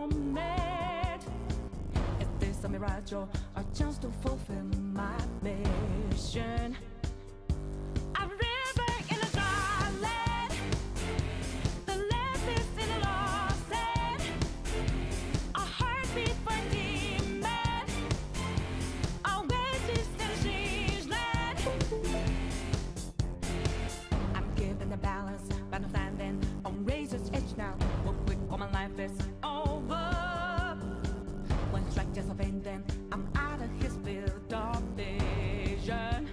moment. Is this a mirage or a chance to fulfill my mission? A river in a dry land, the left is in a lost land, a heartbeat for demon, oasis in a strange land. I'm given the balance, but I'm standing on razor's edge now. Real quick, all my life is over. One strike just of pain, then I'm out of his field of vision.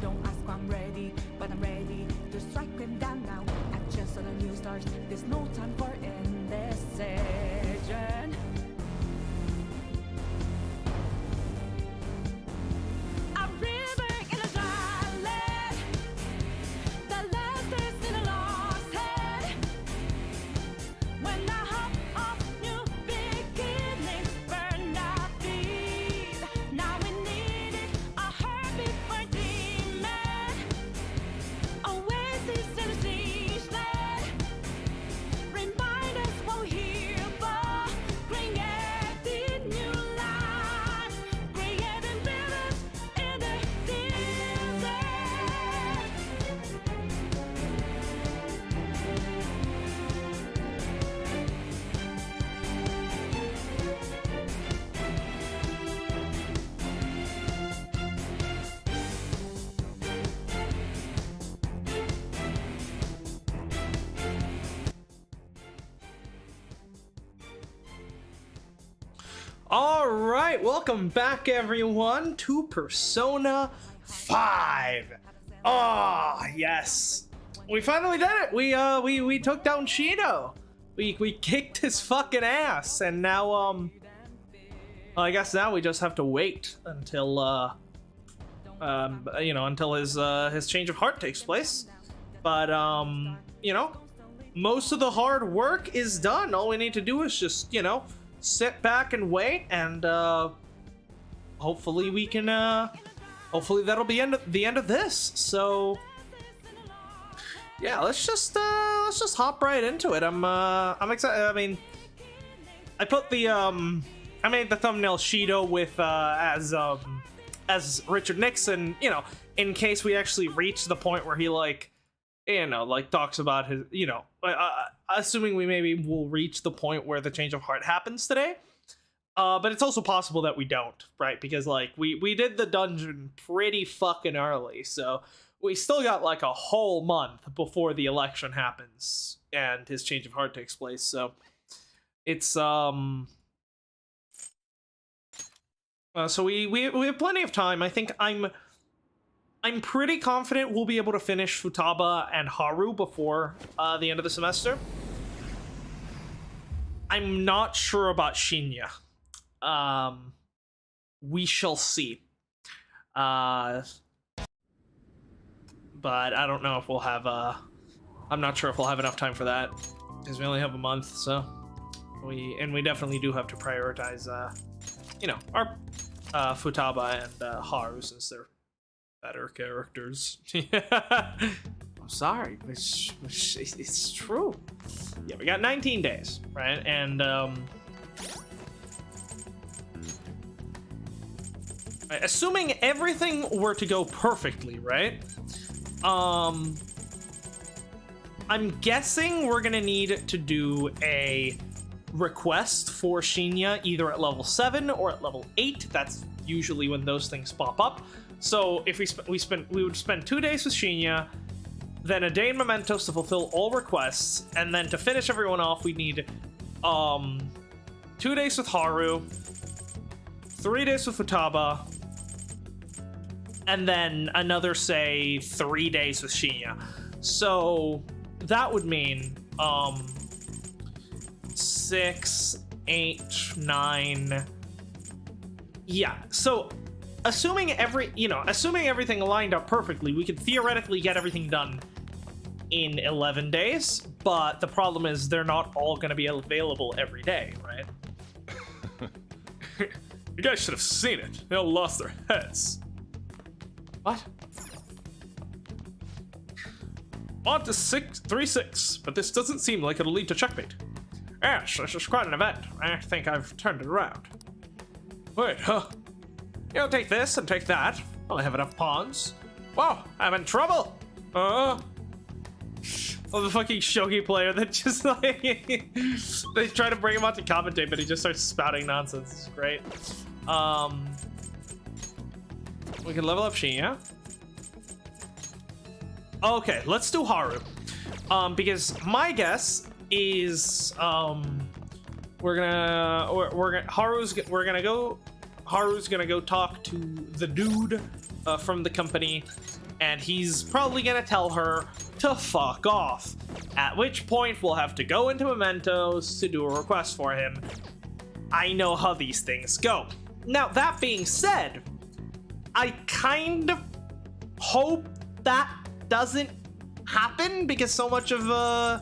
Don't ask why I'm ready, but I'm ready to strike him down now. I just saw the new stars, there's no time for indecision. A river in a dry land, the last is in a lost head. When the hope of new beginnings burned our feet, now we needed a heartbeat for demon, oasis in a siege land. Remind us what we're here for, creating new lives, creating rivers in the desert. All right, welcome back everyone to Persona 5. Ah, yes. We finally did it. We took down Shido. We kicked his fucking ass, and now well, I guess now we just have to wait until you know, until his change of heart takes place. But you know, most of the hard work is done. All we need to do is just, you know, sit back and wait, and hopefully we can hopefully that'll be the end of this. So yeah, let's just hop right into it. I'm excited. I mean, I put the I made the thumbnail Shido with as Richard Nixon, you know, in case we actually reach the point where he, like, you know, like, talks about his, you know, assuming we maybe will reach the point where the change of heart happens today. But it's also possible that we don't, right? Because, like, we did the dungeon pretty fucking early, so we still got, like, a whole month before the election happens and his change of heart takes place. So it's so we have plenty of time. I think I'm pretty confident we'll be able to finish Futaba and Haru before the end of the semester. I'm not sure about Shinya. We shall see. But I don't know if we'll have I'm not sure if we'll have enough time for that, because we only have a month. So we definitely do have to prioritize you know, our Futaba and Haru, since they're better characters. I'm sorry, but it's true. Yeah, we got 19 days, right? And assuming everything were to go perfectly, right? I'm guessing we're gonna need to do a request for Shinya either at level 7 or at level 8. That's usually when those things pop up. So if we would spend 2 days with Shinya, then a day in Mementos to fulfill all requests, and then to finish everyone off, we need 2 days with Haru, 3 days with Futaba, and then another, say, 3 days with Shinya. So that would mean 6, 8, 9. Yeah, so assuming everything lined up perfectly, we could theoretically get everything done in 11 days, but the problem is they're not all going to be available every day, right? You guys should have seen it. They all lost their heads. What? On to 3-6, but this doesn't seem like it'll lead to checkmate. Yes, this is quite an event. I think I've turned it around. Wait, huh? You'll take this and take that. Well, I have enough pawns. Whoa, I'm in trouble. Oh, the fucking shogi player that just like they try to bring him out to commentate, but he just starts spouting nonsense. It's great. We can level up Shinya. Okay, let's do Haru. Because my guess is we're gonna Haru's gonna go talk to the dude from the company, and he's probably gonna tell her to fuck off. At which point we'll have to go into Mementos to do a request for him. I know how these things go. Now, that being said, I kind of hope that doesn't happen, because so much of a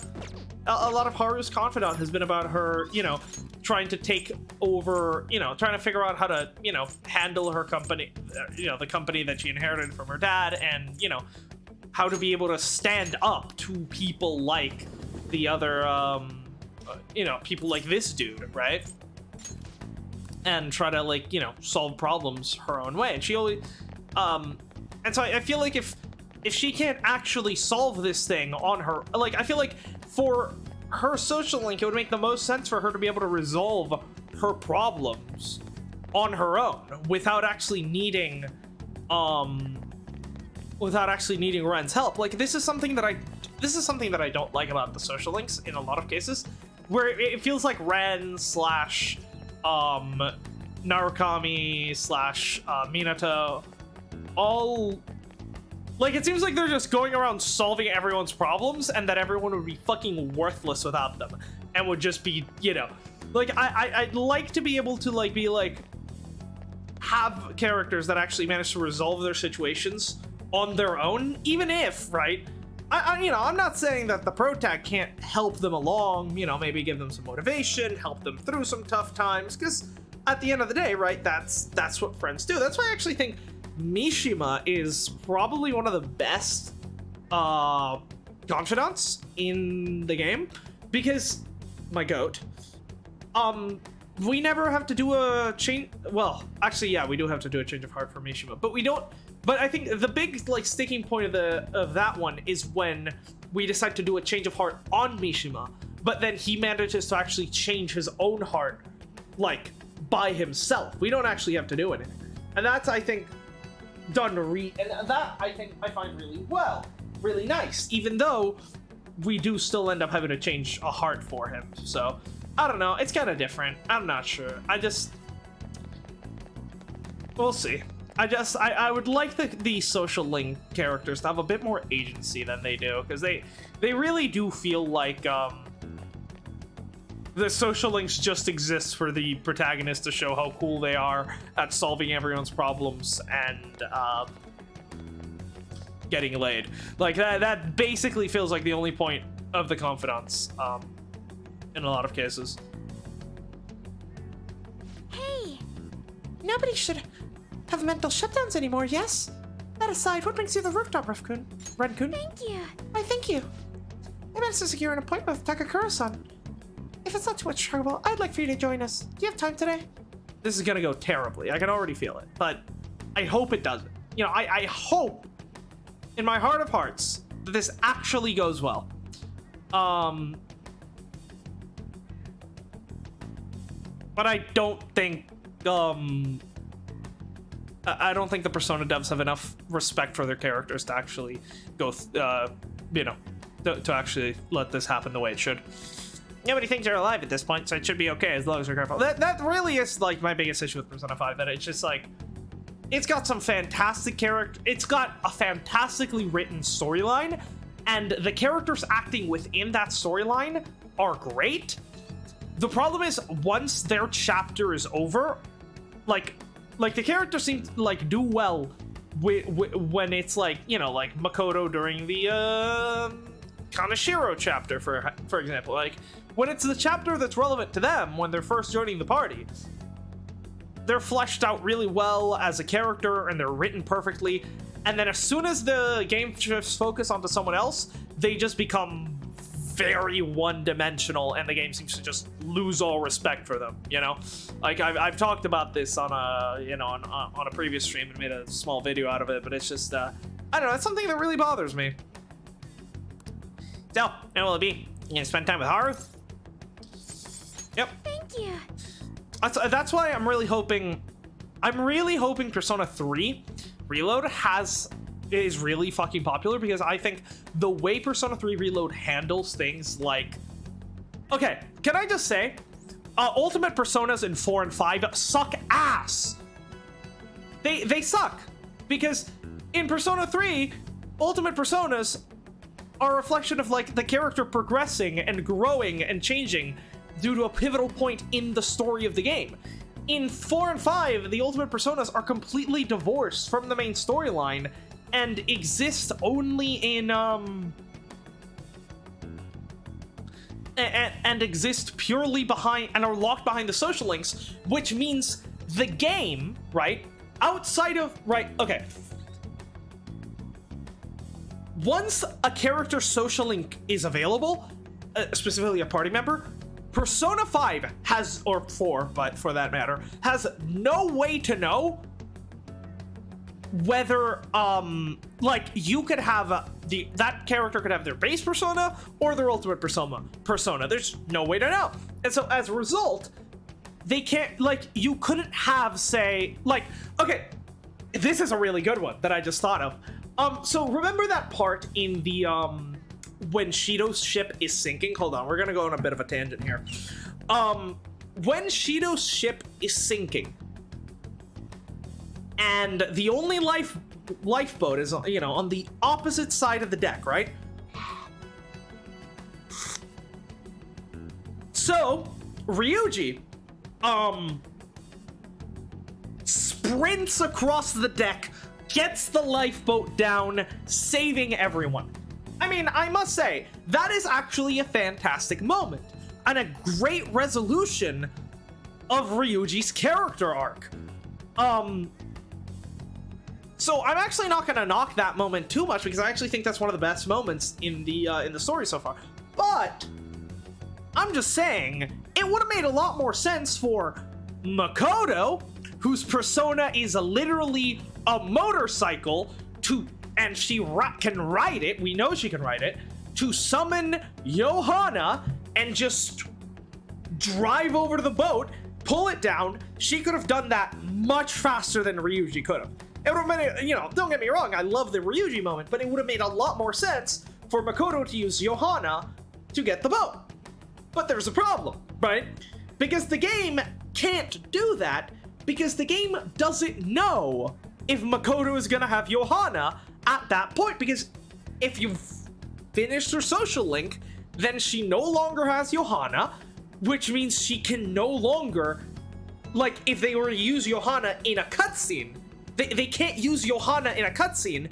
lot of Haru's confidant has been about her, you know, trying to take over, you know, trying to figure out how to, you know, handle her company, you know, the company that she inherited from her dad, and, you know, how to be able to stand up to people like the other, you know, people like this dude, right? And try to, like, you know, solve problems her own way. And she only, and so I feel like if she can't actually solve this thing on her, like, I feel like for her social link, it would make the most sense for her to be able to resolve her problems on her own without actually needing Ren's help. Like, this is something that I don't like about the social links in a lot of cases, where it feels like Ren slash Narukami slash Minato, all, like, it seems like they're just going around solving everyone's problems, and that everyone would be fucking worthless without them, and would just be, you know, like, I'd like to be able to, like, be like, have characters that actually manage to resolve their situations on their own, even if, right, you know, I'm not saying that the protag can't help them along, you know, maybe give them some motivation, help them through some tough times, because at the end of the day, right, that's what friends do. That's why I actually think Mishima is probably one of the best confidants in the game, because my goat, we never have to do a change. Well, actually, yeah, we do have to do a change of heart for Mishima, but we don't. But I think the big, like, sticking point of that one is when we decide to do a change of heart on Mishima, but then he manages to actually change his own heart, like, by himself. We don't actually have to do anything, and that's, I think, done and that I think I find really nice, even though we do still end up having to change a heart for him. So I don't know, it's kind of different. I'm not sure. We'll see. I would like the social link characters to have a bit more agency than they do, because they really do feel like the social links just exist for the protagonist to show how cool they are at solving everyone's problems and getting laid. Like, that basically feels like the only point of the confidants in a lot of cases. Hey, nobody should have mental shutdowns anymore, yes? That aside, what brings you to the rooftop, Ren-kun? Thank you. Why, thank you. I managed to secure an appointment with Takakura-san. If it's not too much trouble, I'd like for you to join us. Do you have time today? This is gonna go terribly. I can already feel it, but I hope it doesn't. You know, I hope in my heart of hearts that this actually goes well. But I don't think I don't think the Persona devs have enough respect for their characters to actually go, you know, to actually let this happen the way it should. Nobody thinks they're alive at this point, so it should be okay as long as we're careful. That really is, like, my biggest issue with Persona 5, that it's just, like, it's got some fantastic character, it's got a fantastically written storyline, and the characters acting within that storyline are great. The problem is, once their chapter is over, like the characters seem to, like, do well when it's, like, you know, like Makoto during the Kaneshiro chapter, for example. Like, when it's the chapter that's relevant to them when they're first joining the party, they're fleshed out really well as a character and they're written perfectly. And then as soon as the game shifts focus onto someone else, they just become very one-dimensional, and the game seems to just lose all respect for them, you know? Like, I've talked about this on a, you know, on a previous stream and made a small video out of it, but it's just, I don't know, it's something that really bothers me. So, how will it be? You gonna spend time with Haru? Yep. Thank you. That's why I'm really hoping Persona 3 Reload is really fucking popular, because I think the way Persona 3 Reload handles things like... Okay, can I just say, Ultimate Personas in 4 and 5 suck ass. They suck, because in Persona 3, Ultimate Personas are a reflection of, like, the character progressing and growing and changing due to a pivotal point in the story of the game. In 4 and 5, the Ultimate Personas are completely divorced from the main storyline and exist only in, and exist purely behind, and are locked behind the social links, which means the game, right, outside of, right, okay. Once a character's social link is available, specifically a party member, Persona 5 has, or 4, but for that matter, has no way to know whether, like, you could have that character could have their base persona or their ultimate persona. There's no way to know. And so as a result, they can't, like, you couldn't have, say, like, okay, this is a really good one that I just thought of. So remember that part in the, when Shido's ship is sinking? Hold on, we're gonna go on a bit of a tangent here. When Shido's ship is sinking, and the only lifeboat is, you know, on the opposite side of the deck, right? So Ryuji, sprints across the deck, gets the lifeboat down, saving everyone. I mean, I must say, that is actually a fantastic moment, and a great resolution of Ryuji's character arc. So I'm actually not gonna knock that moment too much, because I actually think that's one of the best moments in the story so far. But I'm just saying, it would have made a lot more sense for Makoto, whose persona is literally a motorcycle, and she can ride it, we know she can ride it, to summon Johanna and just drive over to the boat, pull it down. She could have done that much faster than Ryuji could have. It would have been, you know, don't get me wrong, I love the Ryuji moment, but it would have made a lot more sense for Makoto to use Johanna to get the boat. But there's a problem, right? Because the game can't do that, because the game doesn't know if Makoto is gonna have Johanna at that point, because if you've finished her social link, then she no longer has Johanna, which means she can no longer, like, if they were to use Johanna in a cutscene, they can't use Johanna in a cutscene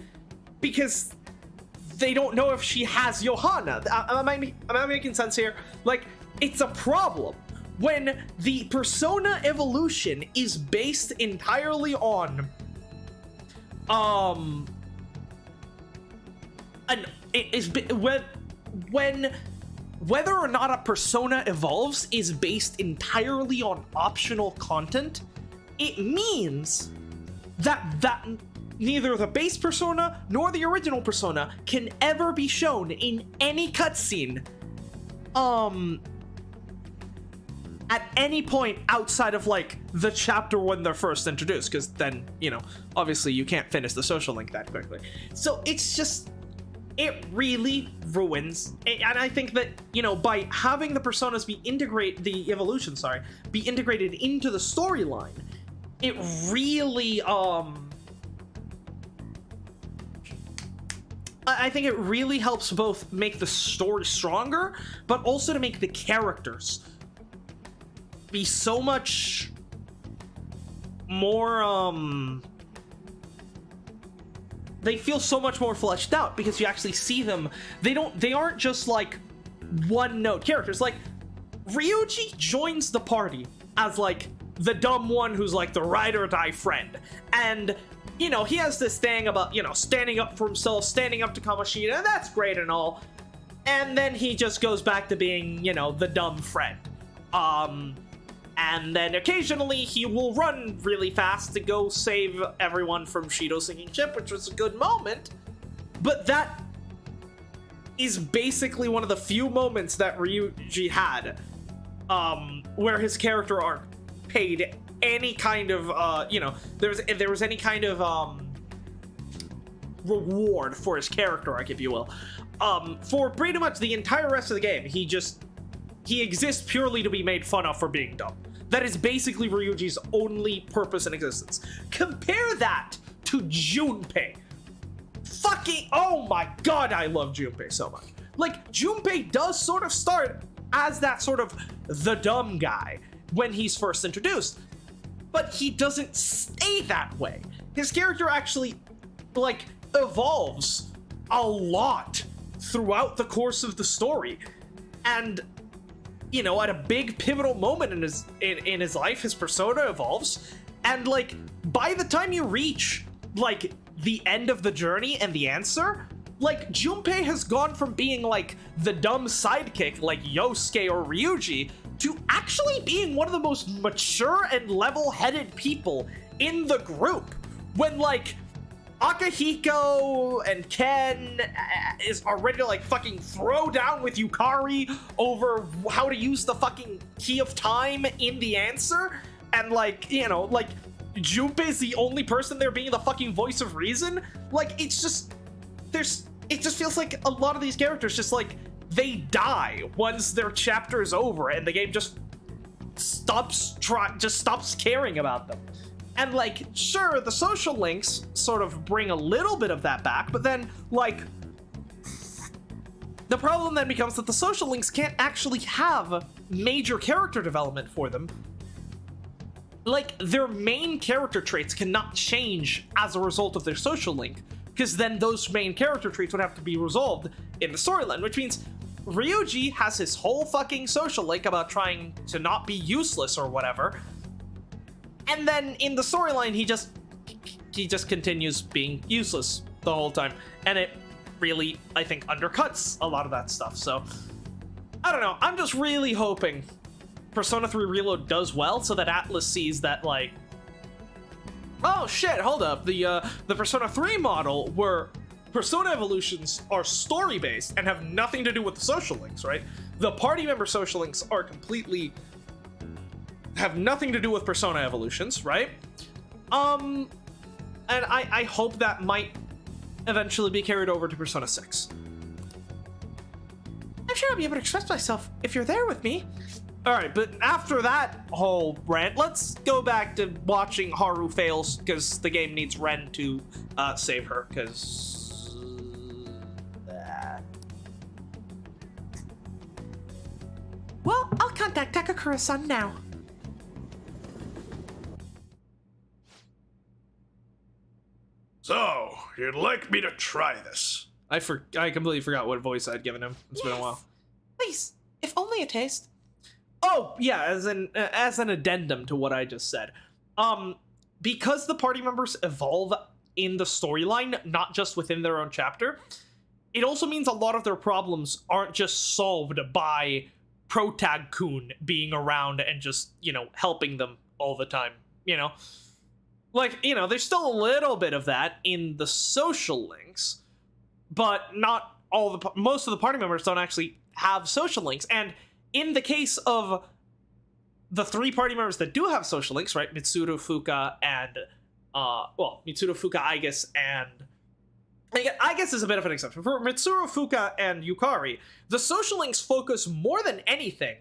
because they don't know if she has Johanna. Am I making sense here? Like, it's a problem when the persona evolution is based entirely on when whether or not a persona evolves is based entirely on optional content. It means that neither the base persona nor the original persona can ever be shown in any cutscene at any point outside of, like, the chapter when they're first introduced, because then, you know, obviously you can't finish the social link that quickly. So it's just, it really ruins, and I think that, you know, by having the personas be integrated into the storyline, it really, I think it really helps both make the story stronger, but also to make the characters be so much more, they feel so much more fleshed out, because you actually see them. They aren't just, like, one-note characters. Like, Ryuji joins the party as, like, the dumb one who's, like, the ride or die friend. And, you know, he has this thing about, you know, standing up for himself, standing up to Kamoshida, and that's great and all. And then he just goes back to being, you know, the dumb friend. And then occasionally he will run really fast to go save everyone from Shido's sinking ship, which was a good moment. But that is basically one of the few moments that Ryuji had where his character arc paid any kind of, you know, there was any kind of reward for his character arc, if you will. For pretty much the entire rest of the game, he exists purely to be made fun of for being dumb. That is basically Ryuji's only purpose in existence. Compare that to Junpei. Fucking, oh my god, I love Junpei so much. Like, Junpei does sort of start as that sort of the dumb guy when he's first introduced, but he doesn't stay that way. His character actually, like, evolves a lot throughout the course of the story, and, you know, at a big pivotal moment in his life, his persona evolves, and, like, by the time you reach, like, the end of the journey and the answer, like, Junpei has gone from being, like, the dumb sidekick, like Yosuke or Ryuji, to actually being one of the most mature and level-headed people in the group. When, like, Akihiko and Ken are ready to, like, fucking throw down with Yukari over how to use the fucking key of time in the answer, and, like, you know, like, Junpei's the only person there being the fucking voice of reason. Like, it's just, it just feels like a lot of these characters just, like, they die once their chapter is over and the game just stops caring about them. And, like, sure, the social links sort of bring a little bit of that back, but then, like, the problem then becomes that the social links can't actually have major character development for them. Like, their main character traits cannot change as a result of their social link, because then those main character traits would have to be resolved in the storyline, which means Ryuji has his whole fucking social link about trying to not be useless or whatever, and then in the storyline he just continues being useless the whole time, and it really, I think, undercuts a lot of that stuff. So I don't know, I'm just really hoping Persona 3 Reload does well so that Atlas sees that, like, oh shit, hold up, the Persona 3 model where Persona evolutions are story-based and have nothing to do with the social links, right? The party member social links are have nothing to do with Persona evolutions, right? And I hope that might eventually be carried over to Persona 6. I'm sure I'll be able to express myself if you're there with me. Alright, but after that whole rant, let's go back to watching Haru fails, because the game needs Ren to save her, because... Well, I'll contact Takakura-san now. So, you'd like me to try this? I completely forgot what voice I'd given him. It's been a while. Please, if only a taste. Oh, yeah, as an addendum to what I just said. Because the party members evolve in the storyline, not just within their own chapter, it also means a lot of their problems aren't just solved by Protag-kun being around and just, you know, helping them all the time, you know? Like, you know, there's still a little bit of that in the social links, but not all most of the party members don't actually have social links, and in the case of the 3 party members that do have social links, right, Mitsuru, Fuka, and, Mitsuru, Fuka, Aigis, and... Aigis is a bit of an exception. For Mitsuru, Fuka, and Yukari, the social links focus more than anything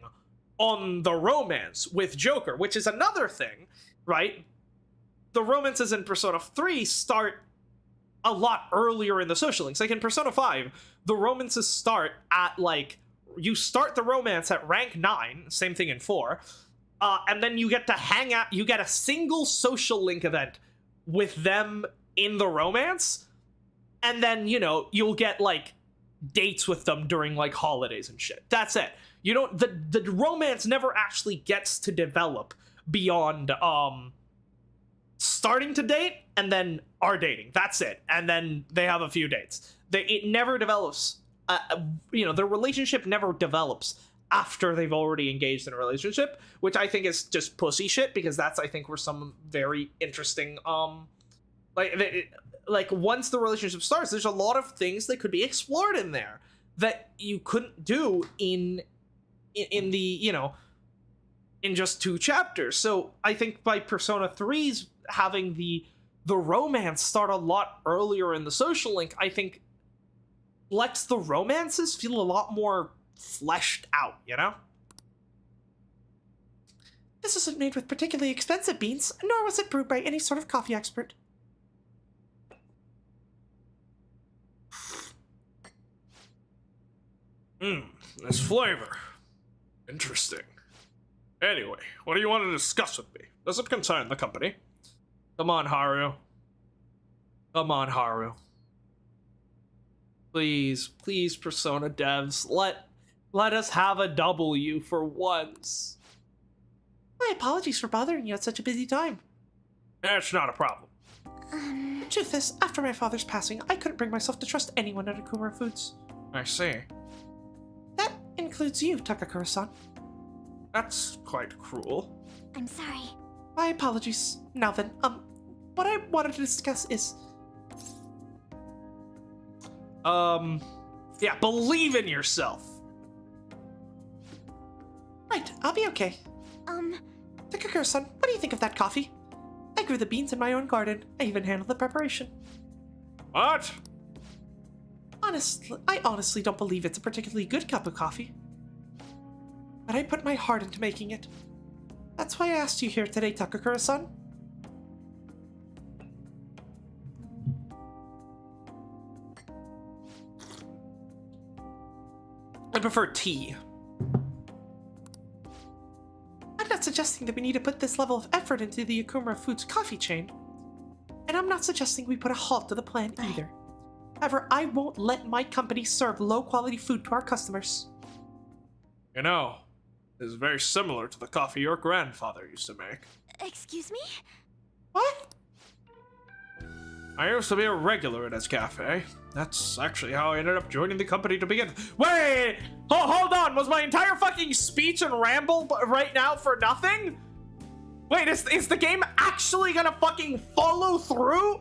on the romance with Joker, which is another thing, right? The romances in Persona 3 start a lot earlier in the social links. Like, in Persona 5, the romances start at, like, you start the romance at rank 9, same thing in 4, and then you get to hang out, you get a single social link event with them in the romance, and then, you know, you'll get, like, dates with them during, like, holidays and shit. That's it. You don't, the romance never actually gets to develop beyond, starting to date, and then are dating. That's it. And then they have a few dates. It never develops their relationship never develops after they've already engaged in a relationship, which I think is just pussy shit, because that's, I think, where some very interesting, like once the relationship starts, there's a lot of things that could be explored in there that you couldn't do in the, in just 2 chapters. So I think by Persona 3's having the romance start a lot earlier in the social link, I think lets the romances feel a lot more fleshed out, This isn't made with particularly expensive beans, nor was it brewed by any sort of coffee expert. This flavor. Interesting. Anyway, what do you want to discuss with me? Does it concern the company? Come on, Haru. Come on, Haru. Please, please, Persona devs, let us have a W for once. My apologies for bothering you at such a busy time. That's not a problem. The truth is, after my father's passing, I couldn't bring myself to trust anyone at Akumura Foods. I see. That includes you, Takakura-san. That's quite cruel. I'm sorry. My apologies. Now then, what I wanted to discuss is... yeah, believe in yourself. Right, I'll be okay. Takakura-san, what do you think of that coffee? I grew the beans in my own garden. I even handled the preparation. What? I honestly don't believe it's a particularly good cup of coffee. But I put my heart into making it. That's why I asked you here today, Takakura-san. I prefer tea. I'm not suggesting that we need to put this level of effort into the Akumura Foods coffee chain. And I'm not suggesting we put a halt to the plan either. However, I won't let my company serve low-quality food to our customers. You know, this is very similar to the coffee your grandfather used to make. Excuse me? What? I used to be a regular at his cafe. That's actually how I ended up joining the company to begin. Wait! Hold on! Was my entire fucking speech and ramble right now for nothing? Wait, is the game actually gonna fucking follow through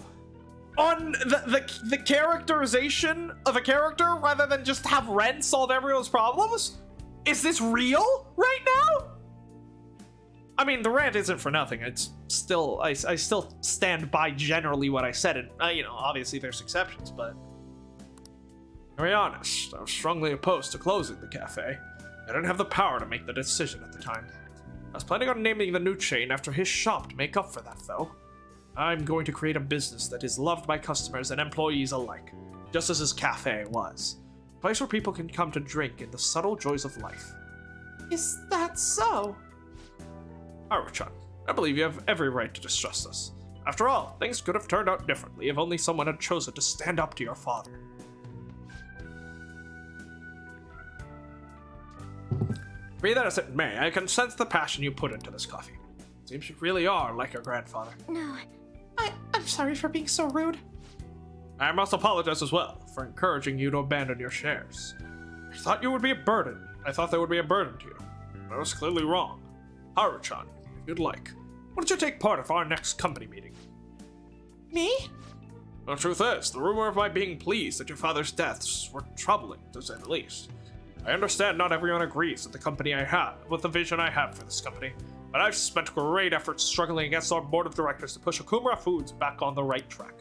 on the characterization of a character rather than just have Ren solve everyone's problems? Is this real right now? I mean, the rant isn't for nothing. It's still, I still stand by generally what I said, and obviously there's exceptions, but To be honest, I was strongly opposed to closing the cafe. I didn't have the power to make the decision at the time. I was planning on naming the new chain after his shop to make up for that, though. I'm going to create a business that is loved by customers and employees alike, just as his cafe was. A place where people can come to drink in the subtle joys of life. Is that so? Haru-chan, I believe you have every right to distrust us. After all, things could have turned out differently if only someone had chosen to stand up to your father. Be that as it may, I can sense the passion you put into this coffee. Seems you really are like your grandfather. No. I'm sorry for being so rude. I must apologize as well for encouraging you to abandon your shares. I thought you would be a burden. I thought they would be a burden to you. But I was clearly wrong. Haru-chan, if you'd like, why don't you take part of our next company meeting? Me? The truth is, the rumor of my being pleased at your father's deaths were troubling, to say the least. I understand not everyone agrees with the vision I have for this company, but I've spent great effort struggling against our board of directors to push Akumura Foods back on the right track.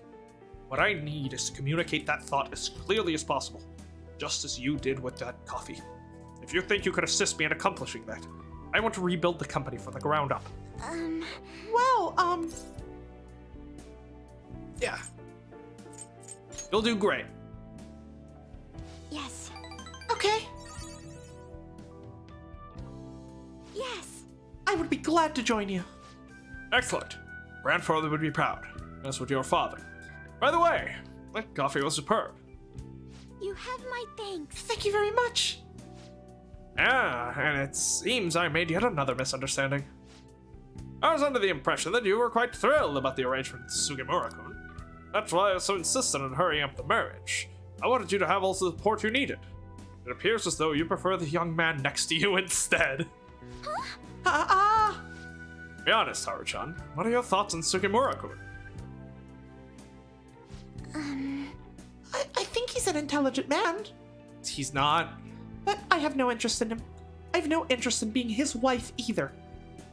What I need is to communicate that thought as clearly as possible, just as you did with that coffee. If you think you could assist me in accomplishing that, I want to rebuild the company from the ground up. Well, yeah. You'll do great. Yes. okay. Yes. I would be glad to join you. Excellent. Grandfather would be proud, as would your father. By the way, that coffee was superb. You have my thanks. Thank you very much. Ah, and it seems I made yet another misunderstanding. I was under the impression that you were quite thrilled about the arrangement with Sugemura-kun. That's why I was so insistent on hurrying up the marriage. I wanted you to have all the support you needed. It appears as though you prefer the young man next to you instead. Be honest, Haru-chan. What are your thoughts on Sugimura-kun? I think he's an intelligent man, He's not. but I have no interest in him. I have no interest in being his wife either.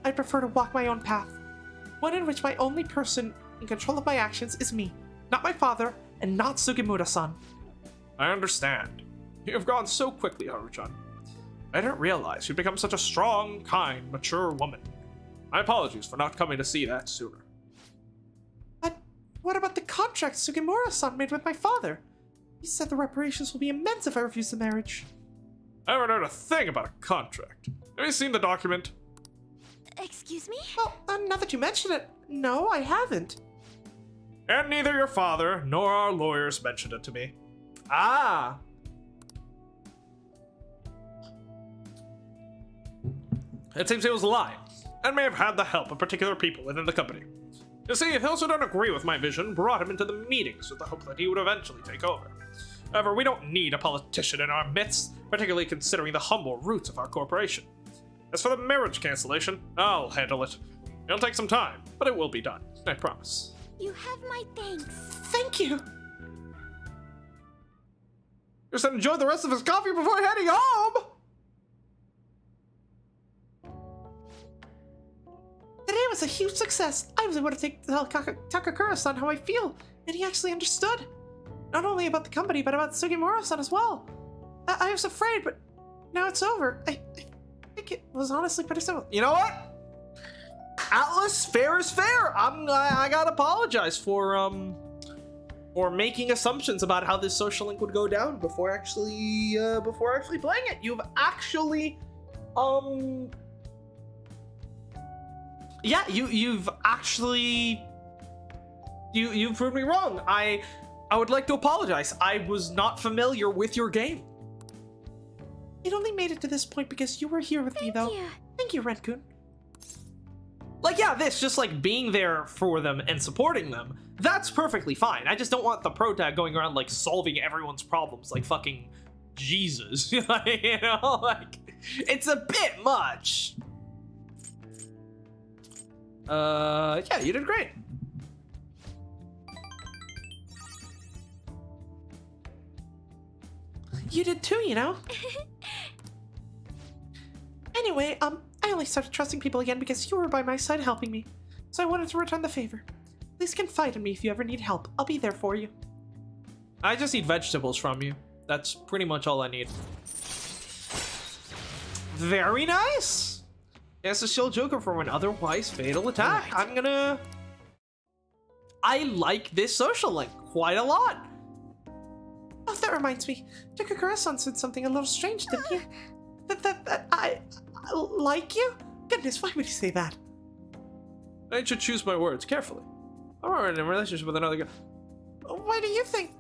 I prefer to walk my own path. One in which my only person in control of my actions is me, not my father, and not Sugimura-san. I understand. You have gone so quickly, Haru-chan. I didn't realize you'd become such a strong, kind, mature woman. My apologies for not coming to see that sooner. But what about the contract Sugimura-san made with my father? He said the reparations will be immense if I refuse the marriage. I haven't heard a thing about a contract. Have you seen the document? Excuse me? Well, now that you mention it, no, I haven't. And neither your father nor our lawyers mentioned it to me. Ah. It seems he was lying, and may have had the help of particular people within the company. You see, those who don't agree with my vision brought him into the meetings with the hope that he would eventually take over. However, we don't need a politician in our midst, particularly considering the humble roots of our corporation. As for the marriage cancellation, I'll handle it. It'll take some time, but it will be done, I promise. You have my thanks. Thank you. You said enjoy the rest of his coffee before heading home! Today was a huge success. I was able to tell Takakura-san how I feel, and he actually understood. Not only about the company, but about Sugimura-san as well. I was afraid, but now it's over. I think it was honestly pretty simple. You know what? Atlas, fair is fair. I gotta apologize for making assumptions about how this social link would go down before actually playing it. You've actually yeah, you've actually you've proved me wrong. I would like to apologize. I was not familiar with your game. It only made it to this point because you were here with me, though. you. Thank you, Ren-kun. Like, yeah, this, just like being there for them and supporting them, that's perfectly fine. I just don't want the pro tag going around like solving everyone's problems like fucking Jesus. You know, like, it's a bit much. Yeah, you did great. You did too, you know? Anyway, I only started trusting people again because you were by my side helping me. So I wanted to return the favor. Please confide in me if you ever need help. I'll be there for you. I just need vegetables from you. That's pretty much all I need. Very nice! Yes, a shield Joker for an otherwise fatal attack. Right. I like this social link quite a lot. Oh, that reminds me. Takakura-san said something a little strange, didn't you? That I like you? Goodness, why would he say that? I should choose my words carefully. I'm already in a relationship with another guy. Why do you think?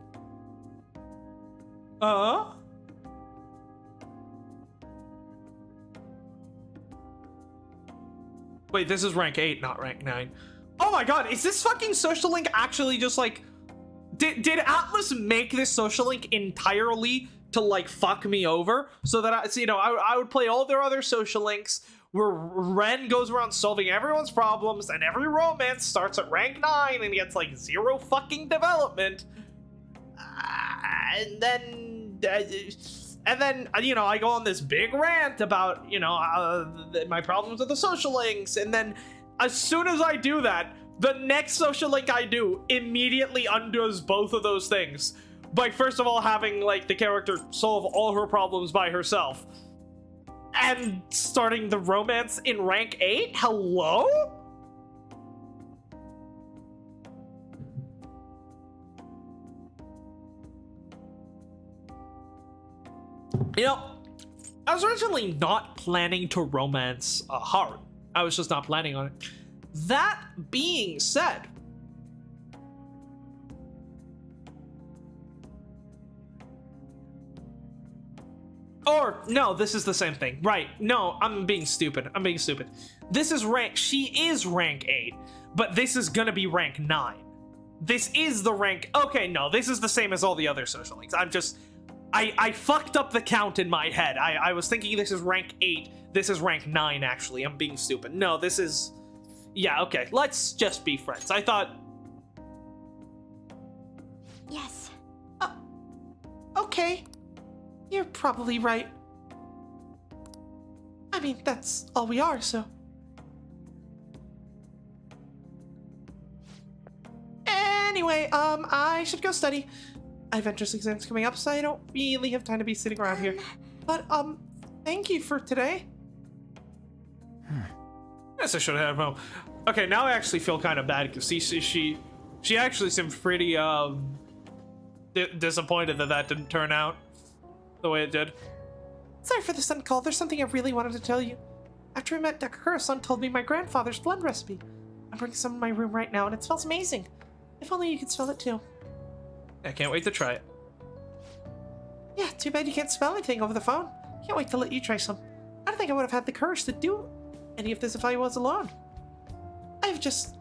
Wait, this is rank 8, not rank 9. Oh my god, is this fucking social link actually just like... Did Atlas make this social link entirely to like fuck me over? So that I would play all their other social links where Ren goes around solving everyone's problems and every romance starts at rank 9 and gets like 0 fucking development. And then I go on this big rant about, my problems with the social links. And then as soon as I do that, the next social link I do immediately undoes both of those things. By first of all having like the character solve all her problems by herself. And starting the romance in rank 8? Hello? I was originally not planning to romance Haru. I was just not planning on it. That being said, or no, this is the same thing. Right. No, I'm being stupid. This is rank, she is rank 8, but this is gonna be rank 9. This is the rank. Okay, no, this is the same as all the other social links. I fucked up the count in my head. I was thinking this is rank 8. This is rank 9, actually. I'm being stupid. No, this is... Yeah, okay. Let's just be friends. I thought... Yes. Okay. You're probably right. I mean, that's all we are, so... Anyway, I should go study. I have entrance exams coming up, so I don't really have time to be sitting around here. But, thank you for today. Yes, I should have home. Okay, now I actually feel kind of bad because she actually seemed pretty disappointed that didn't turn out the way it did. Sorry for the sudden call. There's something I really wanted to tell you. After I met Takakura-san told me my grandfather's blend recipe. I'm bringing some in my room right now, and it smells amazing. If only you could smell it too. I can't wait to try it. Yeah, too bad you can't smell anything over the phone. Can't wait to let you try some. I don't think I would have had the courage to do any of this if I was alone. I just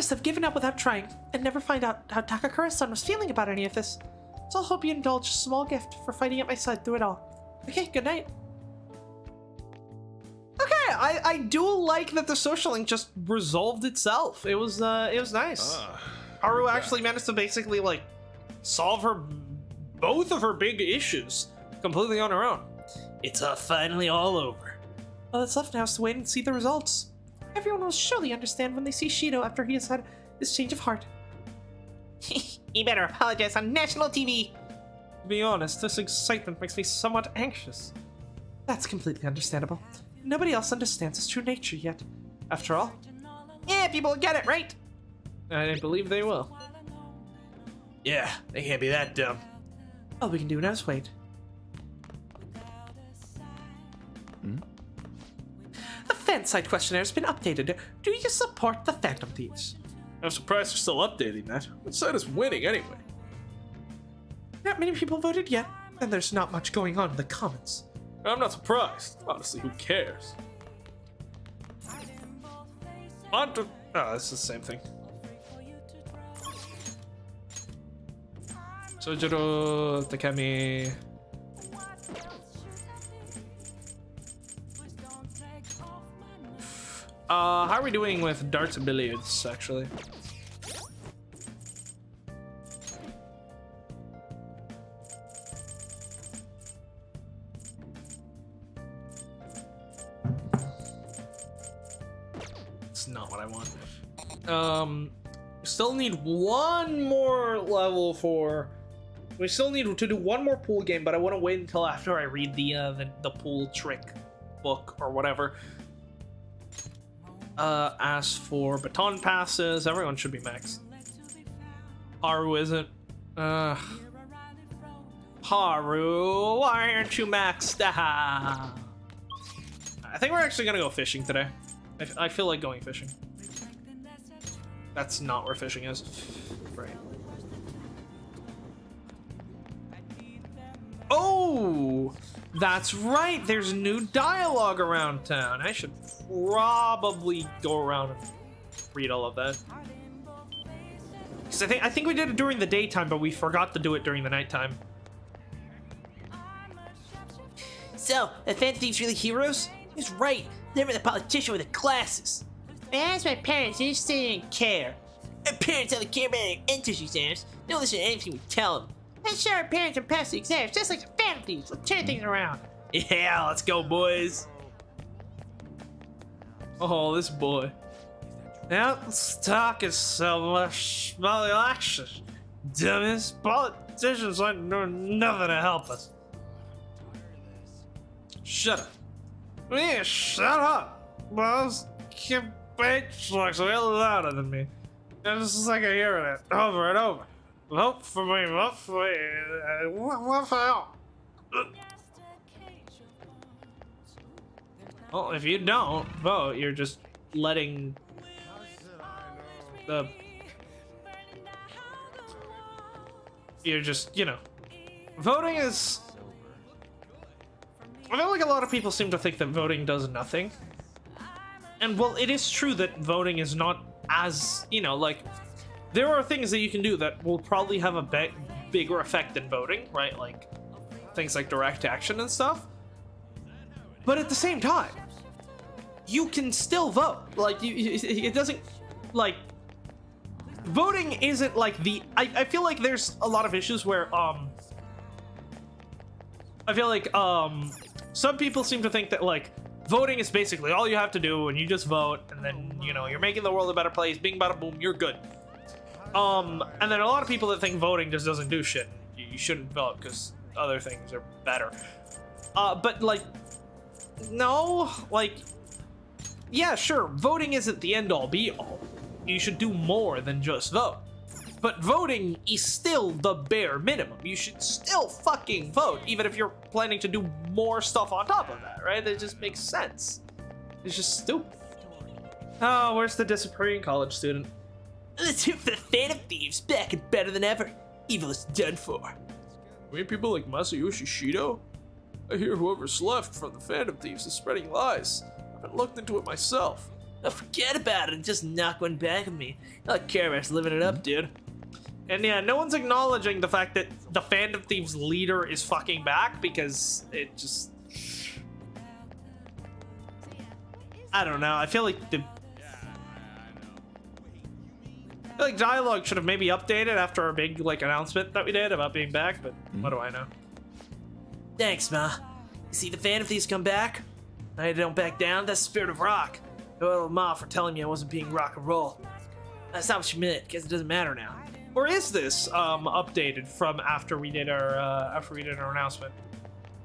have given up without trying, and never find out how Takakura-san was feeling about any of this. So I'll hope you indulge a small gift for fighting at my side through it all. Okay, good night. Okay, I do like that the social link just resolved itself. It was nice. Haru actually managed to basically like solve both of her big issues completely on her own. It's finally all over. All that's left now is to wait and see the results. Everyone will surely understand when they see Shido after he has had this change of heart. You better apologize on national TV. To be honest, this excitement makes me somewhat anxious. That's completely understandable. Nobody else understands his true nature yet. After all. Yeah, people get it, right? I believe they will. Yeah, they can't be that dumb. All we can do now is wait. The fan site questionnaire has been updated. Do you support the Phantom Thieves? I'm surprised they're still updating that. What side is winning anyway? Not many people voted yet, and there's not much going on in the comments. I'm not surprised. Honestly, who cares? On to... Oh, it's the same thing. Sojiro, Takemi. How are we doing with darts and billiards, actually? It's not what I want. Still need one more level for... We still need to do one more pool game, but I want to wait until after I read the pool trick book or whatever. As for baton passes, everyone should be maxed. Haru isn't. Haru, why aren't you maxed out? I think we're actually gonna go fishing today. I feel like going fishing. That's not where fishing is. Right. Oh! That's right, there's new dialogue around town. I should probably go around and read all of that. Because I think we did it during the daytime, but we forgot to do it during the nighttime. So, the fan thieves really heroes? He's right. Never the politician with the glasses. I asked my parents, and they just didn't care. Our parents only care about their entrance exams. They don't listen to anything we tell them. I'm sure our parents are passing exams just like the fan thieves. Let's turn things around. Yeah, let's go, boys. Oh, this boy. Now let's talk so much about the election. Dummies, politicians aren't doing nothing to help us. Shut up. Yeah, shut up. Boss, campaign slugs are way louder than me. It's just like I hear it over and over. Vote for me, vote for me. What for hell? Well, if you don't vote, you're just letting the... You're just, you know... Voting is... I feel like a lot of people seem to think that voting does nothing. And well, it is true that voting is not as, you know, like, there are things that you can do that will probably have a bigger effect than voting, right? Like, things like direct action and stuff. But at the same time, you can still vote. Like, it doesn't, like, voting isn't like the, I feel like there's a lot of issues where, I feel like, some people seem to think that, like, voting is basically all you have to do, and you just vote, and then, you know, you're making the world a better place, bing bada boom, you're good. And then a lot of people that think voting just doesn't do shit. You shouldn't vote, because other things are better. But, like, no, like, yeah, sure, voting isn't the end-all, be-all. You should do more than just vote. But voting is still the bare minimum. You should still fucking vote, even if you're planning to do more stuff on top of that, right? That just makes sense. It's just stupid. Oh, where's the disapproving college student? Let's hope for the Phantom Thieves back and better than ever. Evil is done for. We mean people like Masayoshi Shido? I hear whoever's left from the Phantom Thieves is spreading lies. I haven't looked into it myself. Oh, forget about it and just knock one back at me. I don't care about living it up, dude. And yeah, no one's acknowledging the fact that the Phantom Thieves leader is fucking back, because it just... I don't know, I feel like dialogue should have maybe updated after our big, like, announcement that we did about being back, but what do I know? Thanks, Ma. You see the Phantom Thieves come back? I don't back down, that's the spirit of rock. Oh, Ma, for telling me I wasn't being rock and roll. That's not what you meant, because it doesn't matter now. Or is this updated from after we did our announcement?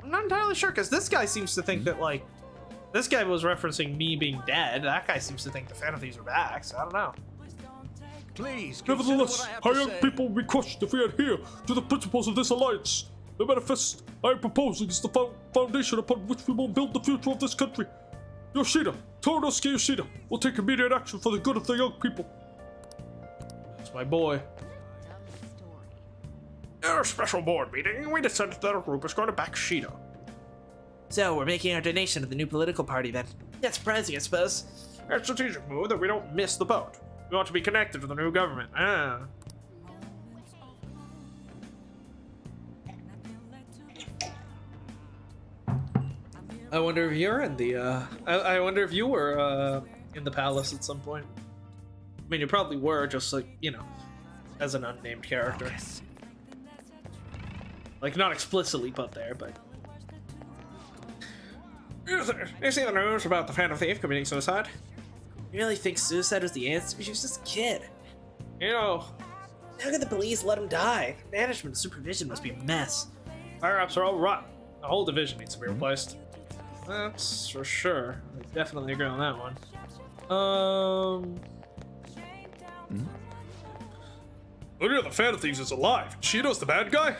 I'm not entirely sure, because this guy seems to think that, like, this guy was referencing me being dead. That guy seems to think the Phantom Thieves are back, so I don't know. Please, Nevertheless, our young people request if we adhere to the principles of this alliance. The manifest I am proposing is the foundation upon which we will build the future of this country. Yoshida, Toronosuke Yoshida, will take immediate action for the good of the young people. That's my boy. At our special board meeting, we decided that our group is going to back Shido. So, we're making our donation to the new political party then. That's surprising, I suppose. A strategic move that we don't miss the boat. We want to be connected to the new government. I wonder if you're in the, I wonder if you were, in the palace at some point. I mean, you probably were, just like, you know, as an unnamed character. Like, not explicitly put there, but... You see the news about the Phantom Thief committing suicide? You really think suicide was the answer? She was just a kid. You know, How could the police let him die? Management and supervision must be a mess. Fire-ups are all rotten. The whole division needs to be replaced. That's for sure. I definitely agree on that one. Look at the Phantom Thieves is alive. Shido's the bad guy?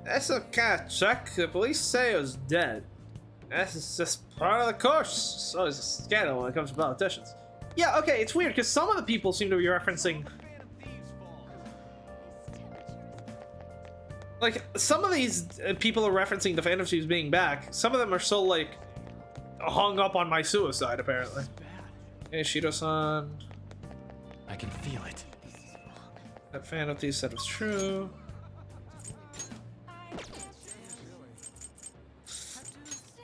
That's a kind of check. The police say it was dead. That's just part of the course. So it's a scandal when it comes to politicians. Yeah, okay, it's weird because some of the people seem to be referencing... Like, some of these people are referencing the Phantom Thieves being back. Some of them are so, like, hung up on my suicide, apparently. Hey, Shido-san. I can feel it. That Phantom Thieves said was true.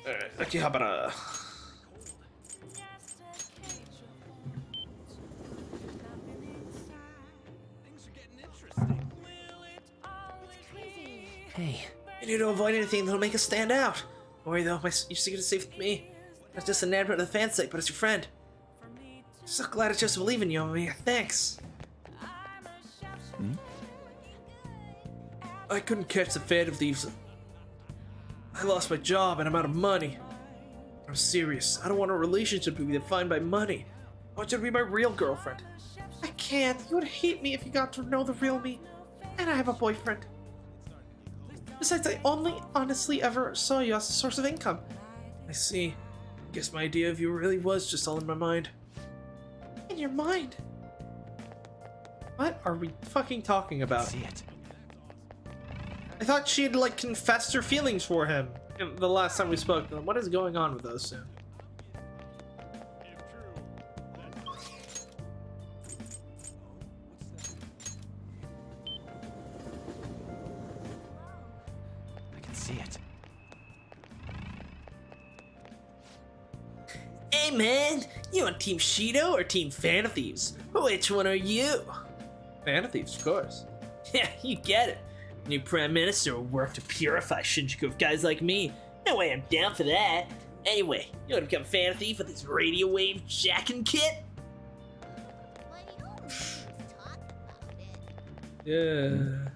Alright, okay, how about Hey, you need to avoid anything that'll make us stand out. Don't worry though, your secret is safe with me. Not just an advert of the fan site, but it's your friend. I'm so glad I chose to believe in you, Mia. Thanks. I couldn't catch the Phantom Thieves. I lost my job and I'm out of money. I'm serious. I don't want a relationship to be defined by money. I want you to be my real girlfriend. I can't. You would hate me if you got to know the real me. And I have a boyfriend. Besides, I only honestly ever saw you as a source of income. I see. Guess my idea of you really was just all in my mind. In your mind? What are we fucking talking about? See it. I thought she had, like, confessed her feelings for him the last time we spoke to them. What is going on with those two? see it. Hey man, you on Team Shido or Team Fan of Thieves? Which one are you? Fan of Thieves, of course. Yeah, you get it. New Prime Minister will work to purify Shinjuku of guys like me. No way I'm down for that. Anyway, you want to become a Fan of Thief with this radio wave jacking kit? Yeah.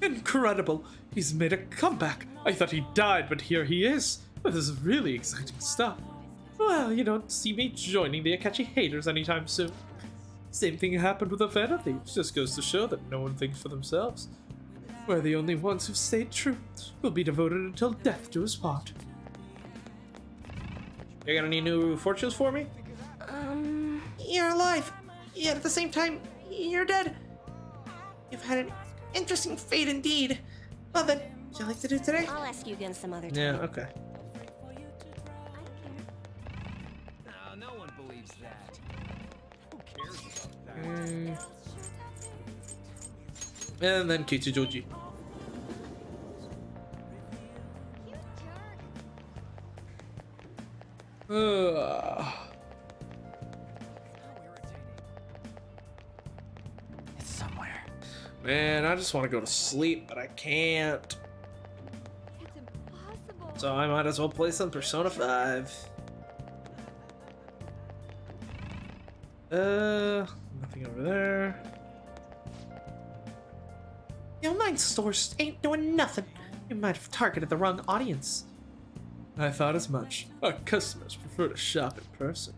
Incredible! He's made a comeback! I thought he died, but here he is! This is really exciting stuff. Well, you don't see me joining the Akechi haters anytime soon. Same thing happened with the Fan of Thieves. Just goes to show that no one thinks for themselves. We're the only ones who've stayed true. We'll be devoted until death do us part. You got any new fortunes for me? You're alive, yet at the same time, you're dead. You've had an interesting fate indeed. Well then, would you like to do today? I'll ask you again some other time. Yeah, okay. No one believes that. Who cares about that? And then Kichijoji. It's somewhere. Man, I just want to go to sleep, but I can't. It's impossible. So I might as well play some Persona 5. Nothing over there. The online stores ain't doing nothing. You might have targeted the wrong audience. I thought as much. Our customers prefer to shop in person.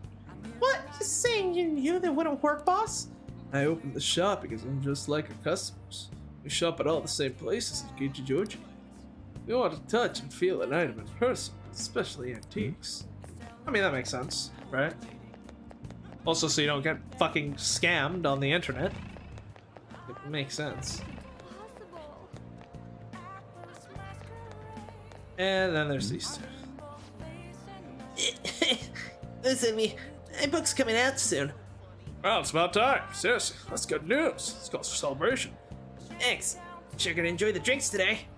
What? You saying you knew that wouldn't work, boss? I opened the shop because I'm just like our customers. We shop at all the same places as Kichijoji. We want to touch and feel an item in person, especially antiques. I mean, that makes sense, right? Also, so you don't get fucking scammed on the internet. It makes sense. Impossible. And then there's these two. Listen, my book's coming out soon. Well, it's about time. Seriously, that's good news. It's cause for celebration. Thanks. Sure gonna enjoy the drinks today.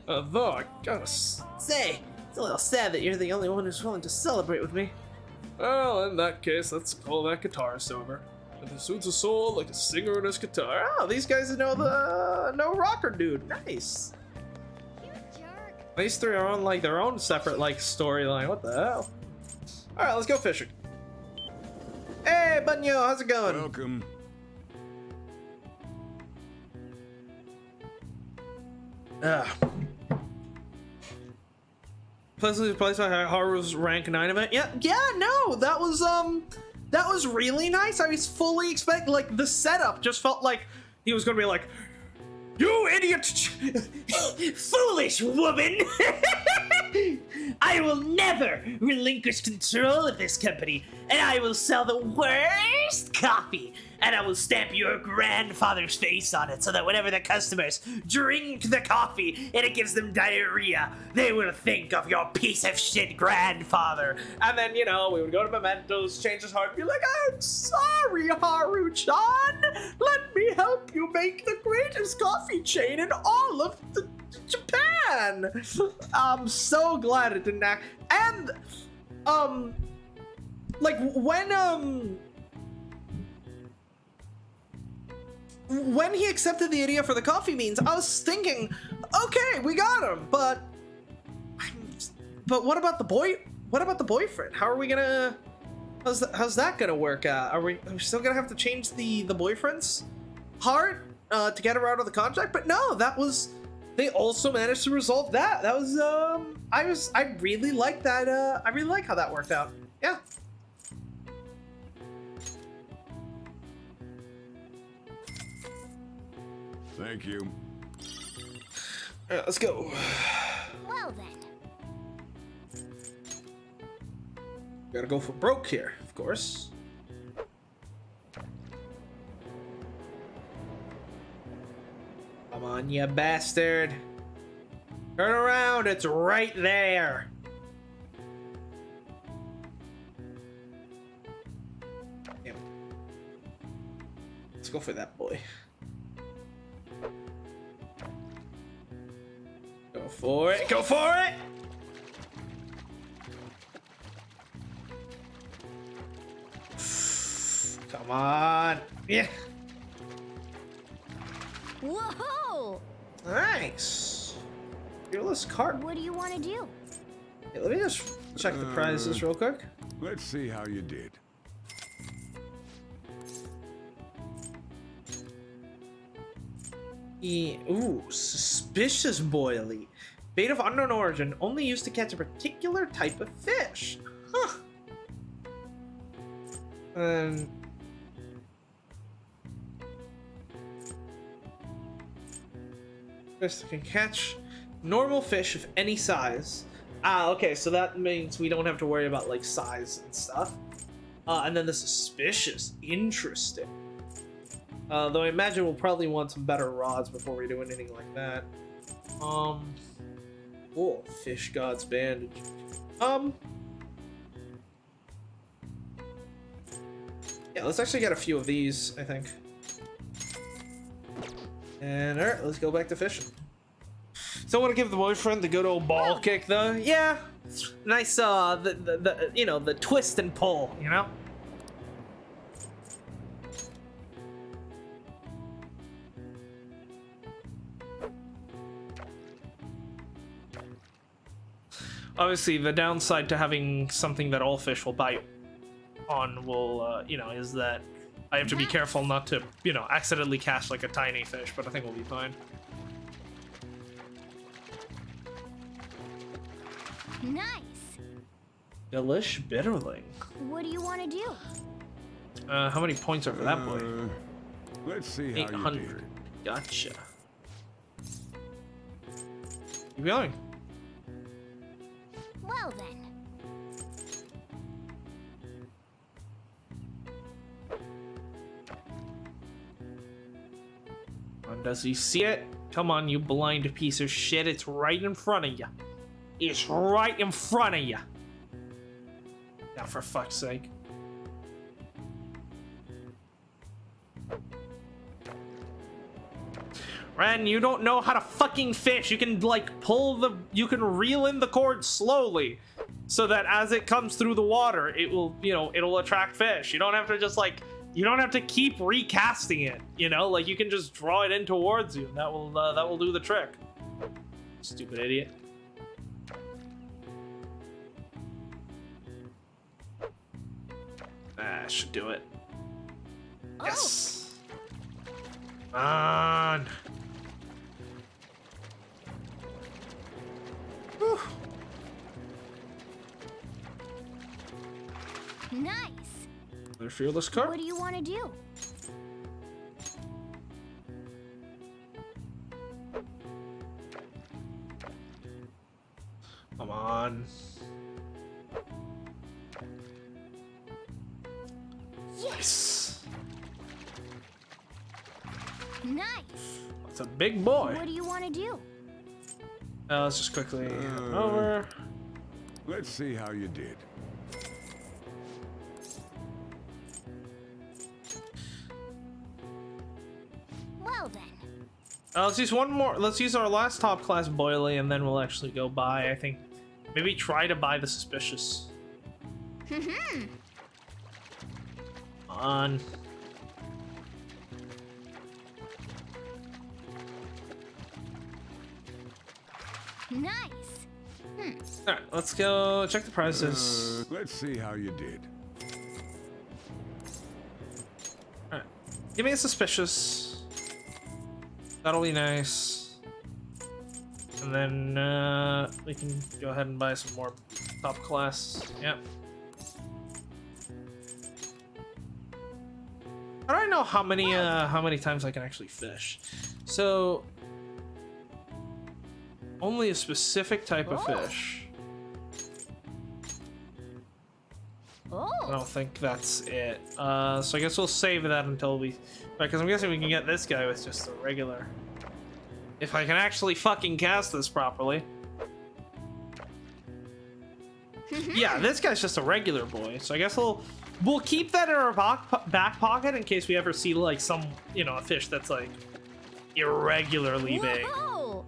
Though I gotta Say, it's a little sad that you're the only one who's willing to celebrate with me. well, in that case, let's call that guitarist over. If it suits a soul like a singer and his guitar. Oh, these guys know the no rocker dude. Nice. You jerk. These three are on like their own separate like storyline. What the hell? All right, let's go fishing. Hey, Bunyo, how's it going? Welcome. Pleasantly surprised by Haru's rank 9 event. Yeah, no, that was really nice. I was fully expecting, like, the setup just felt like he was gonna be like, "You idiot!" Foolish woman! I will never relinquish control of this company, and I will sell the worst coffee, and I will stamp your grandfather's face on it so that whenever the customers drink the coffee and it gives them diarrhea, they will think of your piece of shit grandfather. And then, you know, we would go to Mementos, change his heart, and be like, "I'm sorry, Haru-chan. Let me help you make the greatest coffee chain in all of Japan." I'm so glad it didn't act. And, like, when he accepted the idea for the coffee beans, I was thinking, okay, we got him, but what about the boy? What about the boyfriend? How are we gonna? How's that gonna work out? Are we still gonna have to change the boyfriend's heart to get her out of the contract? But no, they also managed to resolve that. That was I really like that. I really like how that worked out. Yeah. Thank you. All right, let's go. Well then. Gotta go for broke here, of course. Come on, you bastard. Turn around, it's right there. Damn. Let's go for that boy. for it. Go for it. Come on. Yeah. Whoa! Nice. Fearless cart. What do you want to do? Hey, let me just check the prizes real quick. Let's see how you did. Ooh, suspicious boilie. Bait of unknown origin, only used to catch a particular type of fish. Huh. Fish that can catch normal fish of any size. Ah, okay, so that means we don't have to worry about like size and stuff. And then the suspicious, interesting. Though I imagine we'll probably want some better rods before we do anything like that. Oh, fish god's bandage. Yeah, let's actually get a few of these, I think. And alright, let's go back to fishing. So I want to give the boyfriend the good old ball kick, though. Yeah, nice. The you know, the twist and pull, you know. Obviously, the downside to having something that all fish will bite on will, you know, is that I have to be careful not to, you know, accidentally catch like a tiny fish, but I think we'll be fine. Nice. Delish Bitterling. What do you want to do? How many points are for that boy? Let's see how you 800. did. Gotcha. Keep going. Well then. Does he see it? Come on, you blind piece of shit. It's right in front of you. It's right in front of you. Now, for fuck's sake. Ren, you don't know how to fucking fish. You can, like, you can reel in the cord slowly so that as it comes through the water, it will, you know, it'll attract fish. You don't have to just, like, you don't have to keep recasting it, you know? Like, you can just draw it in towards you, and that will do the trick. Stupid idiot. Ah, should do it. Yes! Come on! Whew. Nice. Another fearless card. What do you want to do? Come on. Yes. Nice. That's a big boy. What do you want to do? Let's just quickly over. Let's see how you did. Well then. Let's use one more. Let's use our last top class boilie, and then we'll actually go buy. I think maybe try to buy the suspicious. On. Nice. All right, let's go check the prices. Let's see how you did. All right, give me a suspicious. That'll be nice. And then we can go ahead and buy some more top class. Yep. How do I know how many times I can actually fish? So only a specific type of fish. I Oh. don't think that's it. So I guess we'll save that until we... Because I'm guessing we can get this guy with just a regular... If I can actually fucking cast this properly. Yeah, this guy's just a regular boy. So I guess we'll keep that in our back pocket in case we ever see, like, some, you know, a fish that's, like, irregularly big. Whoa.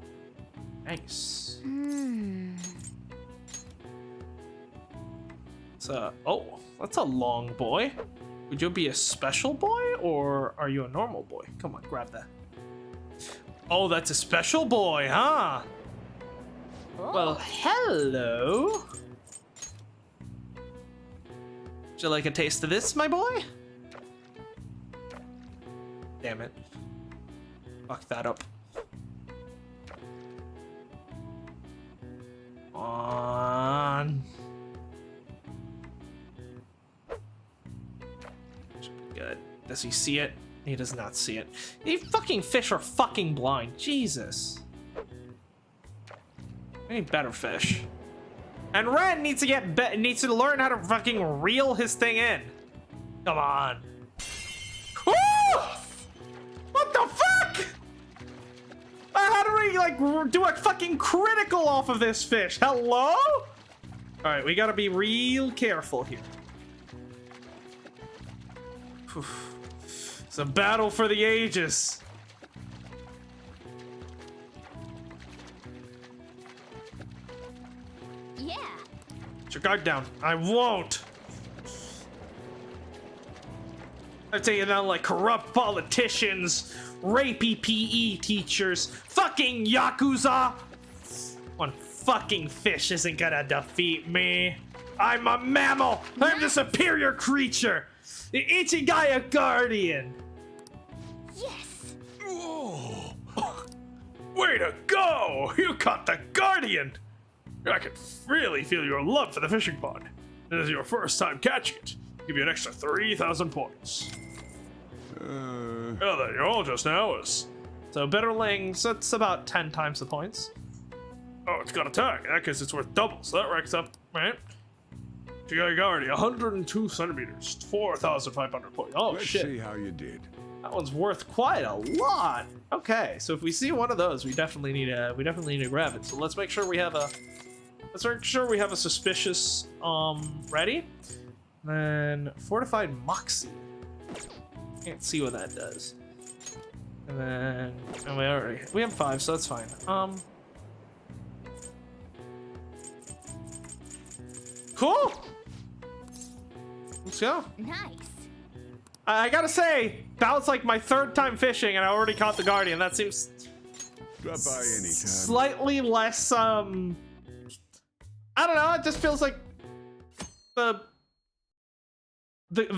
Nice. Oh, that's a long boy. Would you be a special boy or are you a normal boy? Come on, grab that. Oh, that's a special boy, huh? Well, hello. Would you like a taste of this, my boy? Damn it. Fuck that up. On. Should be good. Does he see it? He does not see it. You fucking fish are fucking blind. Jesus. I need better fish. And Ren needs to learn how to fucking reel his thing in. Come on. Ooh! What the fuck? How do we like do a fucking critical off of this fish? Hello? All right, we gotta be real careful here. Whew. It's a battle for the ages. Yeah. Put your guard down. I won't. I take it down like corrupt politicians, rapey PE teachers, fucking Yakuza. One fucking fish isn't gonna defeat me. I'm a mammal. I'm the superior creature. The Ichigaya Guardian. Yes. Oh, way to go! You caught the Guardian! I can really feel your love for the fishing pond. This is your first time catching it. Give you an extra 3,000 points. Oh, that you all just now is. So bitterlings, that's about 10 times the points. Oh, it's got attack. In that case, it's worth double, so that racks up, right? Shigarigari, 102 centimeters, 4,500 points. Oh, Let's shit. see how you did. That one's worth quite a lot. Okay, so if we see one of those, we definitely need to grab it. So let's make sure we have a suspicious ready. Then fortified moxie. Can't see what that does. And then we have 5, so that's fine. Cool. Let's go. Nice. I gotta say, that was like my 3rd time fishing, and I already caught the Guardian. That seems Drop by anytime. slightly less. I don't know. It just feels like the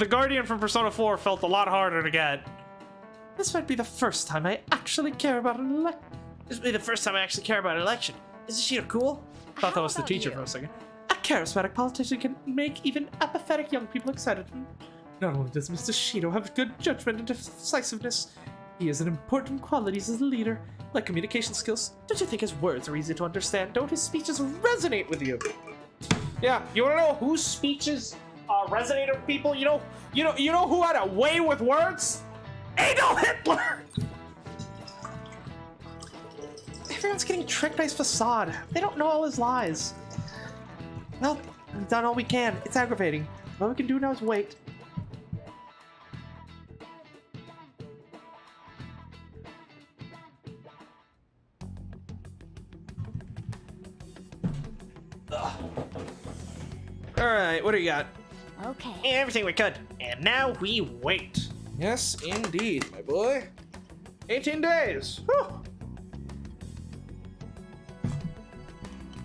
Guardian from Persona 4 felt a lot harder to get. This might be the first time I actually care about an election. This will be the first time I actually care about an election. Isn't she cool? Thought that was the teacher for a second. A charismatic politician can make even apathetic young people excited. Not only does Mr. Shido have good judgment and decisiveness, he has an important qualities as a leader, like communication skills. Don't you think his words are easy to understand? Don't his speeches resonate with you? Yeah, you wanna know whose speeches resonate with people? You know who had a way with words? Adolf Hitler! Everyone's getting tricked by his facade. They don't know all his lies. Well, we've done all we can. It's aggravating. All we can do now is wait. Alright, what do you got? Okay. Everything we could. And now we wait. Yes, indeed, my boy. 18 days. Whew.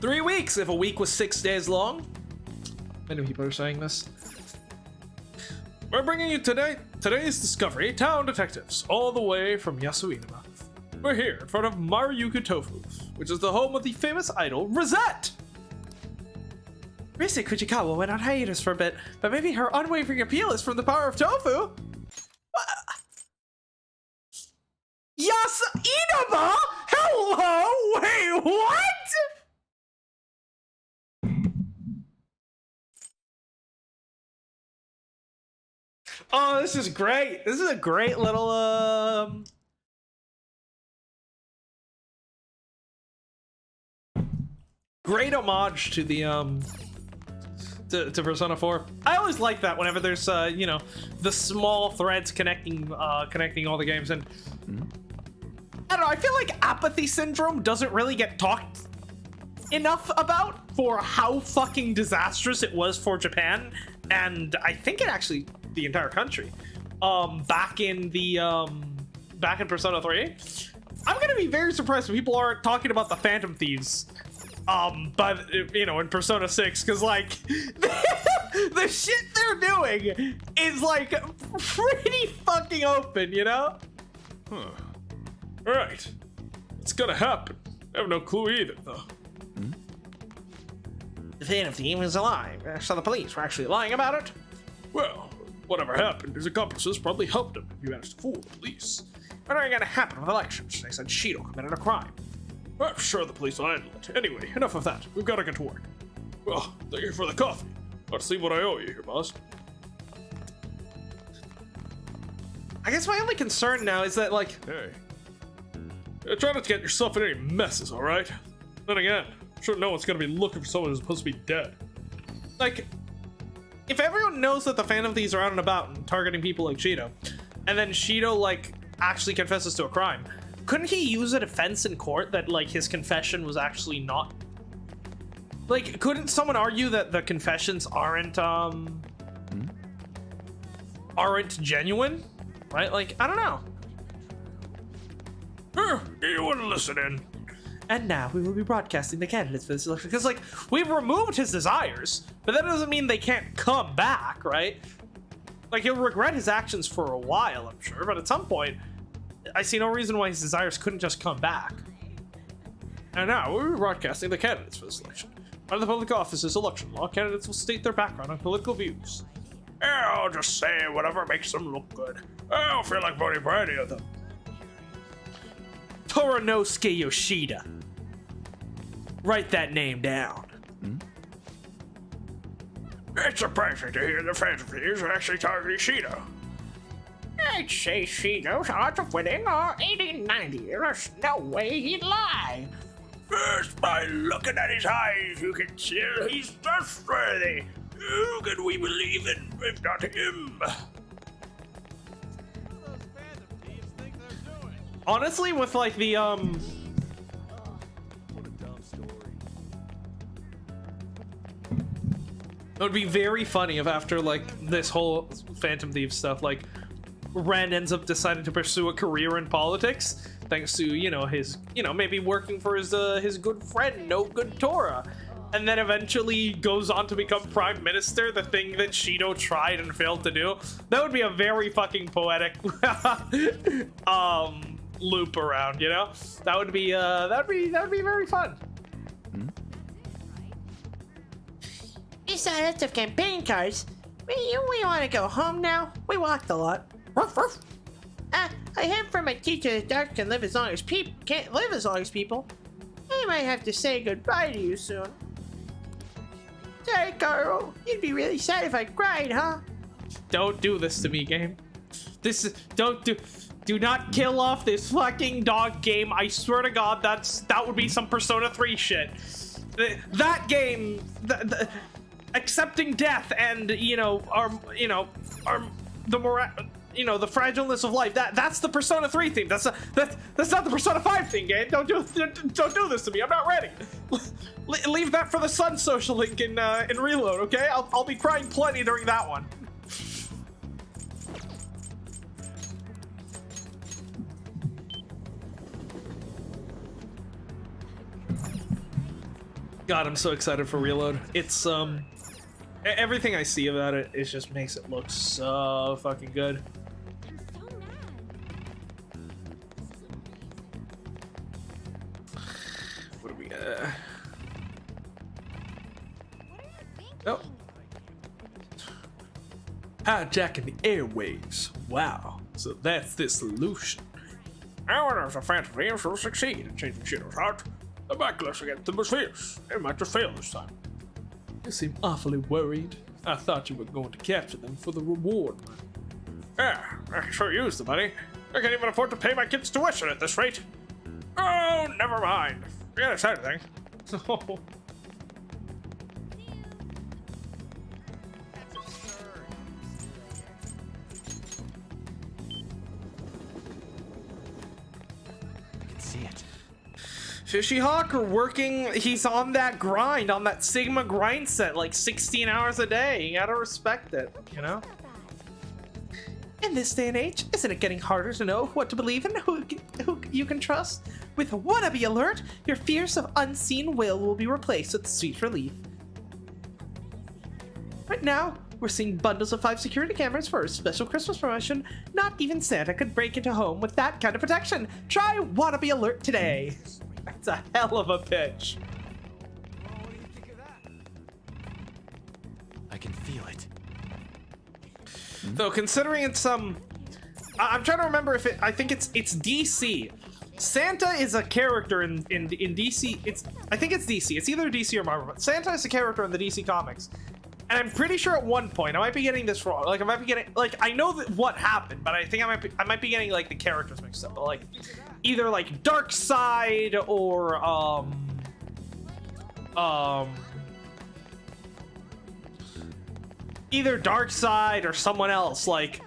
3 weeks if a week was 6 days long. Many people are saying this. We're bringing you today's discovery, Town Detectives, all the way from Yasuinuma. We're here in front of Maruyuku Tofu, which is the home of the famous idol, Rosette! Rise Kujikawa went on hiatus for a bit, but maybe her unwavering appeal is from the power of tofu? Inaba? Hello? Wait, what? Oh, this is great. This is a great little, great homage to the, to Persona 4. I always like that whenever there's, you know, the small threads connecting all the games. And I don't know, I feel like apathy syndrome doesn't really get talked enough about for how fucking disastrous it was for Japan, and I think it actually the entire country. Back in Persona 3. I'm gonna be very surprised when people aren't talking about the Phantom Thieves but you know, in Persona 6, because like the shit they're doing is like pretty fucking open, you know? Huh. Alright. It's gonna happen. I have no clue either, though. The Phantom Thief is alive, so the police were actually lying about it? Well, whatever happened, his accomplices probably helped him if he managed to fool the police. What are gonna happen with elections? They said Shido committed a crime. I'm sure the police will handle it. Anyway, enough of that. We've got to get to work. Well, thank you for the coffee. Let's see what I owe you here, boss. I guess my only concern now is that, like... Hey. Try not to get yourself in any messes, alright? Then again, I'm sure no one's gonna be looking for someone who's supposed to be dead. Like, if everyone knows that the Phantom Thieves are out and about and targeting people like Shido, and then Shido, like, actually confesses to a crime, couldn't he use a defense in court that, like, his confession was actually not... Like, couldn't someone argue that the confessions aren't genuine? Right? Like, I don't know. Do you want to listen in? And now we will be broadcasting the candidates for this election. Because, like, we've removed his desires, but that doesn't mean they can't come back, right? Like, he'll regret his actions for a while, I'm sure, but at some point, I see no reason why his desires couldn't just come back. And now we're broadcasting the candidates for this election. Under the public office's election law, candidates will state their background and political views. I'll just say whatever makes them look good. I don't feel like voting for any of them. Toranosuke Yoshida. Write that name down. It's surprising to hear the Phantom Thieves are actually targeting Shido. I'd say Shido's odds of winning are 80-90. There's no way he'd lie. Just by looking at his eyes, you can tell he's trustworthy. Who can we believe in if not him? Honestly, with like the it would be very funny if after like this whole Phantom Thief stuff, like Ren ends up deciding to pursue a career in politics, thanks to, you know, his, you know, maybe working for his good friend No Good Tora, and then eventually goes on to become prime minister, the thing that Shido tried and failed to do. That would be a very fucking poetic loop around, you know? That would be very fun. We saw lots of campaign cards. We want to go home now. We walked a lot. I heard from my teacher that dogs can live as long as people can't live as long as people. I might have to say goodbye to you soon. Sorry, Carl. You'd be really sad if I cried, huh? Don't do this to me, game. Do not kill off this fucking dog game. I swear to God, that would be some Persona 3 shit. That game, accepting death and the the fragileness of life. That's the Persona 3 theme. That's not the Persona 5 thing, game. Don't do this to me. I'm not ready. Leave that for the Sun social link in Reload, okay? I'll be crying plenty during that one. God, I'm so excited for Reload. It's everything I see about it, it just makes it look so fucking good. What do we got? Oh. Hijacking the airwaves. Wow. So that's the solution. I wonder if the Phantom Thieves will succeed in changing Shido's heart. The backlash against them was fierce. It might just fail this time. You seem awfully worried. I thought you were going to capture them for the reward. Yeah, I can sure use the money. I can't even afford to pay my kids' tuition at this rate. Oh, never mind. Forget it's anything. see it. Fishy Hawk are working, he's on that grind, on that Sigma grind set, like 16 hours a day. You gotta respect it, you know? In this day and age, isn't it getting harder to know what to believe in, who you can trust? With Wannabe Alert, your fears of unseen will be replaced with sweet relief. Right now, we're seeing bundles of 5 security cameras for a special Christmas promotion. Not even Santa could break into home with that kind of protection. Try Wannabe Alert today. That's a hell of a pitch. I can feel it. Though considering it's I'm trying to remember if I think it's DC. Santa is a character in DC. I think it's DC. It's either DC or Marvel. But Santa is a character in the DC comics. And I'm pretty sure at one point, I might be getting this wrong. Like I might be getting, like, I know that what happened, but I think I might be getting like the characters mixed up. But like either like Darkseid or either Darkseid or someone else. Like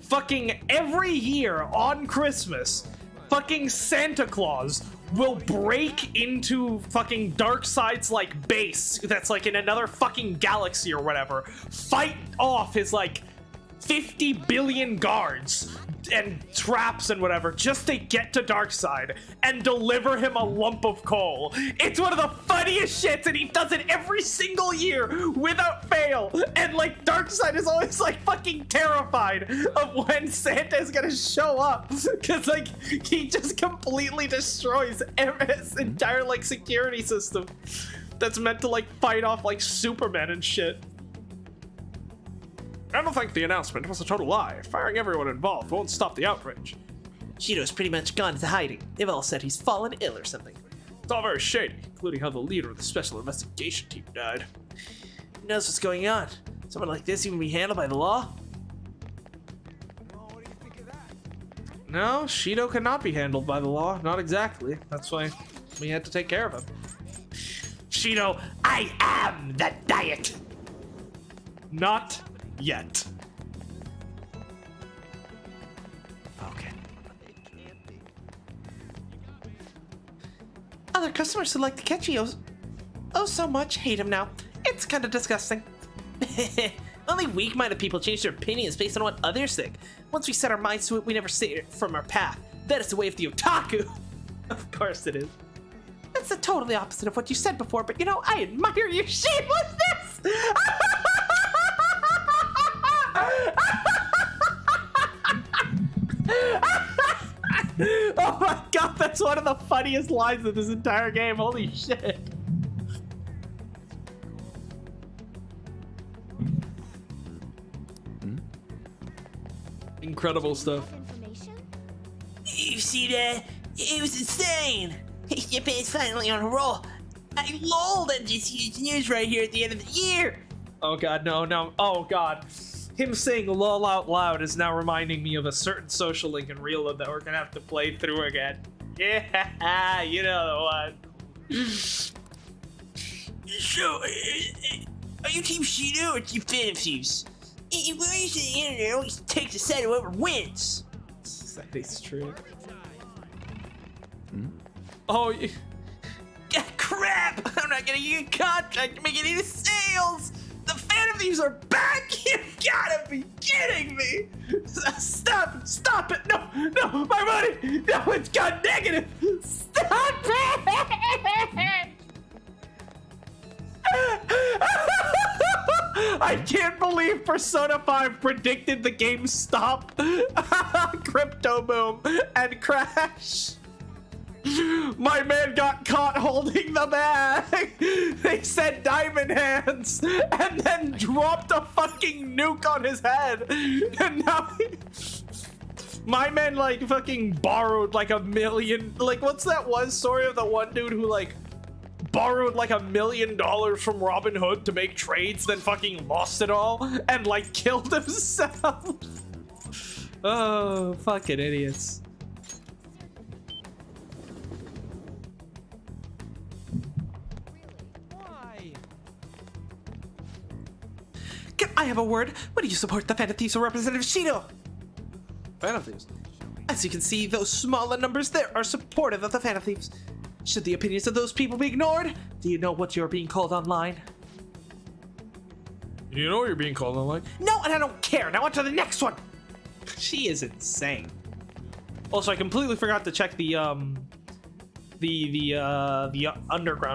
fucking every year on Christmas, fucking Santa Claus will break into fucking Darkseid's like base that's like in another fucking galaxy or whatever, fight off his like 50 billion guards and traps and whatever just to get to Darkseid and deliver him a lump of coal. It's one of the funniest shits, and he does it every single year without fail. And like Darkseid is always like fucking terrified of when Santa is gonna show up, because like he just completely destroys his entire like security system that's meant to like fight off like Superman and shit. I don't think the announcement was a total lie. Firing everyone involved won't stop the outrage. Shido's pretty much gone into hiding. They've all said he's fallen ill or something. It's all very shady, including how the leader of the special investigation team died. Who knows what's going on? Someone like this even be handled by the law? No, Shido cannot be handled by the law. Not exactly. That's why we had to take care of him. Shido, I am the diet! Not yet. Okay. Other customers who like the Ketchios so much hate him now. It's kind of disgusting. Only weak-minded people change their opinions based on what others think. Once we set our minds to it, we never stray from our path. That is the way of the otaku. Of course it is. That's the totally opposite of what you said before, but you know, I admire your shamelessness! Oh my god, that's one of the funniest lines of this entire game. Holy shit. Incredible stuff. You see that? It was insane! Japan's finally on a roll. I lolled at this huge news right here at the end of the year! Oh god, no. Oh god. Him saying lol out loud is now reminding me of a certain social link in Reload that we're gonna have to play through again. Yeah, you know the one. So, are you Team Shido or Team Phantom Thieves? We're using the internet always takes a side of whoever wins. That is true. Oh, crap! I'm not gonna get a contract to make any of the sales! The Phantom Thieves are back! You gotta be kidding me! Stop it! No, my money! No, it's gone negative! Stop it! I can't believe Persona 5 predicted the GameStop crypto boom and crash. My man got caught holding the bag. They said diamond hands and then dropped a fucking nuke on his head. And now my man like fucking borrowed like $1 million. Like what's that one story of the one dude who like borrowed like $1 million from Robin Hood to make trades, then fucking lost it all and like killed himself. Oh, fucking idiots. Can I have a word? What do you support the Phantom Thieves or Representative Shido? Phantom Thieves. As you can see, those smaller numbers there are supportive of the Phantom Thieves. Should the opinions of those people be ignored? Do you know what you're being called online? You know you're being called online? No, and I don't care. Now on to the next one. She is insane. Also, I completely forgot to check the underground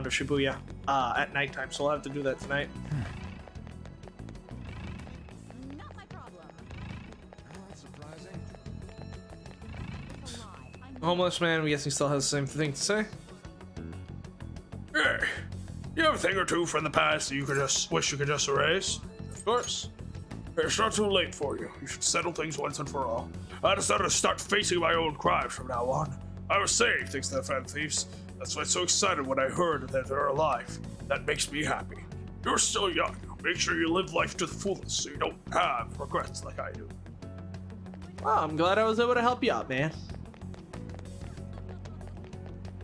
of Shibuya at nighttime, so I'll have to do that tonight. Not my problem. Surprising. It's a lie. I'm Homeless man, we guess he still has the same thing to say. Hey, you have a thing or two from the past that you could just wish you could just erase? Of course. It's not too late for you. You should settle things once and for all. I decided to start facing my own crimes from now on. I was saved thanks to the Phantom Thieves. That's why I'm so excited when I heard that they're alive. That makes me happy. You're still young. Make sure you live life to the fullest so you don't have regrets like I do. Well, I'm glad I was able to help you out, man.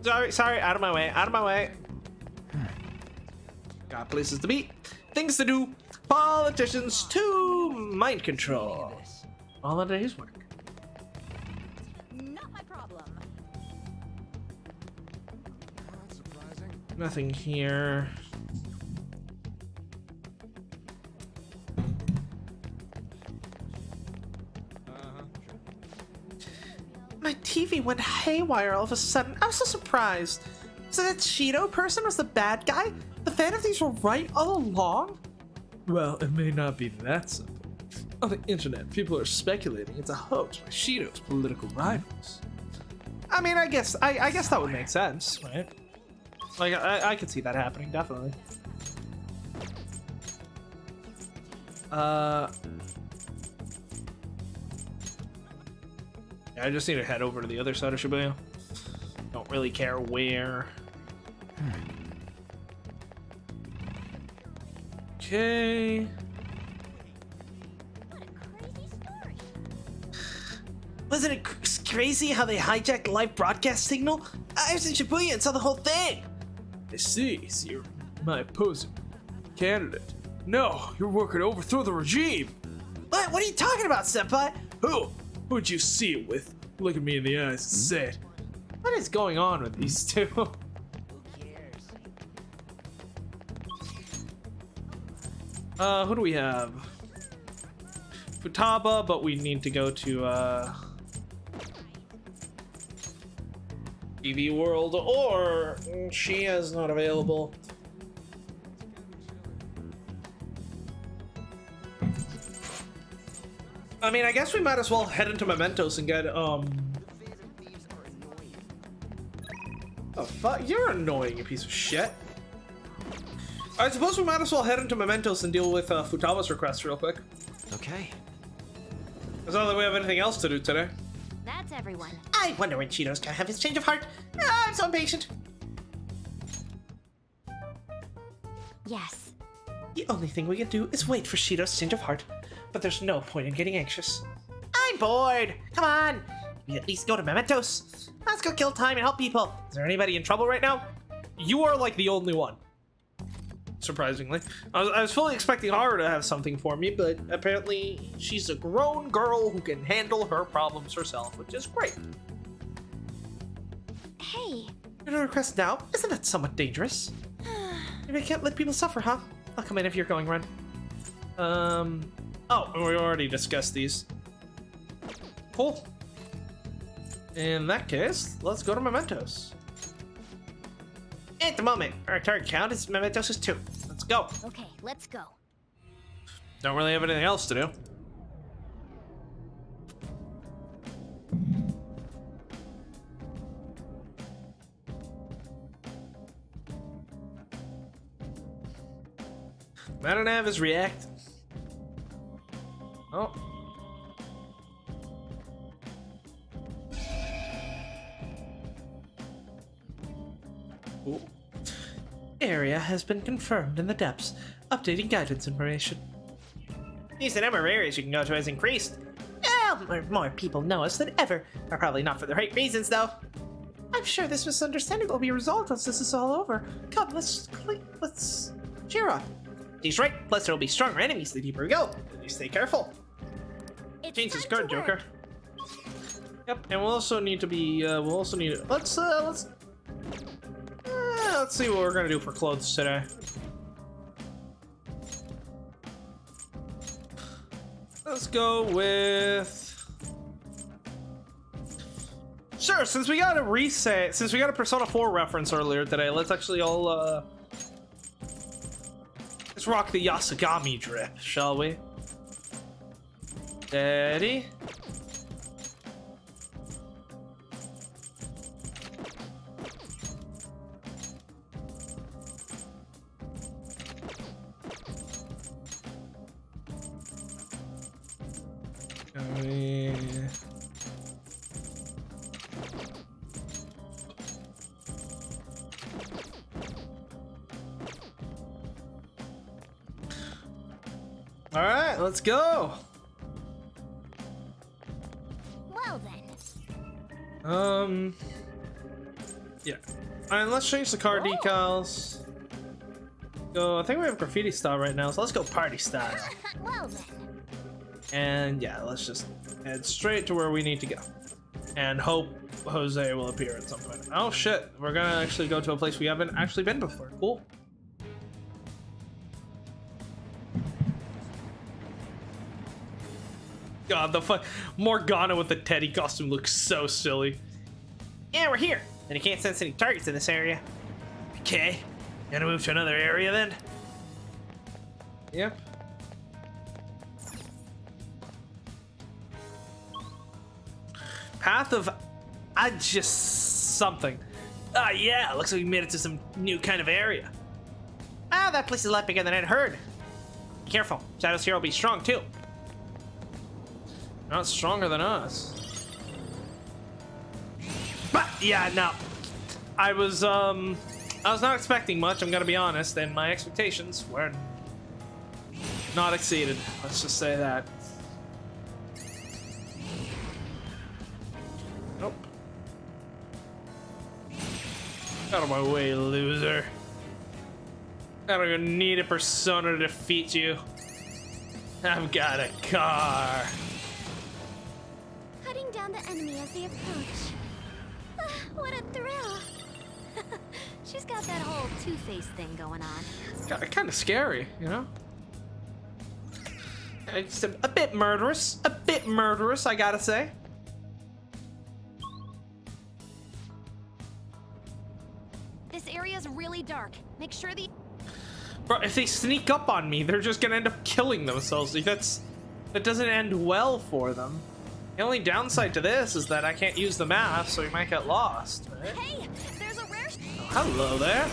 Sorry, out of my way. Got places to be, things to do, politicians to mind control. All a day's work. not my problem. Surprising. Nothing here. My TV went haywire all of a sudden. I was so surprised. So that Shido person was the bad guy? The Phantom Thieves were right all along? Well, it may not be that simple. On the internet, people are speculating it's a hoax by Shido's political rivals. I mean, I guess that would make sense, right? Like, I could see that happening, definitely. Yeah, I just need to head over to the other side of Shibuya. Don't really care where. Okay. What a crazy story. Wasn't it crazy how they hijacked the live broadcast signal? I was in Shibuya and saw the whole thing. I see. So you're my opposing candidate. No, you're working to overthrow the regime. What are you talking about, senpai? Who'd you see it with? Look at me in the eyes and say it. What is going on with these two? Who do we have? Futaba, but we need to go to TV World, or she is not available. I mean, I guess we might as well head into Mementos and get Oh fuck, you're annoying, you piece of shit. I suppose we might as well head into Mementos and deal with Futaba's request real quick. Okay. It's not that we have anything else to do today. That's everyone. I wonder when Shido's gonna have his change of heart. I'm so impatient. Yes. The only thing we can do is wait for Shido's change of heart. But there's no point in getting anxious. I'm bored. Come on. We at least go to Mementos. Let's go kill time and help people. Is there anybody in trouble right now? You are like the only one. Surprisingly. I was fully expecting Haru to have something for me, but apparently she's a grown girl who can handle her problems herself, which is great. Hey. Your request now? Isn't that somewhat dangerous? Maybe I can't let people suffer, huh? I'll come in if you're going, Ren. Oh, we already discussed these. Cool. In that case, let's go to Mementos. At the moment, our target count is Mementos is 2. Let's go. Okay, let's go. Don't really have anything else to do. Madanav is reacting. Oh. Ooh. Area has been confirmed in the depths. Updating guidance information. The number of areas you can go to has increased. More people know us than ever. Probably not for the right reasons, though. I'm sure this misunderstanding will be resolved once this is all over. Come, let's cheer up. He's right. Plus, there will be stronger enemies the deeper we go. You stay careful. It's Change his time card, to work. Joker. Yep, and we'll also need to be. We'll also need. Let's see what we're gonna do for clothes today. Let's go with. Sure, since we got a reset, since we got a Persona 4 reference earlier today, let's actually all let's rock the Yasugami drip, shall we? Steady. All right, let's go. Well then. Yeah. All right, let's change the car decals. Go. I think we have graffiti style right now, so let's go party style. Well then. And yeah, let's just head straight to where we need to go, and hope Jose will appear at some point. Oh shit, we're gonna actually go to a place we haven't actually been before. Cool. God, the fuck, Morgana with the Teddy costume looks so silly. Yeah, we're here. And you can't sense any targets in this area. Okay. Gonna move to another area then? Yep. Path of just something. Ah, yeah. Looks like we made it to some new kind of area. Ah, that place is a lot bigger than I'd heard. Be careful. Shadow's here will be strong too. Not stronger than us. But yeah, no. I was not expecting much, I'm gonna be honest, and my expectations were not exceeded. Let's just say that. Nope. Out of my way, loser. I don't even need a persona to defeat you. I've got a car. Cutting down the enemy as they approach. What a thrill. She's got that whole Two-Face thing going on. Kind of scary, you know? It's a bit murderous. A bit murderous, I gotta say. This area's really dark. Make sure the... Bro, if they sneak up on me, they're just gonna end up killing themselves. Like, that doesn't end well for them. The only downside to this is that I can't use the map, so we might get lost, right? Hey, there's a rare... Oh, hello there.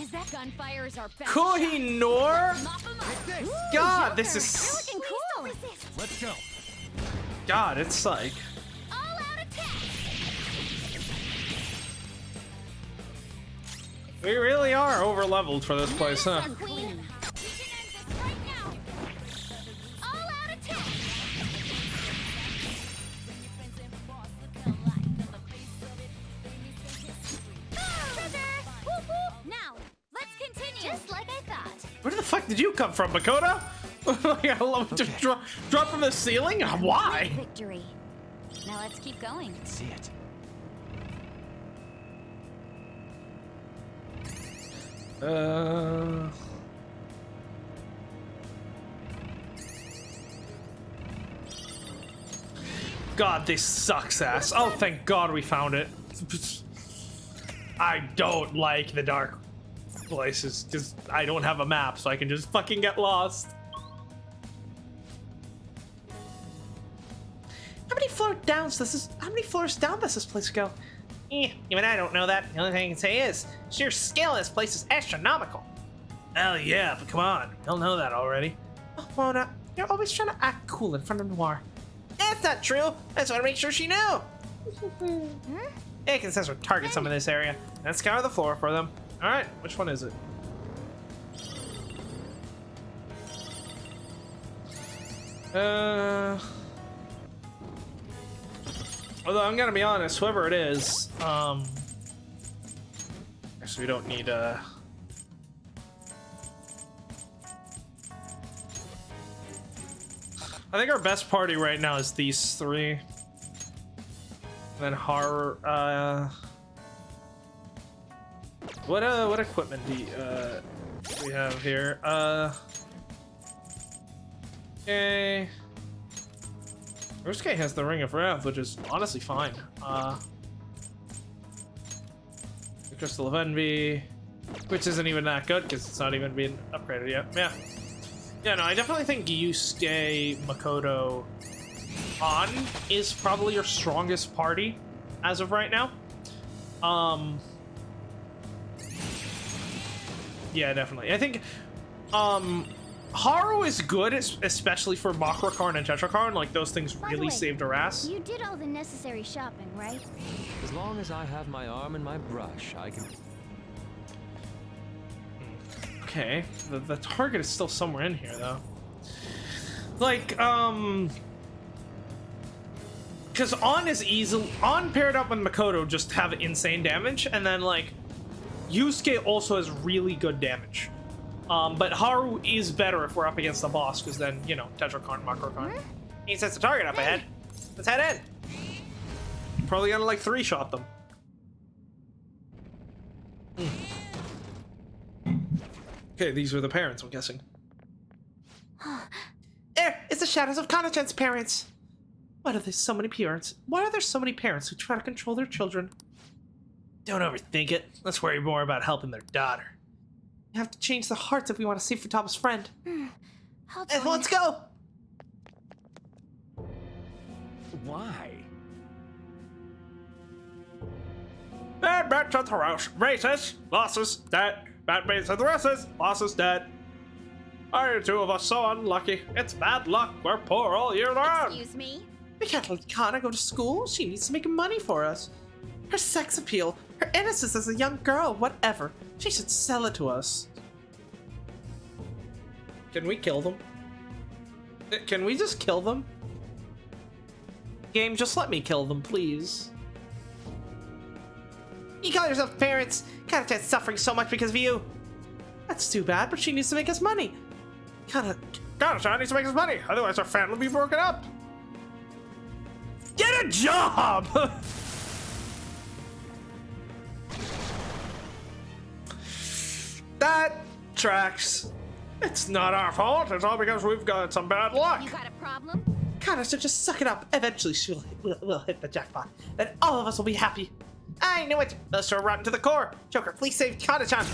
Is that gunfire's our best Kohinoor? Mop 'em up. Ooh, God, this Joker, is... You're looking cool. Let's go. God, it's like... All out attack. We really are over-leveled for this place, huh? Queen. We can end this right now. All out attack. Treasure. Whoop, whoop. Now, let's continue. Just like I thought. Where the fuck did you come from, Makoto? I love to drop from the ceiling? Why? Victory. Now let's keep going. See it. God, this sucks ass. Oh, thank God we found it. I don't like the dark places because I don't have a map, so I can just fucking get lost. How many floors down does this place go? Even I don't know that. The only thing I can say is, sheer scale of this place is astronomical. Hell yeah, but come on. You'll know that already. Oh, Mona, you're always trying to act cool in front of Noir. That's not true. I just want to make sure she knew. It says we're target some in this area. Let's scour the floor for them. Alright, which one is it? Although I'm gonna be honest, whoever it is, actually we don't need I think our best party right now is these three. And then horror. What equipment do we have here? Okay. Rusuke has the Ring of Wrath, which is honestly fine. The Crystal of Envy, which isn't even that good because it's not even being upgraded yet. Yeah. Yeah, no, I definitely think Yusuke, Makoto, An is probably your strongest party as of right now. Yeah, definitely. I think Haru is good, especially for Makrokarn and Tetrakarn. Like, those things By the really way, saved her ass. You did all the necessary shopping, right? As long as I have my arm and my brush, I can. Okay, the target is still somewhere in here, though. Like, because On is easily... On paired up with Makoto just have insane damage, and then, like, Yusuke also has really good damage. But Haru is better if we're up against the boss, because then, you know, Tetrakarn, Makrokarn. He sets the target up ahead. Let's head in. Probably gonna, like, 3-shot them. Okay, these are the parents, I'm guessing. There, it's the shadows of Kana-chan's parents. Why are there so many parents? Why are there so many parents who try to control their children? Don't overthink it. Let's worry more about helping their daughter. We have to change the hearts if we want to save Futaba's friend. I'll join. Let's go! Why? Bad bets at the races, losses, dead. Bad bets at the races, losses, dead. Are you two of us so unlucky? It's bad luck. We're poor all year round. Excuse me? We can't let Kana go to school. She needs to make money for us. Her sex appeal, her innocence as a young girl, whatever. She should sell it to us. Can we kill them? Can we just kill them? Game, just let me kill them, please. You call yourself parents. Kana-chan's suffering so much because of you. That's too bad, but she needs to make us money. Kana-chan needs to make us money, otherwise our family will be broken up. Get a job! That tracks. It's not our fault. It's all because we've got some bad luck. You got a problem? Kana should just suck it up. Eventually we'll hit the jackpot. Then all of us will be happy. I knew it. Let's throw rotten to the core. Joker, please save Kana-chan.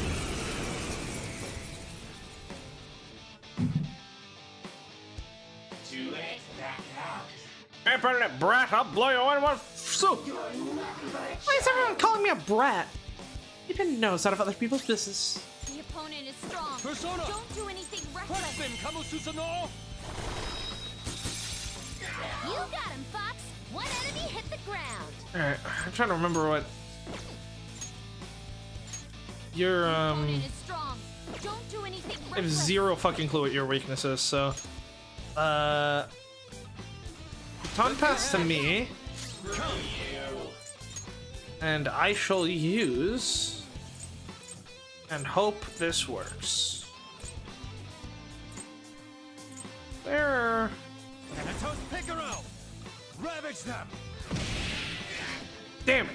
Hey, permanent brat, I'll blow you in one soup. Why is everyone calling me a brat? You didn't know it's out of other people's business. The opponent is strong. Persona! Don't do anything reckless. You got him, Fox. One enemy hit the ground. Alright, I'm trying to remember what... Your, Opponent is strong. Don't do anything I have reckless. zero fucking clue what your weakness is, so... Baton pass to me. And I shall use... And hope this works. There... Thanatos Picaro! Ravage them! Damn it!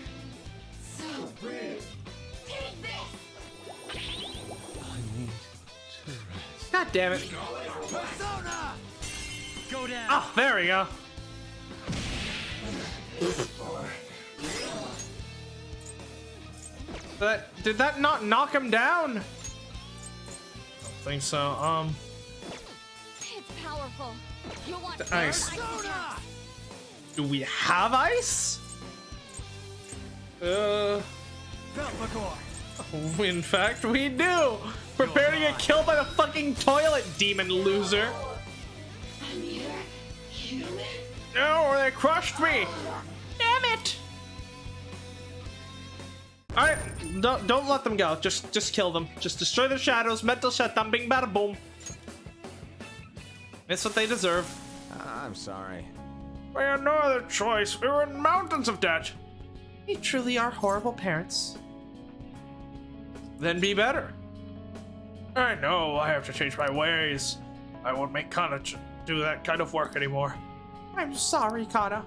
God damn it! Persona! Go down! Oh, there we go. Did that not knock him down? Don't think so. It's powerful. You'll want The ice. attacks. Do we have ice? In fact, we do. Prepare to get killed by the fucking toilet, demon loser. No, they crushed me. Damn it. All right, don't let them go. Just kill them. Just destroy the shadows. Mental shutdown. Bing, bada, boom. It's what they deserve. I'm sorry. We had no other choice. We were in mountains of debt. You truly are horrible parents. Then be better. I know I have to change my ways. I won't make do that kind of work anymore. I'm sorry, Kana.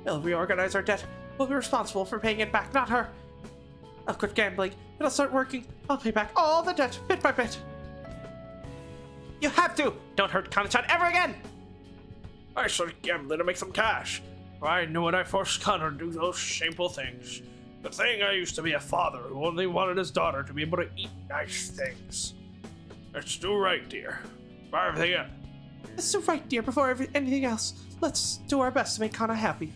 We'll reorganize our debt. We'll be responsible for paying it back, not her. I'll quit gambling. It'll start working. I'll pay back all the debt, bit by bit. You have to! Don't hurt Kana-chan ever again! I started gambling to make some cash. I knew when I forced Connor to do those shameful things. The thing I used to be a father who only wanted his daughter to be able to eat nice things. Let's do right, dear. For everything else. Let's do right, dear, before anything else. Let's do our best to make Kana happy.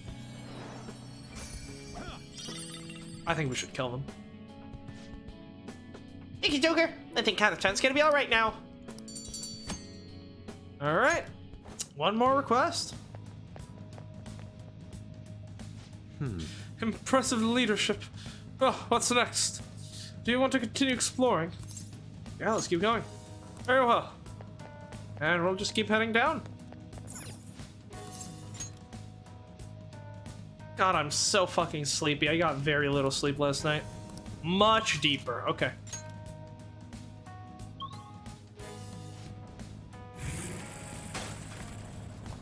I think we should kill them. Thank you, Joker. I think Kana-chan's gonna be alright now. Alright. One more request. Impressive leadership. Oh, what's next? Do you want to continue exploring? Yeah, let's keep going. Very well. And we'll just keep heading down. God, I'm so fucking sleepy. I got very little sleep last night. Much deeper. Okay.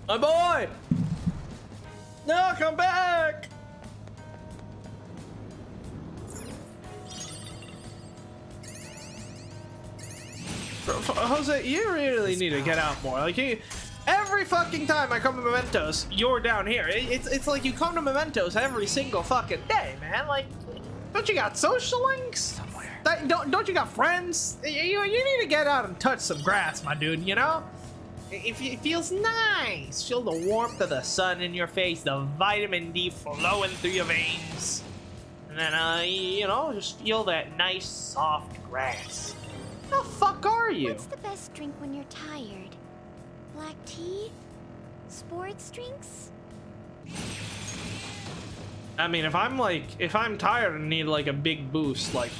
My boy! No, come back! Jose, you really need to get out more. Like, every fucking time I come to Mementos, you're down here. It's like you come to Mementos every single fucking day, man. Like, don't you got social links? Somewhere. Don't you got friends? You need to get out and touch some grass, my dude, you know? It feels nice. Feel the warmth of the sun in your face, the vitamin D flowing through your veins. And then, you know, just feel that nice, soft grass. The fuck are you? What's the best drink when you're tired? Black tea? Sports drinks? I mean, if I'm tired and need like a big boost, like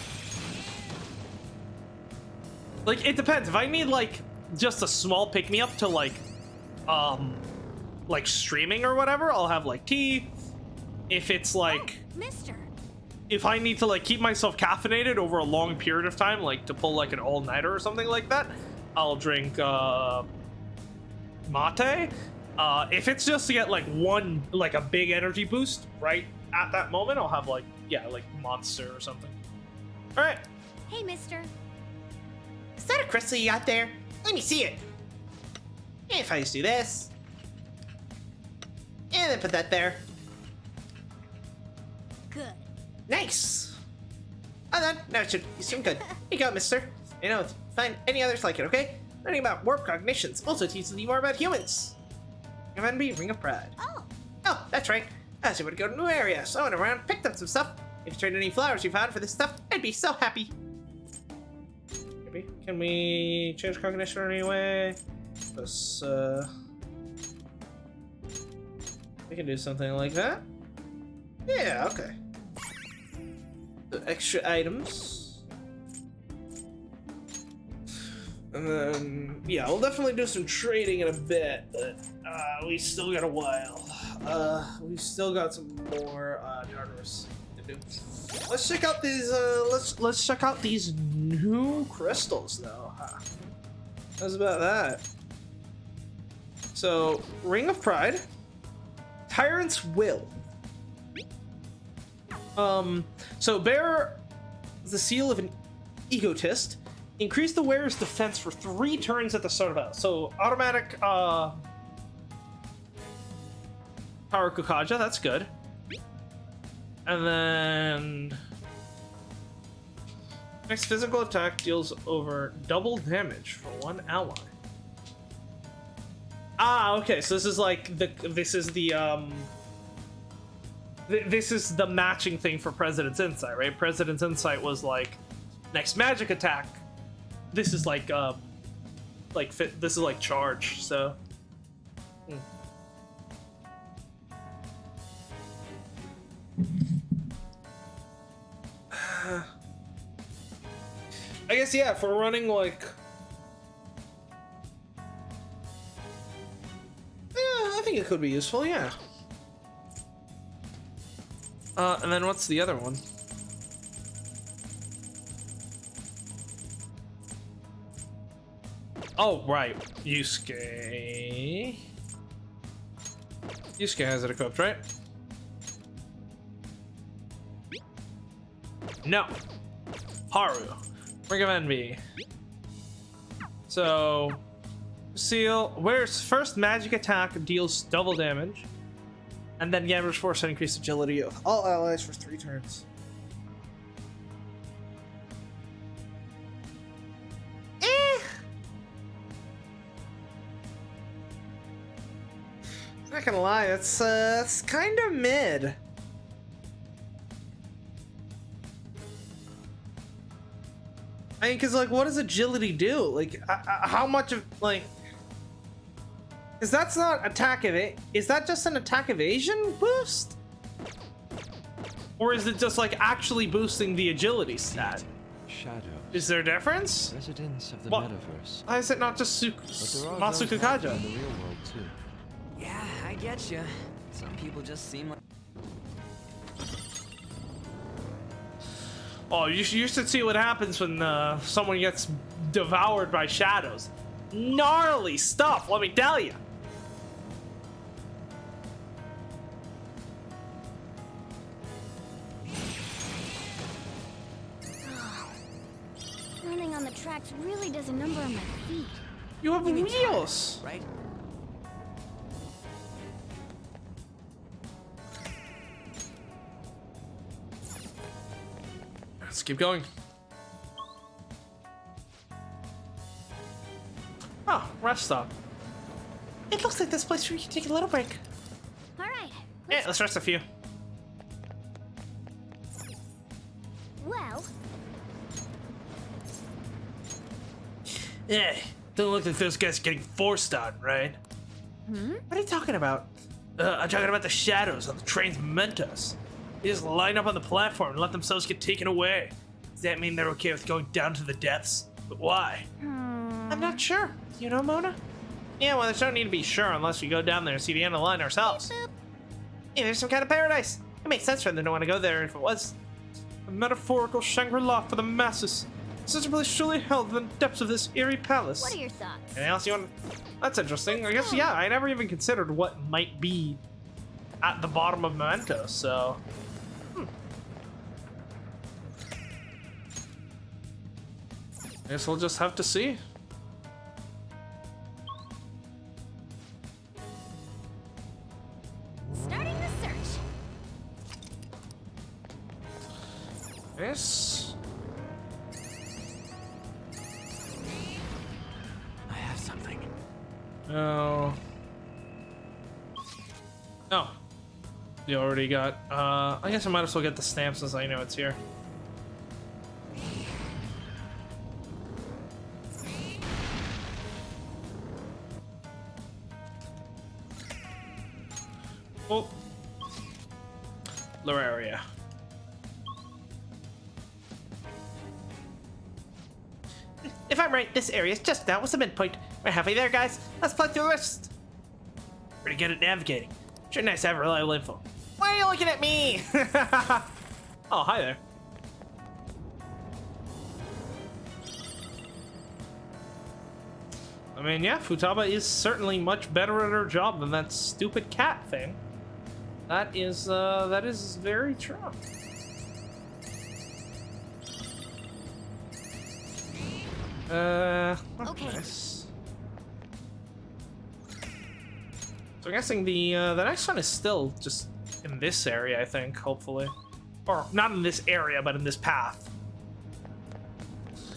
it depends. If I need like just a small pick-me-up to like streaming or whatever, I'll have like tea. If it's like, Oh, mister. if I need to like keep myself caffeinated over a long period of time, like to pull like an all-nighter or something like that, I'll drink mate. If it's just to get like a big energy boost right at that moment, I'll have like Monster or something. All right. Hey, mister. Is that a crystal you got there? Let me see it. If I just do this. And then put that there. Good. Nice. Oh, then, now it should seem good. Here you go, mister. You know, find any others like it, okay? Learning about warp cognitions also teaches you more about humans. FNB, Ring of Pride. Oh, that's right. I was able to go to a new area, so I went around, picked up some stuff. If you trade any flowers you found for this stuff, I'd be so happy. Maybe. Can we change cognition in any way? Let's, we can do something like that. Yeah, okay. The extra items. And then, yeah, we'll definitely do some trading in a bit, but we still got a while. We still got some more Tartarus to do. Let's check out these. Let's check out these new crystals, though. How's about that? So, Ring of Pride, Tyrant's Will. So bear the seal of an egotist. Increase the wearer's defense for 3 turns at the start of battle. So automatic power Kukaja, that's good. And then next physical attack deals over double damage for 1 ally. Ah, okay, so this is like this is the matching thing for President's Insight, right? President's Insight was like next magic attack. This is like this is like charge, so I guess, yeah, if we're running like I think it could be useful, yeah. And then what's the other one? Oh, right. Yusuke. Yusuke has it equipped, right? No. Haru. Ring of Envy. So, Seal, where's first magic attack deals double damage, and then Gamber's Force and increased agility of all allies for 3 turns. Not gonna lie, it's kind of mid. I mean, cause like, what does agility do? Like, how much of like? Is that's not attack Is that just an attack evasion boost? Or is it just like actually boosting the agility stat? Shadows. Is there a difference? Residents of the What? metaverse. Why is it not just But there are those Masuka out there Kaja? in the real world too. Yeah, I get you. Some people just seem like. Oh, you should see what happens when someone gets devoured by shadows. Gnarly stuff, let me tell you. Running on the tracks really does a number on my feet. You have wheels. Right? Let's keep going. Oh, rest stop. It looks like this place where you can take a little break. All right. Yeah, let's rest a few. Well, Yeah, don't look like those guys are getting forced on, right? What are you talking about? I'm talking about the shadows on the train's mementos. They just line up on the platform and let themselves get taken away. Does that mean they're okay with going down to the depths? But why? I'm not sure. You know, Mona? Yeah, well, there's no need to be sure unless we go down there and see the end of the line ourselves. Yeah, there's some kind of paradise. It makes sense for them to want to go there if it was. A metaphorical Shangri-La for the masses. Such a place truly held in the depths of this eerie palace. what are your thoughts? Anything else you want? That's interesting. I guess, yeah, I never even considered what might be at the bottom of Memento, so... I guess we'll just have to see. Starting the search. Yes. I have something. Oh. No. You already got, I guess I might as well get the stamp since I know it's here. Oh. Lower area. If I'm right, this area is just now was the midpoint. We're halfway there, guys. Let's plug through the rest. Pretty good at navigating. Sure nice to have reliable info. Why are you looking at me? Oh, hi there. I mean, yeah, Futaba is certainly much better at her job than that stupid cat thing. That is very true. Okay. Nice. So I'm guessing the next one is still just in this area, I think, hopefully. Or not in this area, but in this path.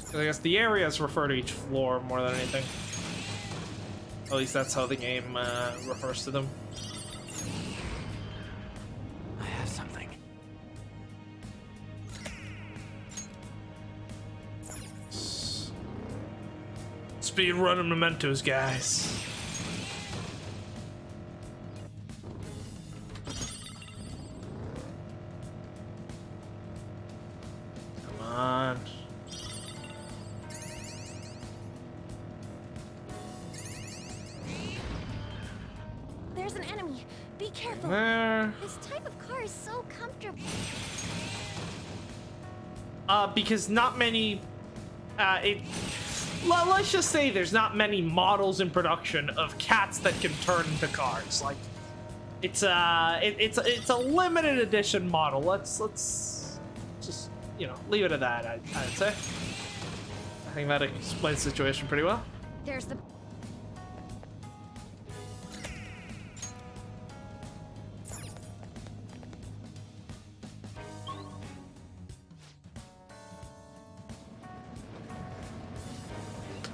'Cause I guess the areas refer to each floor more than anything. At least that's how the game refers to them. I have something. Speed running mementos, guys. Come on. There's an enemy. Be careful. There. This type of car is so comfortable. Because not many, let's just say there's not many models in production of cats that can turn into cars. Like, it's a limited edition model. Let's just, you know, leave it at that. I'd say. I think that explains the situation pretty well. There's the...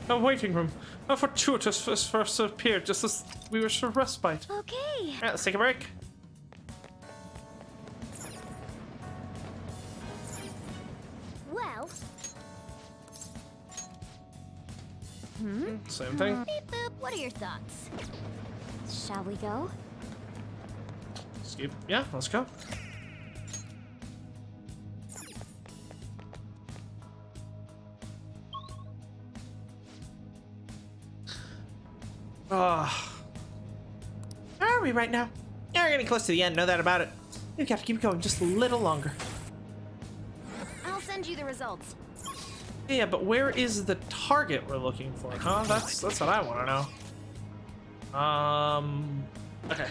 A waiting room. A fortuitous first appeared just as we were for respite. Okay. Alright, let's take a break. Well... Same thing. Beep boop, what are your thoughts? Shall we go? Skip. Yeah, let's go. Where are we right now? Yeah, we're getting close to the end, know that about it. We gotta keep going just a little longer. I'll send you the results. Yeah, but where is the target we're looking for? Huh? That's what I want to know. Okay.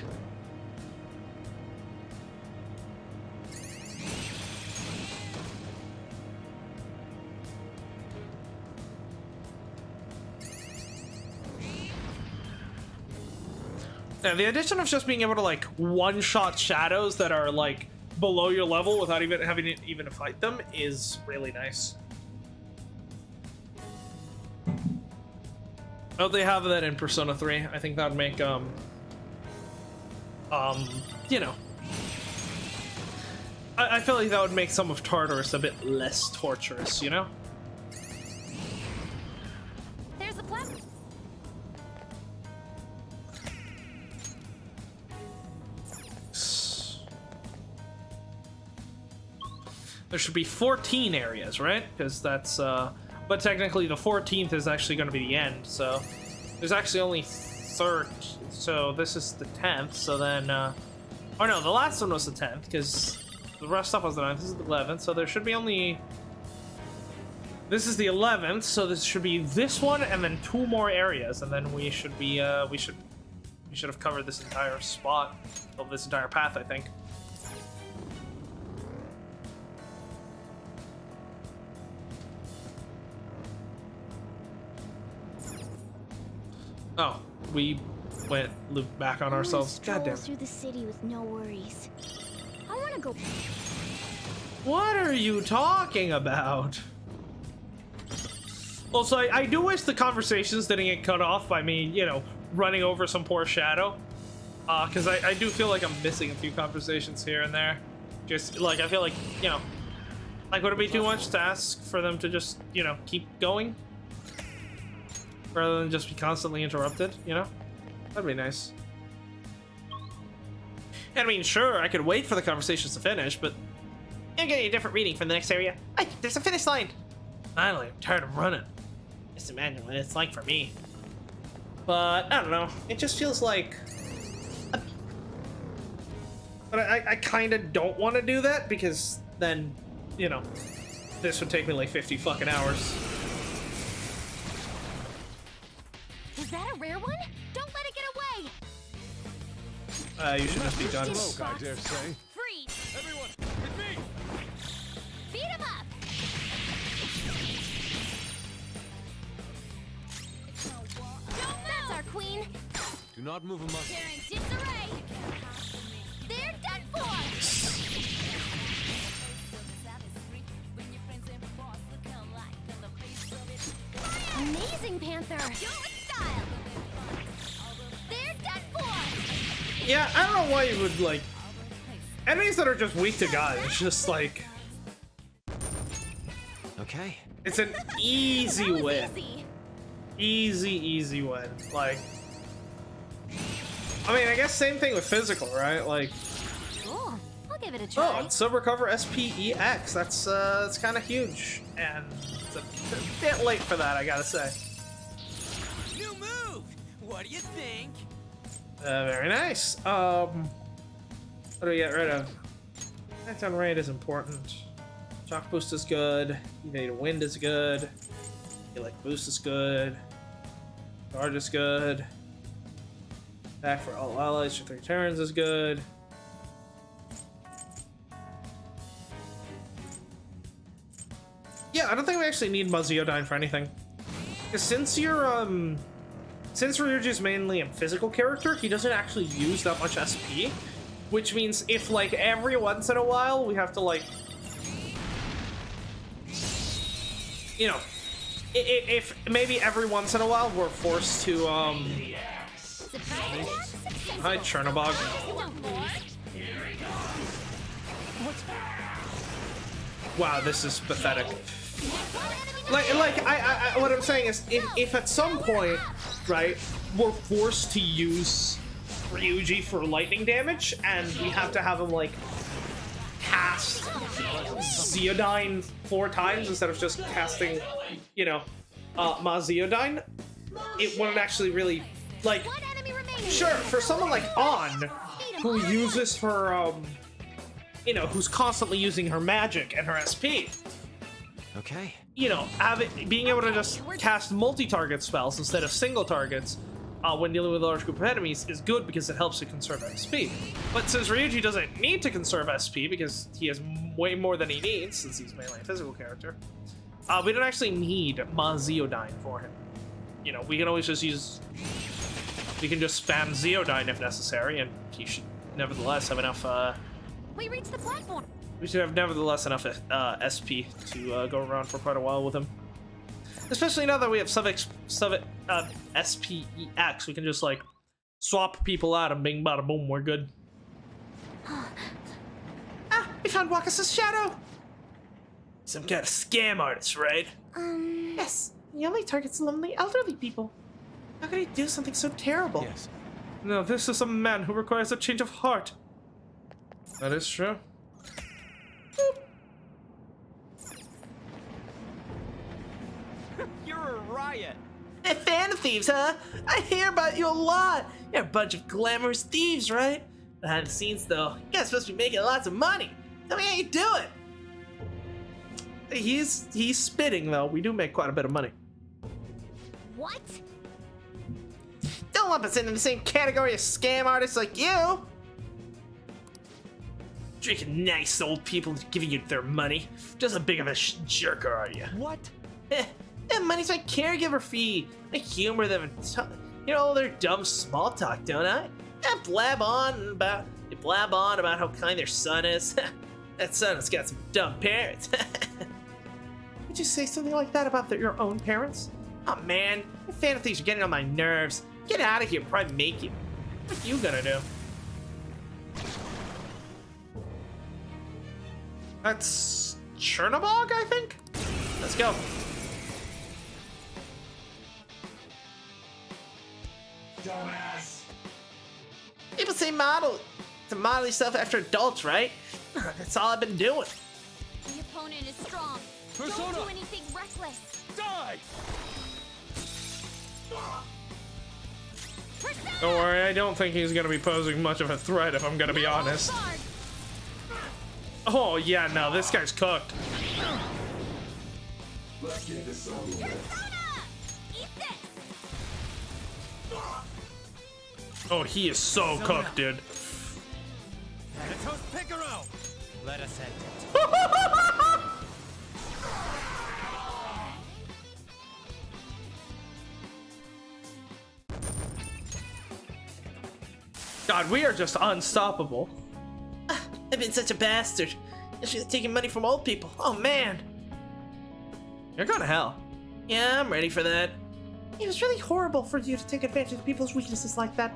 Yeah, the addition of just being able to like one-shot shadows that are like below your level without even having to even fight them is really nice. Oh, they have that in Persona 3. I think that would make you know, I feel like that would make some of Tartarus a bit less torturous, you know? There's the platform. There should be 14 areas, right? Because that's, but technically the 14th is actually going to be the end, so there's actually only 30, so this is the 10th, so then, oh no, the last one was the 10th, because the rest stuff was the 9th, this is the 11th, so there should be only, this is the 11th, so this should be this one, and then 2 more areas, and then we should be, we should have covered this entire spot, of this entire path, I think. Oh, we went looped back on ourselves. God damn it. Through the city with no worries. I want to go. What are you talking about? Also, I do wish the conversations didn't get cut off by me, you know, running over some poor shadow. Because I do feel like I'm missing a few conversations here and there. Just, like, I feel like, you know, like, would it be too much to ask for them to just, you know, keep going? Rather than just be constantly interrupted, you know? That'd be nice. I mean, sure, I could wait for the conversations to finish, but I'm getting a different reading from the next area. Hey, there's a finish line. finally, I'm tired of running. Just imagine what it's like for me. But, I don't know, it just feels like... But I kind of don't want to do that, because then, you know, this would take me like 50 fucking hours. Is that a rare one? Don't let it get away! You should just be done. Smoke, I dare say. Freeze! Everyone, with me! Beat him up! That's our queen! Do not move a muscle. They're in disarray! They're done for! Amazing, Panther! Do it with style! They're done for! Yeah, I don't know why you would, like... Enemies that are just weak to God, it's just like... Okay. It's an easy That was win. easy. Easy win. Like... I mean, I guess same thing with physical, right? Like... Cool. I'll give it a Oh, try. and Silver Cover SPEX. That's kind of huge. And it's a bit late for that, I gotta say. New move! What do you think? Very nice. What do we get rid of? Attack on rate is important. Shock boost is good. Evade wind is good. Okay, like boost is good. Charge is good. Attack for all allies for 3 turns is good. Yeah, I don't think we actually need Maziodyne for anything. Because since Ryuji's mainly a physical character, he doesn't actually use that much SP. Which means if, like, every once in a while we have to, like, you know, if maybe every once in a while we're forced to, hi, Chernobog. Wow, this is pathetic. What I'm saying is, if at some point, right, we're forced to use Ryuji for lightning damage, and we have to have him, like, cast Zeodyne 4 times instead of just casting, you know, Maziodyne, it wouldn't actually really, like, sure, for someone like An, who uses her, you know, who's constantly using her magic and her SP, Okay. you know, being able to just cast multi-target spells instead of single targets when dealing with a large group of enemies is good because it helps to conserve SP. But since Ryuji doesn't need to conserve SP because he has way more than he needs since he's mainly a physical character, we don't actually need Maziodyne for him. You know, we can always just use... We can just spam Zeodyne if necessary, and he should nevertheless have enough... We reached the platform. We should have nevertheless enough SP to go around for quite a while with him. Especially now that we have SPEX, we can just, like, swap people out and bing bada boom, we're good. Ah, we found Wakas's shadow! Some kind of scam artist, right? Yes, he only targets lonely elderly people. How could he do something so terrible? Yes. No, this is a man who requires a change of heart. That is true. You're a riot. A fan of thieves, huh? I hear about you a lot. You're a bunch of glamorous thieves, right? Behind the scenes, though, you guys supposed to be making lots of money. Tell me how you do it. He's spitting, though. We do make quite a bit of money. What? Don't lump us into the same category as scam artists like you. Drinking nice old people giving you their money. Just a big of a jerker, are you? What? That money's my caregiver fee. I humor them and you know, their dumb small talk, don't I? They blab on about how kind their son is. That son has got some dumb parents. Would you say something like that about your own parents? Oh man, the fan of thieves are getting on my nerves. Get out of here before I make you. What you gonna do? That's Chernobog, I think? Let's go. Dumbass. People say to model yourself after adults, right? That's all I've been doing. The opponent is strong. Persona. Don't do anything reckless. Die! Persona! Don't worry, I don't think he's gonna be posing much of a threat if I'm gonna be honest. Guard. Oh yeah, no, this guy's cooked. Let's get this over with. Persona! Eat this. Oh, he is so cooked, dude. Toast Picaro. Let us end it. God, we are just unstoppable. I've been such a bastard. I should have taken money from old people. Oh man. You're going to hell. Yeah, I'm ready for that. It was really horrible for you to take advantage of people's weaknesses like that.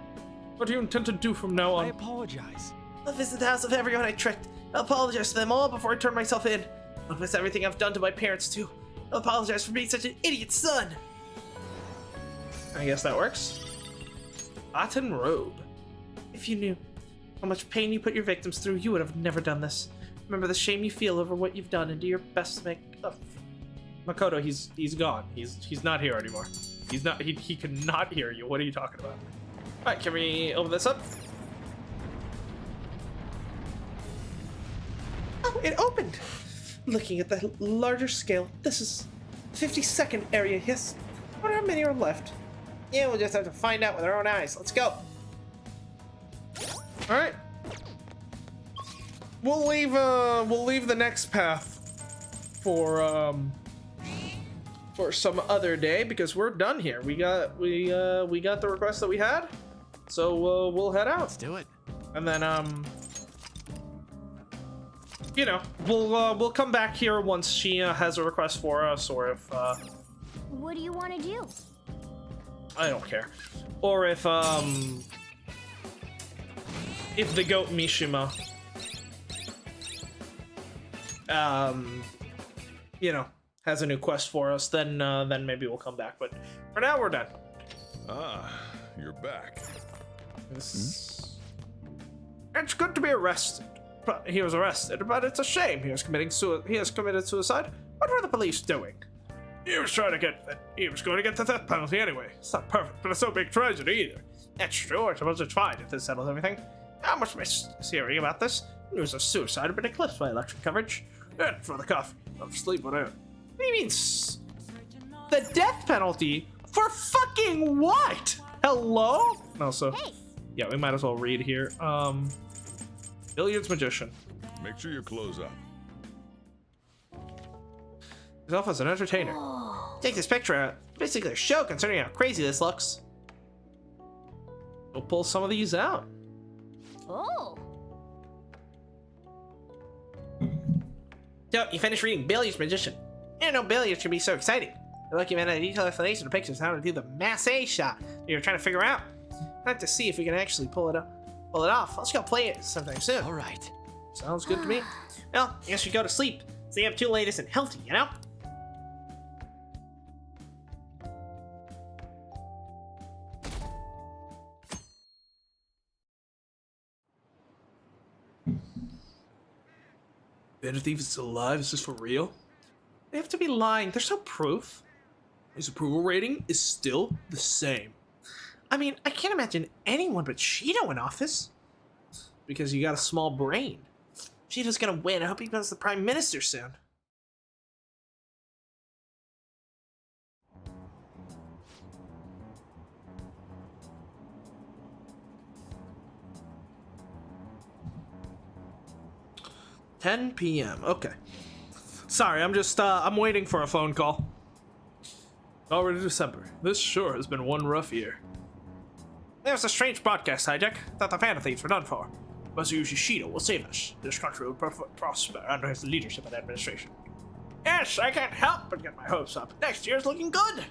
What do you intend to do from now I on? apologize. I'll visit the house of everyone I tricked. I'll apologize to them all before I turn myself in. I'll miss everything I've done to my parents too. I'll apologize for being such an idiot son. I guess that works. Cotton robe. If you knew how much pain you put your victims through, you would have never done this. Remember the shame you feel over what you've done and do your best to make up. Makoto, he's gone. He's not here anymore. He's not. He cannot hear you. What are you talking about? All right, can we open this up? Oh, it opened! Looking at the larger scale, this is 52nd area, yes. I wonder how many are left. Yeah, we'll just have to find out with our own eyes. Let's go. Alright. We'll leave the next path for some other day because we're done here. We got the request that we had. So we'll head out. Let's do it. And then you know, we'll come back here once she has a request for us, or if What do you want to do? I don't care, or if the goat Mishima you know, has a new quest for us, then maybe we'll come back. But for now, we're done. Ah, you're back. It's good to be arrested. But he was arrested, but it's a shame he has committed suicide. What were the police doing? He was going to get the death penalty anyway. It's not perfect, but it's no big tragedy either. That's true. I suppose it's fine if this settles everything. How much miss hearing about this? News of suicide have been eclipsed by election coverage. And for the coffee, I'll sleep on it. What do you mean? The death penalty for fucking what? Hello? Also, yeah, we might as well read here. Billiards magician. Make sure you close up. Himself as an entertainer. Take this picture out. Basically a show considering how crazy this looks. We'll pull some of these out. Oh. So, you finished reading Billy's Magician. I didn't know Billiards should be so exciting. The lucky man had a detailed explanation of pictures how to do the masse shot you were trying to figure out. I'd like to see if we can actually pull it off. Let's go play it sometime soon. All right. Sounds good to me. Well, I guess we go to sleep. Stay up too late isn't healthy, you know? Band of Thieves is still alive? Is this for real? They have to be lying. There's no proof. His approval rating is still the same. I mean, I can't imagine anyone but Shido in office. Because you got a small brain. Shido's gonna win. I hope he becomes the prime minister soon. $10 p.m. Okay. Sorry, I'm just I'm waiting for a phone call. Already December. This sure has been one rough year. There's a strange broadcast hijack that the Band of Thieves were done for. Masayoshi Shido will save us. This country will prosper under his leadership and administration. Yes, I can't help but get my hopes up. Next year's looking good.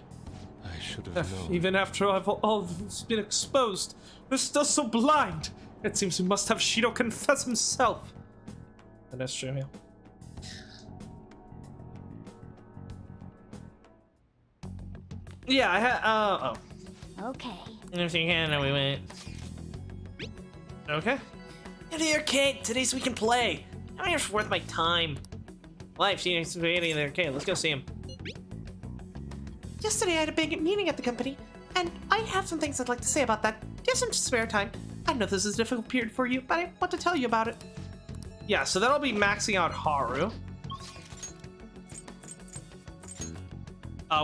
I should have known. Even after all this been exposed, we're still so blind. It seems we must have Shido confess himself. And that's true, yeah. Yeah, I had, Okay. Everything can, and we went. Okay. Go to the arcade. Today's we can play. I mean, it's worth my time. Well, I've seen spaghetti in the arcade. Let's go see him. Yesterday I had a big meeting at the company, and I have some things I'd like to say about that. Do you have some spare time? I know this is a difficult period for you, but I want to tell you about it. Yeah, so that'll be maxing out Haru.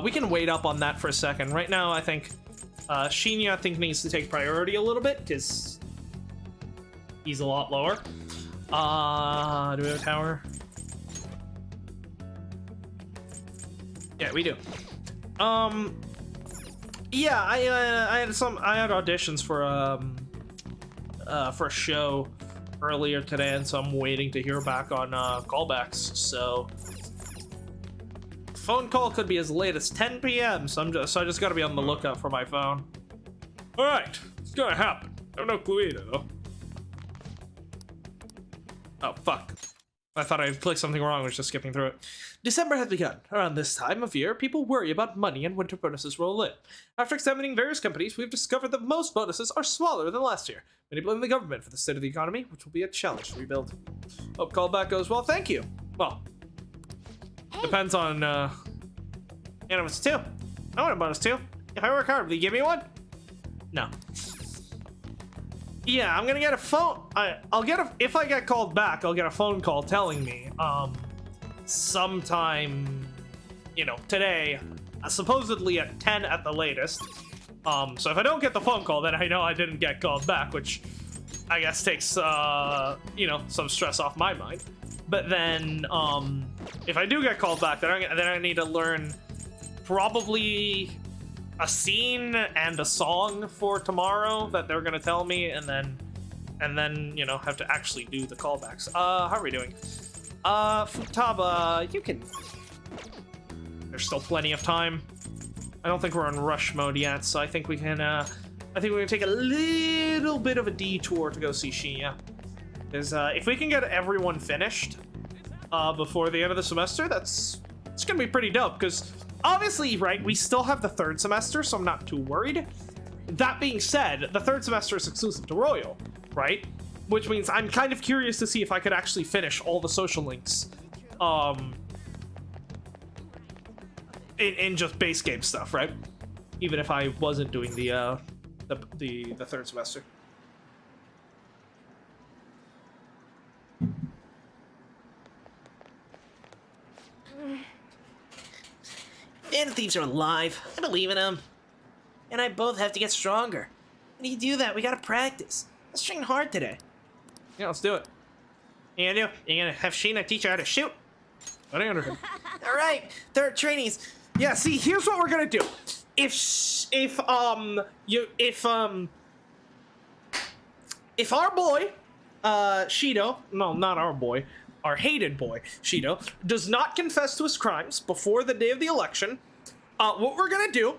We can wait up on that for a second. Right now, I think Shinya, I think, needs to take priority a little bit, because he's a lot lower. Do we have a tower? Yeah, we do. Yeah, I had auditions for a show earlier today, and so I'm waiting to hear back on callbacks. So phone call could be as late as 10 p.m. So I just gotta be on the lookout for my phone. All right, it's gonna happen. I have no clue either, though. Oh fuck! I thought I clicked something wrong. I was just skipping through it. December has begun. Around this time of year, people worry about money and winter bonuses roll in. After examining various companies, we've discovered that most bonuses are smaller than last year. Many blame the government for the state of the economy, which will be a challenge to rebuild. Hope callback goes well. Thank you. Well, depends on, Animus 2. I want a bonus 2. If I work hard, will you give me one? no. Yeah, I'm gonna get a phone. If I get called back, I'll get a phone call telling me, sometime you know, today, supposedly at 10 at the latest. So if I don't get the phone call, then I know I didn't get called back, which I guess takes, you know, some stress off my mind. But then, if I do get called back, then I need to learn probably a scene and a song for tomorrow that they're gonna tell me, and then you know, have to actually do the callbacks. How are we doing? Futaba, you can. There's still plenty of time. I don't think we're in rush mode yet, so I think we can. I think we're gonna take a little bit of a detour to go see Shinya. Because if we can get everyone finished before the end of the semester, it's gonna be pretty dope. Because obviously, right, we still have the third semester, so I'm not too worried. That being said, the third semester is exclusive to Royal, right? Which means I'm kind of curious to see if I could actually finish all the social links in just base game stuff, right? Even if I wasn't doing the third semester. And thieves are alive. I believe in them. And I both have to get stronger. When you do that, we gotta practice. Let's train hard today. Yeah, let's do it. You gonna do? You gonna have Sheena teach you how to shoot? I don't understand. All right, third trainees. Yeah, see, here's what we're gonna do. If our boy, Shido, no, not our boy, our hated boy, Shido, does not confess to his crimes before the day of the election, what we're gonna do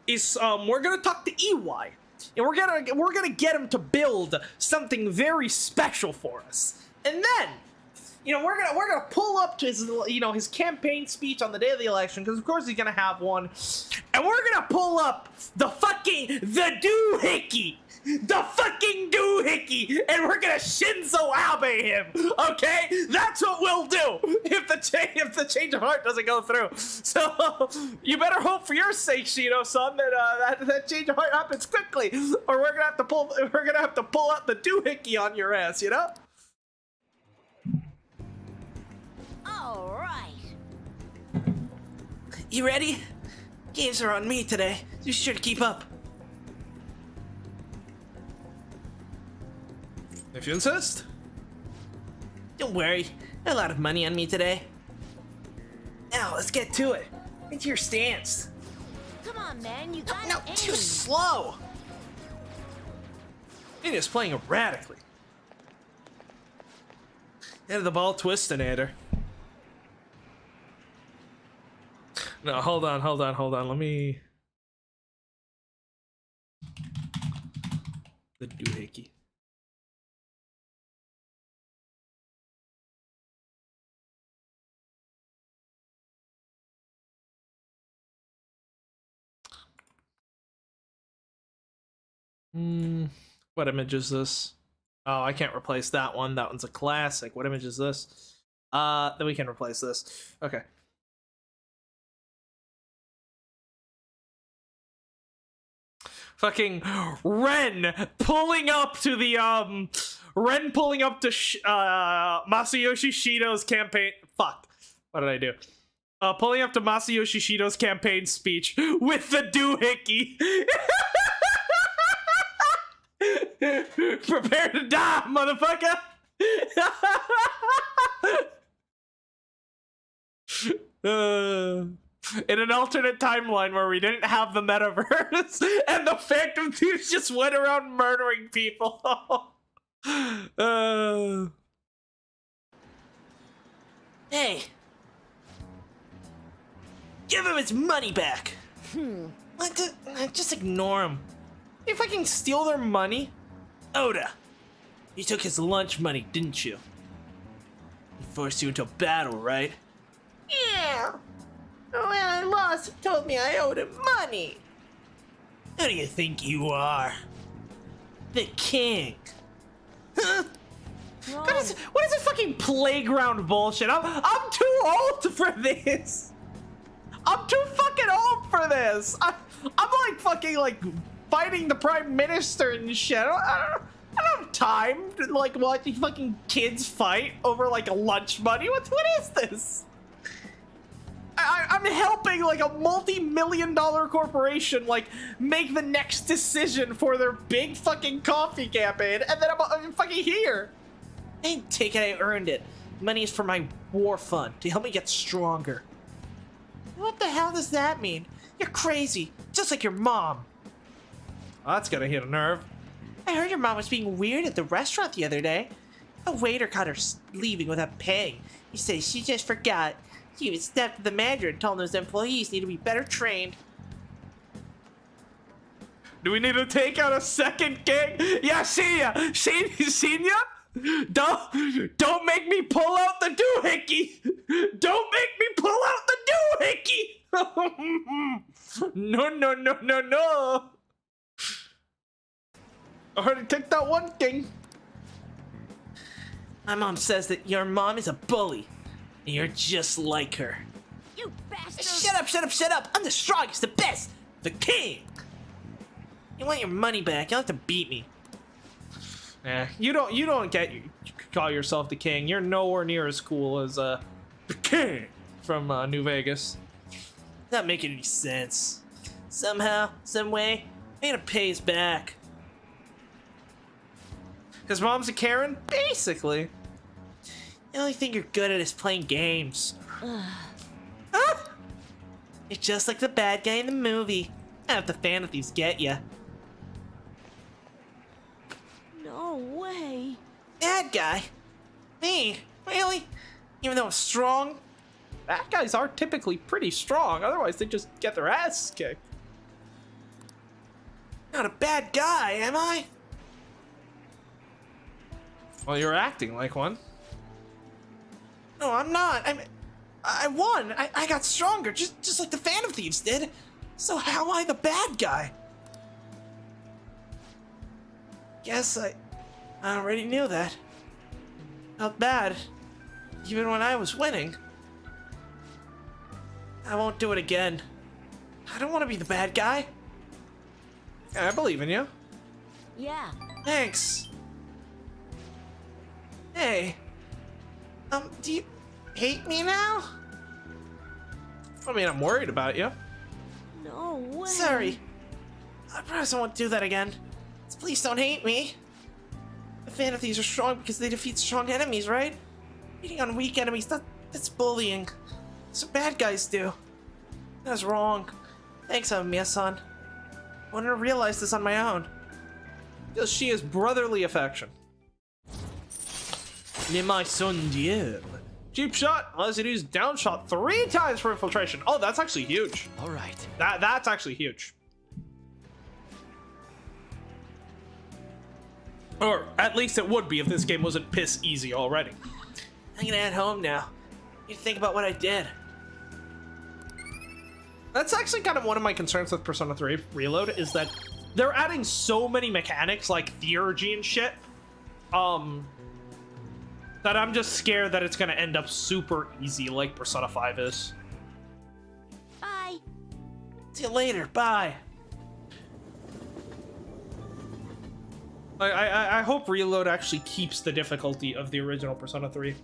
is we're gonna talk to EY, and we're gonna get him to build something very special for us, and then, you know, we're gonna pull up to his, you know, his campaign speech on the day of the election, because of course he's gonna have one, and we're gonna pull up the doohickey, and we're gonna Shinzo Abe him, okay? That's what we'll do if the change of heart doesn't go through. So you better hope for your sake, Shido-san, that change of heart happens quickly, or we're gonna have to pull out the doohickey on your ass, you know? All right. You ready? Games are on me today. You sure to keep up. If you insist. Don't worry. A lot of money on me today. Now, let's get to it. Into your stance. Come on, man. You got No, too slow. He is playing erratically. Head of the ball twistinator. No, hold on. Let me. The doohickey. What image is this? Oh, I can't replace that one. That one's a classic. What image is this? Then we can replace this. Okay. Fucking Ren pulling up to Masayoshi Shido's campaign. Fuck. What did I do? Pulling up to Masayoshi Shido's campaign speech with the doohickey. Prepare to die, motherfucker! In an alternate timeline where we didn't have the metaverse and the Phantom Thieves just went around murdering people. Hey. Give him his money back. Just ignore him. You fucking steal their money? Oda, you took his lunch money, didn't you? He forced you into a battle, right? Yeah. When I lost, he told me I owed him money. Who do you think you are? The king. Huh? What is this fucking playground bullshit? I'm too old for this. I'm too fucking old for this. I'm like fucking like fighting the prime minister and shit. I don't have time to like watch these fucking kids fight over like a lunch money. What is this? I'm helping like a multi-million-dollar corporation like make the next decision for their big fucking coffee campaign, and then I'm fucking here. I didn't take it, I earned it. Money is for my war fund to help me get stronger. What the hell does that mean? You're crazy, just like your mom. Oh, that's gonna hit a nerve. I heard your mom was being weird at the restaurant the other day. A waiter caught her leaving without paying. He said she just forgot. She even stepped to the manager and told him his employees need to be better trained. Do we need to take out a second gang? Yeah, see ya! Seen ya? Don't make me pull out the doohickey! Don't make me pull out the doohickey! No. I already took out one king. My mom says that your mom is a bully. And you're just like her. You bastard! Shut up! I'm the strongest, the best, the king! You want your money back, you'll have to beat me. Yeah, you don't call yourself the king. You're nowhere near as cool as the king from New Vegas. Not making any sense. Somehow, some way, I'm gonna pay his back. His mom's a Karen? Basically. The only thing you're good at is playing games. Ah! You're just like the bad guy in the movie. I hope the fan of these get ya. No way. Bad guy? Me? Really? Even though I'm strong? Bad guys are typically pretty strong, otherwise they just get their ass kicked. Not a bad guy, am I? Well, you're acting like one. No, I'm not. I won. I got stronger, just like the Fan of Thieves did. So how am I the bad guy? Guess I already knew that. Felt bad, even when I was winning. I won't do it again. I don't want to be the bad guy. Yeah, I believe in you. Yeah. Thanks. Hey. Do you hate me now? I mean, I'm worried about you. No way. Sorry. I promise I won't do that again. Just please don't hate me. The Fan of Thieves are strong because they defeat strong enemies, right? Beating on weak enemies, that's bullying. That's what bad guys do. That's wrong. Thanks, Miya-san. I wanted to realize this on my own. Because she is brotherly affection. Le my son Dieu. Cheap shot, unless you use down shot 3 times for infiltration. Oh, that's actually huge. All right. That's actually huge. Or at least it would be if this game wasn't piss easy already. I'm gonna head home now. You think about what I did. That's actually kind of one of my concerns with Persona 3 Reload, is that they're adding so many mechanics like theurgy and shit, that I'm just scared that it's gonna end up super easy like Persona 5 is. Bye. See you later. Bye. I hope Reload actually keeps the difficulty of the original Persona 3.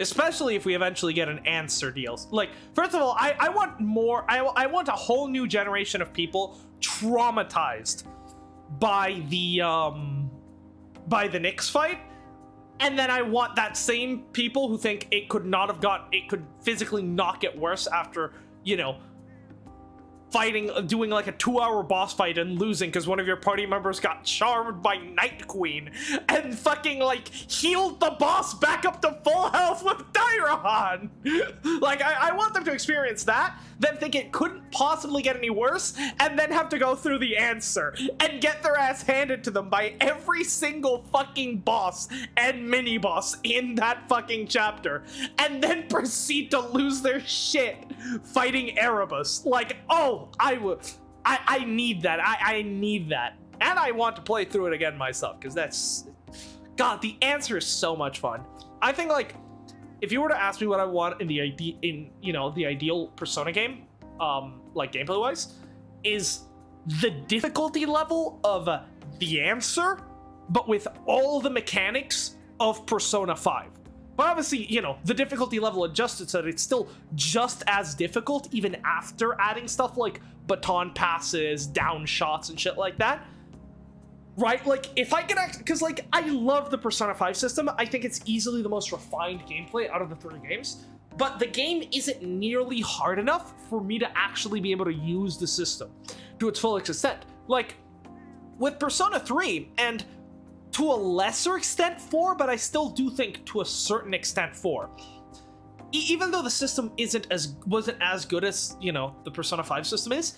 Especially if we eventually get an answer deal. Like, first of all, I want more. I want a whole new generation of people traumatized by the Nyx fight, and then I want that same people who think it could physically not get worse after, you know, doing like a 2-hour boss fight and losing because one of your party members got charmed by Night Queen and fucking like healed the boss back up to full health with Dairon. Like, I want them to experience that, then think it couldn't possibly get any worse, and then have to go through the answer and get their ass handed to them by every single fucking boss and mini boss in that fucking chapter, and then proceed to lose their shit fighting Erebus. Like, oh, I need that. I need that. And I want to play through it again myself, because that's... God, the answer is so much fun. I think, like, if you were to ask me what I want in the ideal Persona game, like gameplay-wise, is the difficulty level of the answer, but with all the mechanics of Persona 5. But obviously, you know, the difficulty level adjusted so that it's still just as difficult even after adding stuff like baton passes, down shots, and shit like that. Right? Like, if I can because, like, I love the Persona 5 system. I think it's easily the most refined gameplay out of the 3 games. But the game isn't nearly hard enough for me to actually be able to use the system to its full extent. Like, with Persona 3, and to a lesser extent 4, but I still do think to a certain extent 4. Even though the system wasn't as good as, you know, the Persona 5 system is,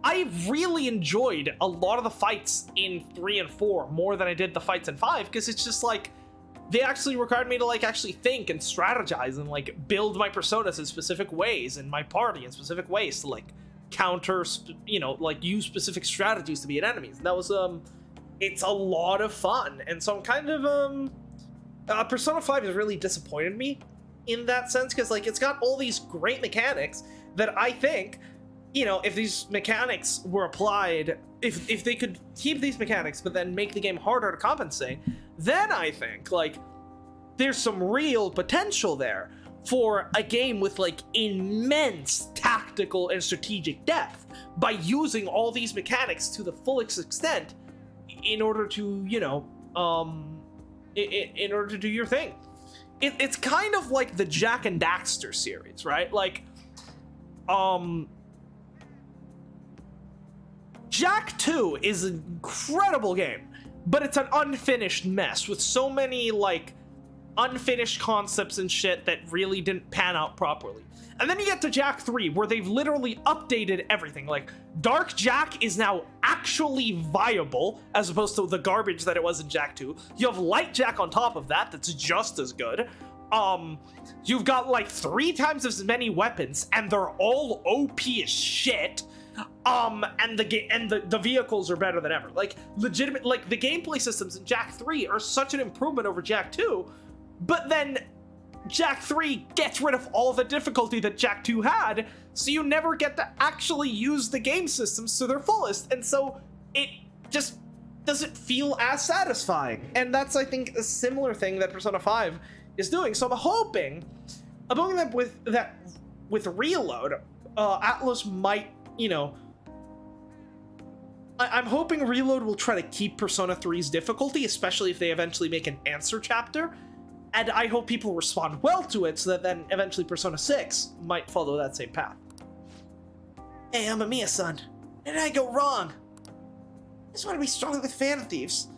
I really enjoyed a lot of the fights in 3 and 4 more than I did the fights in 5, because it's just like, they actually required me to like actually think and strategize and like build my personas in specific ways and my party in specific ways to like counter, you know, like use specific strategies to beat enemies. And that was, it's a lot of fun. And so I'm kind of, Persona 5 has really disappointed me in that sense, because like it's got all these great mechanics that I think, you know, if these mechanics were applied, if they could keep these mechanics but then make the game harder to compensate, then I think like there's some real potential there for a game with like immense tactical and strategic depth by using all these mechanics to the fullest extent in order to, you know, in order to do your thing. It's kind of like the Jak and Daxter series, right? Like, Jak 2 is an incredible game, but it's an unfinished mess with so many, like, unfinished concepts and shit that really didn't pan out properly. And then you get to Jak 3, where they've literally updated everything. Like, Dark Jak is now actually viable, as opposed to the garbage that it was in Jak 2. You have Light Jak on top of that, that's just as good. You've got, like, 3 times as many weapons, and they're all OP as shit. And the vehicles are better than ever. Like, legitimate, like, the gameplay systems in Jak 3 are such an improvement over Jak 2, but then Jak 3 gets rid of all the difficulty that Jak 2 had, so you never get to actually use the game systems to their fullest, and so it just doesn't feel as satisfying. And that's, I think, a similar thing that Persona 5 is doing. So I'm hoping that with Reload, Atlas might, you know, I'm hoping Reload will try to keep Persona 3's difficulty, especially if they eventually make an answer chapter. And I hope people respond well to it, so that then eventually Persona 6 might follow that same path. Hey, I'm Amiya-san. Where did I go wrong? I just want to be stronger with Phantom Thieves.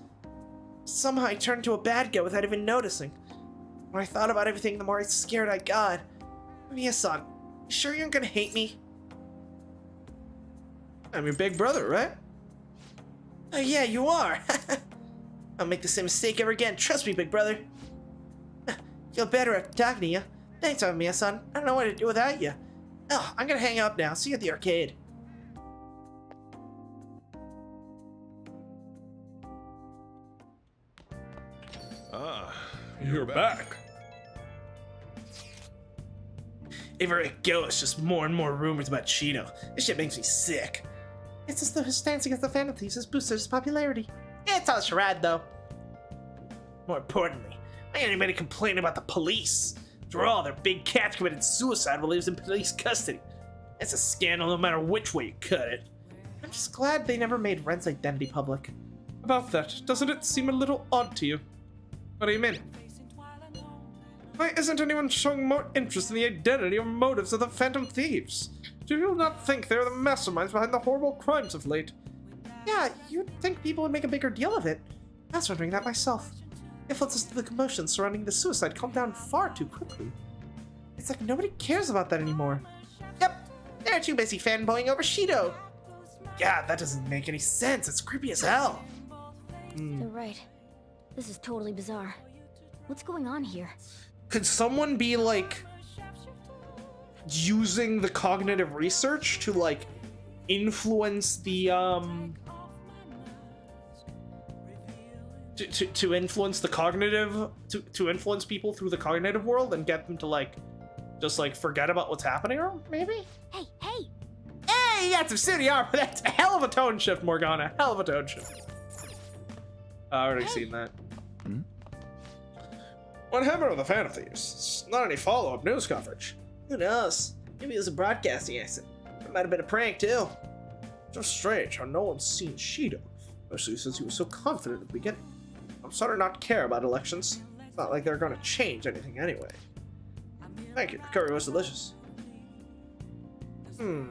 Somehow I turned into a bad guy without even noticing. The more I thought about everything, the more scared I got. Amiya-san, you sure you aren't gonna hate me? I'm your big brother, right? Oh yeah, you are. I'll make the same mistake ever again. Trust me, big brother. Feel better after talking to you. Thanks, Amiya-san. I don't know what to do without you. Oh, I'm gonna hang up now. See you at the arcade. Ah, You're back. Everywhere I go, it's just more and more rumors about Shido. This shit makes me sick. It's as though his stance against the Phantom Thieves has boosted his popularity. It's all a charade, though. More importantly, I ain't anybody complaining about the police. After all, their big cat committed suicide while he was in police custody. It's a scandal no matter which way you cut it. I'm just glad they never made Ren's identity public. About that, doesn't it seem a little odd to you? What do you mean? Why isn't anyone showing more interest in the identity or motives of the Phantom Thieves? Do you not think they're the masterminds behind the horrible crimes of late? Yeah, you'd think people would make a bigger deal of it. I was wondering that myself. It lets us to the commotion surrounding the suicide calm down far too quickly. It's like nobody cares about that anymore. Yep, they're too busy fanboying over Shido. Yeah, that doesn't make any sense. It's creepy as hell. You're right. This is totally bizarre. What's going on here? Could someone be like using the cognitive research to like influence the to influence the cognitive to influence people through the cognitive world and get them to like just like forget about what's happening, or maybe? Hey, hey! Hey, you got some city armor. That's a hell of a tone shift, Morgana. Hell of a tone shift. I already seen that. What happened to the Fan of Thieves? Not any follow-up news coverage. Who knows? Maybe it was a broadcasting accident. It might have been a prank too. Just strange how no one's seen Shido, especially since he was so confident at the beginning. I'm starting not to care about elections. It's not like they're gonna change anything anyway. Thank you, the curry was delicious. Could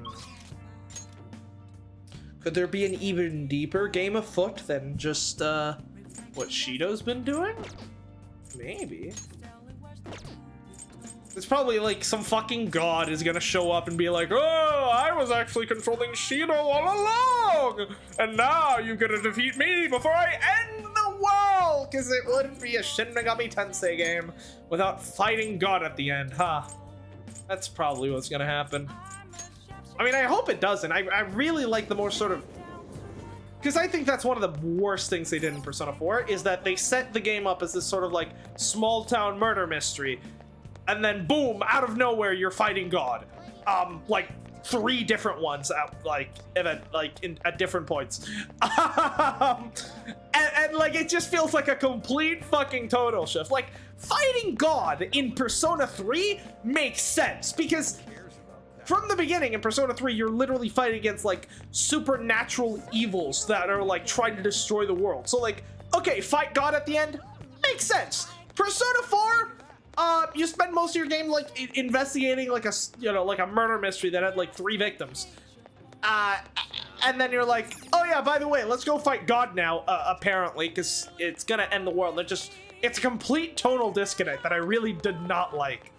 there be an even deeper game afoot than just, what Shido's been doing? Maybe. It's probably like some fucking god is gonna show up and be like, oh, I was actually controlling Shido all along! And now you gotta defeat me before I end the world! Because it wouldn't be a Shin Megami Tensei game without fighting God at the end, huh? That's probably what's gonna happen. I mean, I hope it doesn't. I really like the more sort of... Because I think that's one of the worst things they did in Persona 4, is that they set the game up as this sort of like small town murder mystery, and then boom, out of nowhere, you're fighting God. Like 3 different ones at at different points. and like it just feels like a complete fucking total shift. Like fighting God in Persona 3 makes sense because from the beginning in Persona 3, you're literally fighting against like supernatural evils that are like trying to destroy the world. So like, okay, fight God at the end makes sense. Persona 4, you spend most of your game like investigating like a murder mystery that had like 3 victims. And then you're like, oh yeah, by the way, let's go fight God now, apparently, because it's gonna end the world. It's a complete tonal disconnect that I really did not like.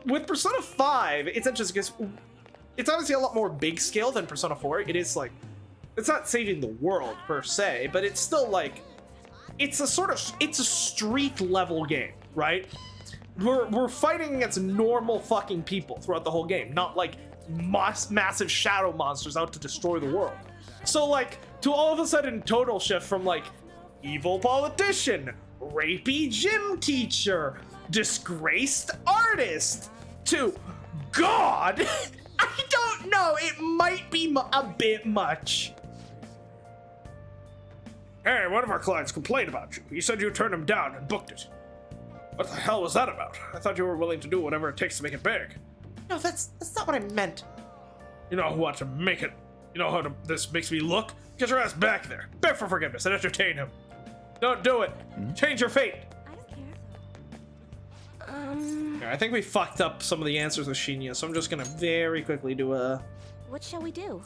With Persona 5, it's interesting because it's obviously a lot more big scale than Persona 4. It is like, it's not saving the world per se, but it's still like, it's a street level game, right? We're fighting against normal fucking people throughout the whole game, not like massive shadow monsters out to destroy the world. So like, to all of a sudden total shift from like evil politician, rapey gym teacher, disgraced artist to God, I don't know, it might be a bit much. Hey, one of our clients complained about you. He said you turned him down and booked it. What the hell was that about? I thought you were willing to do whatever it takes to make it big. No, that's not what I meant. You know what to make it. You know how this makes me look? Get your ass back there. Beg for forgiveness and entertain him. Don't do it. Change your fate. I don't care. Yeah, I think we fucked up some of the answers with Shinya, so I'm just gonna very quickly do a What shall we do?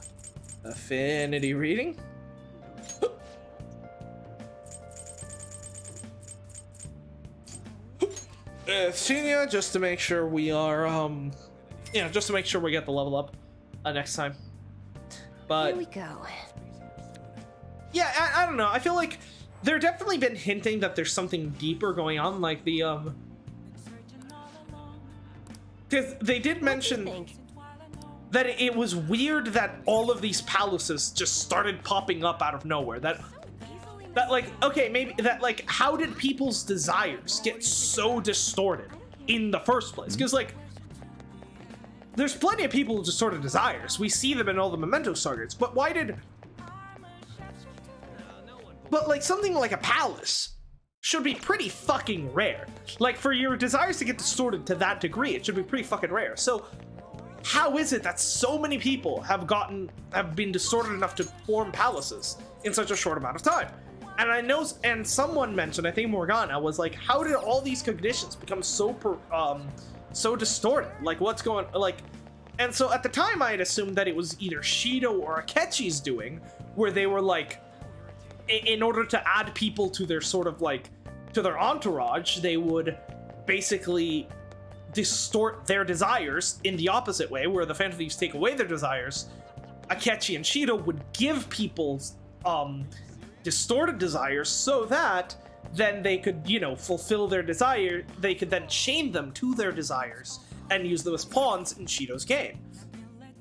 affinity reading. Shinya, just to make sure we are, just to make sure we get the level up next time. But Here we go. yeah, I don't know. I feel like there definitely been hinting that there's something deeper going on, like the because they did mention Think. that it was weird that all of these palaces just started popping up out of nowhere. That like, okay, maybe that like, how did people's desires get so distorted in the first place? Because like, there's plenty of people with distorted desires. We see them in all the Memento targets, but why did? But like something like a palace should be pretty fucking rare. Like for your desires to get distorted to that degree, it should be pretty fucking rare. So how is it that so many people have been distorted enough to form palaces in such a short amount of time? And I know, and someone mentioned, I think Morgana was like, how did all these cognitions become so distorted? Like what's going, like, and so at the time I had assumed that it was either Shido or Akechi's doing, where they were like, in order to add people to their sort of like, to their entourage, they would basically distort their desires in the opposite way, where the Phantom Thieves take away their desires. Akechi and Shido would give people distorted desires so that then they could, fulfill their desire. They could then chain them to their desires and use them as pawns in Shido's game.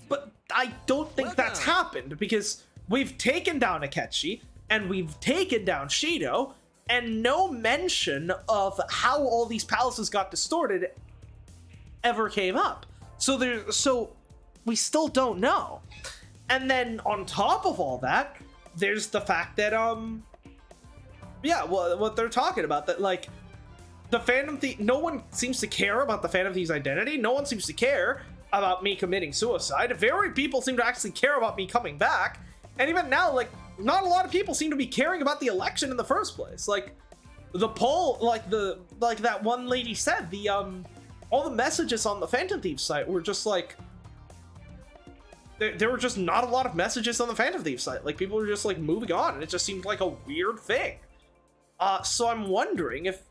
But I don't think that's happened, because we've taken down Akechi and we've taken down Shido, and no mention of how all these palaces got distorted ever came up. So we still don't know. And then on top of all that, there's the fact that what they're talking about, that like the Phantom Thief, no one seems to care about the Phantom Thief's identity. No one seems to care about me committing suicide. Very people seem to actually care about me coming back. And even now, like, not a lot of people seem to be caring about the election in the first place. Like, the poll, like that one lady said, the all the messages on the Phantom Thief site were just like, there were just not a lot of messages on the Phantom Thief site. Like, people were just like moving on, and it just seemed like a weird thing. So I'm wondering if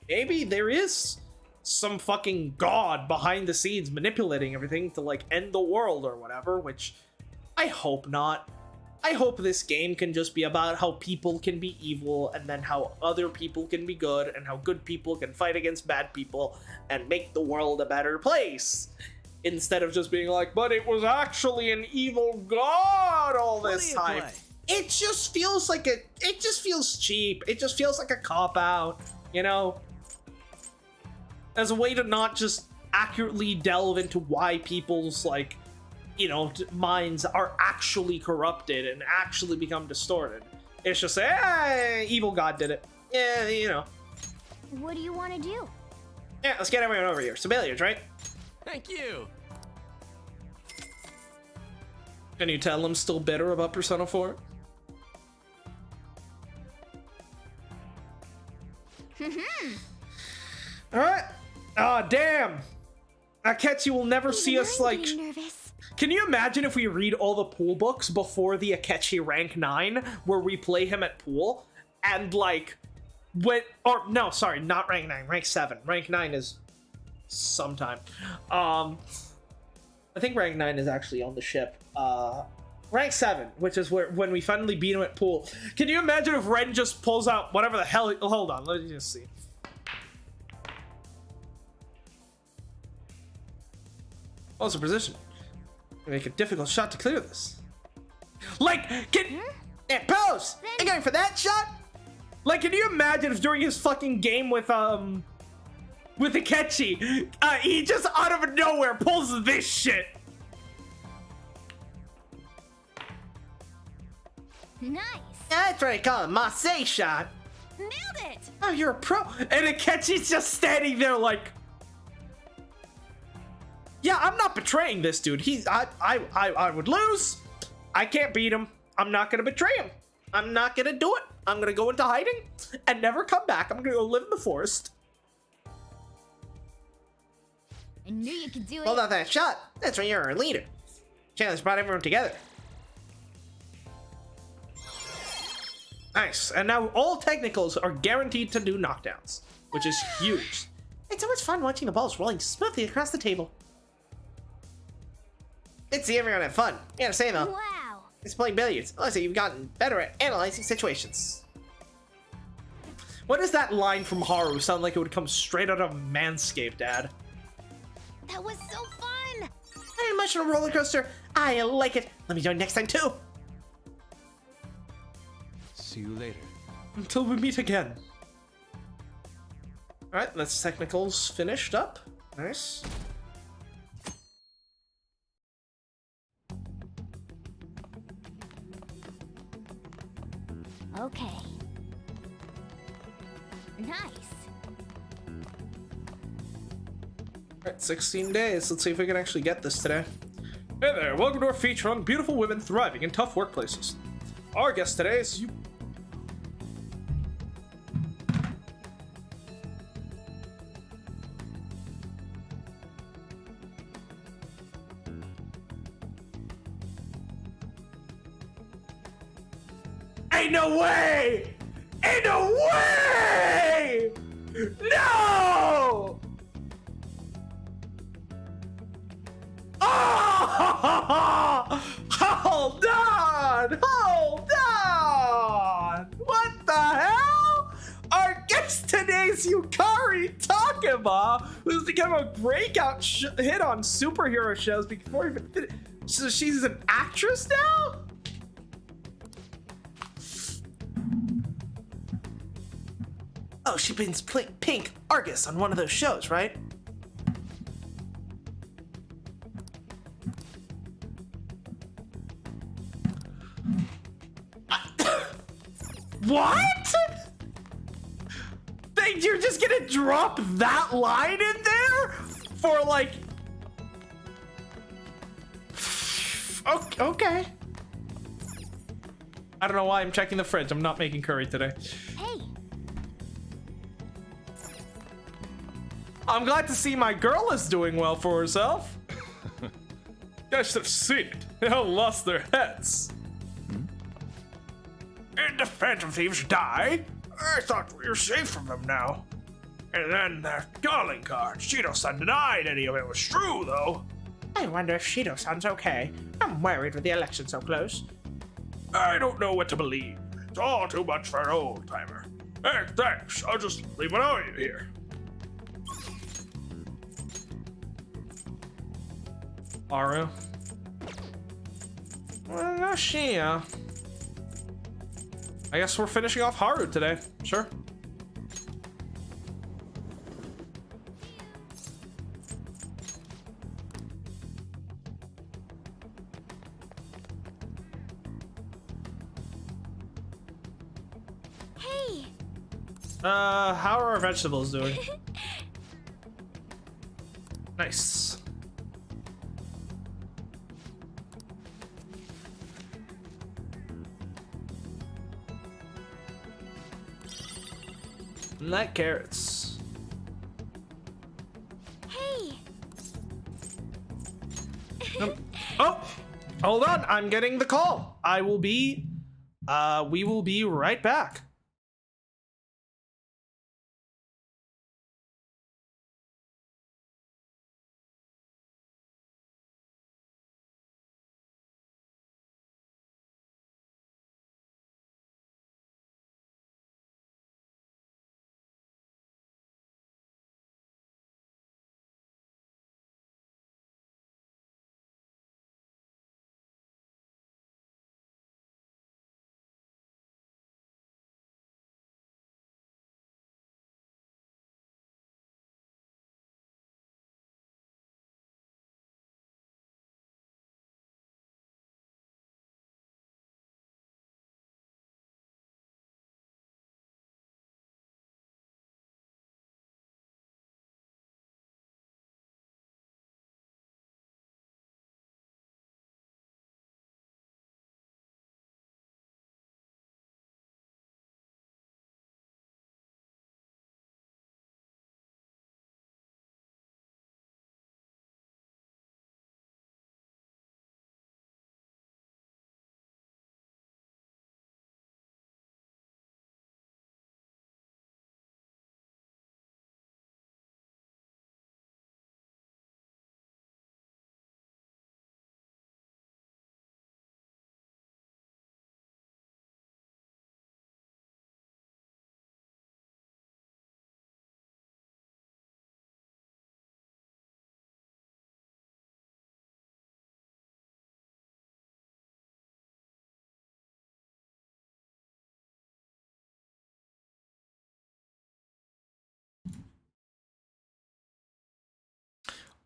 maybe there is some fucking god behind the scenes manipulating everything to like end the world or whatever, which I hope not. I hope this game can just be about how people can be evil and then how other people can be good and how good people can fight against bad people and make the world a better place. Instead of just being like, but it was actually an evil god all this time. It just feels like it just feels cheap. It just feels like a cop-out, you know? As a way to not just accurately delve into why people's, like, you know, minds are actually corrupted and actually become distorted. It's just, evil god did it. Yeah, you know. What do you want to do? Yeah, let's get everyone over here. Civilians, right? Thank you. Can you tell I'm still bitter about Persona 4? Alright. Ah, damn. Akechi will never see us, like... Nervous. Can you imagine if we read all the pool books before the Akechi rank 9, where we play him at pool, and, like, no, sorry, not rank 9, rank 7. Rank 9 is sometime. I think rank 9 is actually on the ship. Rank 7, which is when we finally beat him at pool. Can you imagine if Ren just pulls out whatever the hell... Hold on, let me just see. What's the position? Make a difficult shot to clear this. Like, pose! I'm going for that shot? Like, can you imagine if during his fucking game with Akechi, he just out of nowhere pulls this shit? Nice. That's what I call a Marseille shot. Nailed it. Oh, you're a pro. And Akechi's just standing there like, yeah, I'm not betraying this dude. I would lose. I can't beat him. I'm not gonna betray him. I'm not gonna do it. I'm gonna go into hiding and never come back. I'm gonna go live in the forest. I knew you could do it. Hold on that shot. That's when you're a leader. Challenge brought everyone together. Nice. And now all technicals are guaranteed to do knockdowns, which is huge. It's so much fun watching the balls rolling smoothly across the table. Let's see everyone have fun. You gotta say though, Wow. it's playing billiards. Honestly, you've gotten better at analyzing situations. What does that line from Haru sound like it would come straight out of Manscaped, Dad? That was so fun. An emotional roller coaster. I like it. Let me join next time too. See you later. Until we meet again. Alright, that's technicals finished up. Nice. Okay. Nice. Alright, 16 days. Let's see if we can actually get this today. Hey there, welcome to our feature on beautiful women thriving in tough workplaces. Our guest today is you. Ain't no way! Ain't no way! No! Oh! Hold on! Hold on! What the hell? Our guest today is Yukari Takeba, who's become a breakout hit on superhero shows before even finished. So she's an actress now? Oh, she brings Pink Argus on one of those shows, right? What? Wait, you're just gonna drop that line in there? For like... Okay. I don't know why I'm checking the fridge. I'm not making curry today. Hey, I'm glad to see my girl is doing well for herself. You guys should have seen it. They all lost their heads. And the Phantom Thieves die? I thought we were safe from them now. And then that calling card. Shido-san denied any of it was true, though. I wonder if Shido-san's okay. I'm worried with the election so close. I don't know what to believe. It's all too much for an old-timer. Hey, thanks. I'll just leave it on you here. Aru. Well, no, she, I guess we're finishing off Haru today. Sure. hey. How are our vegetables doing? Nice. Like carrots. Hey. Oh, hold on. I'm getting the call. I will be, we will be right back.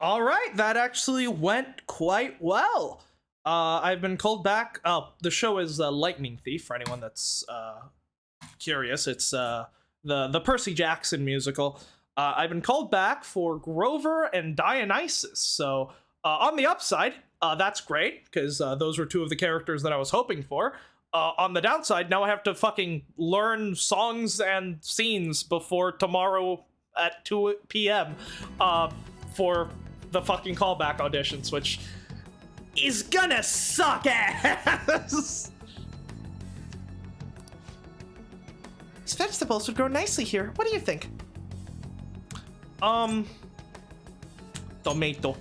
All right, that actually went quite well. I've been called back. Oh, the show is Lightning Thief, for anyone that's curious. It's the Percy Jackson musical. I've been called back for Grover and Dionysus. So on the upside, that's great, because those were two of the characters that I was hoping for. On the downside, now I have to fucking learn songs and scenes before tomorrow at 2 p.m. For the fucking callback auditions, which is gonna suck ass. These vegetables would grow nicely here. What do you think? Tomato.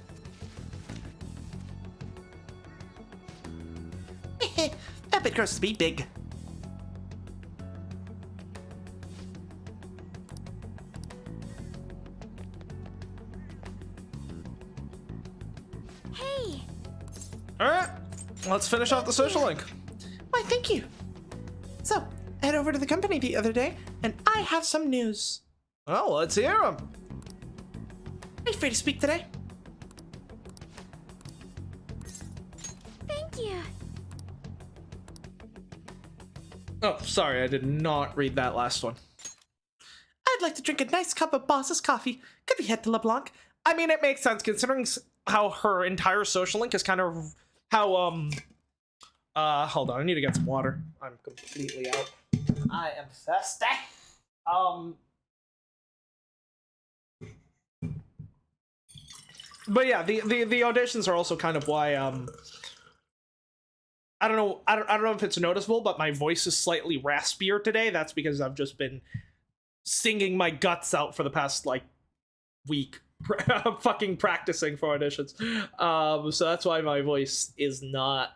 That bit grows to be big. Hey. All right, let's finish off the social link. Why, thank you. So, I head over to the company the other day, and I have some news. Well, let's hear them. Are you free to speak today? Thank you. Oh, sorry, I did not read that last one. I'd like to drink a nice cup of boss's coffee. Could we head to LeBlanc? I mean, it makes sense considering how her entire social link is kind of how hold on, I need to get some water. I'm completely out. I am thirsty. But yeah, the auditions are also kind of why I don't know if it's noticeable, but my voice is slightly raspier today. That's because I've just been singing my guts out for the past like week. Fucking practicing for auditions. So that's why my voice is a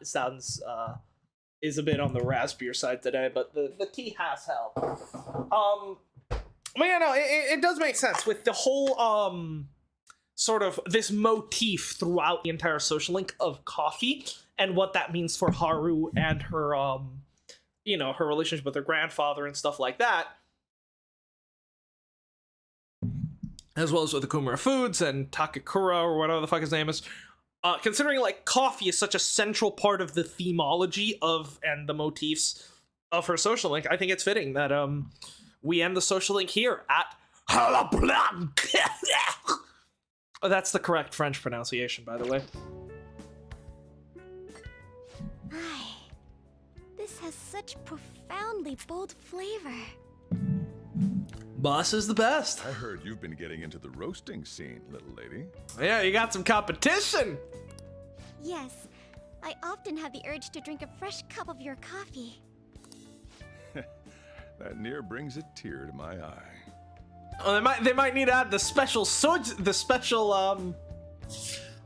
bit on the raspier side today, but the tea has helped. But yeah, no, it does make sense with the whole sort of this motif throughout the entire social link of coffee and what that means for Haru and her her relationship with her grandfather and stuff like that. As well as with Okumura Foods and Takekura or whatever the fuck his name is. Considering like coffee is such a central part of the themology of and the motifs of her social link, I think it's fitting that we end the social link here at Oh, that's the correct French pronunciation, by the way. This has such profoundly bold flavor. Boss is the best. I heard you've been getting into the roasting scene, little lady. Yeah, you got some competition. Yes, I often have the urge to drink a fresh cup of your coffee. That near brings a tear to my eye. Oh, they might need to add the special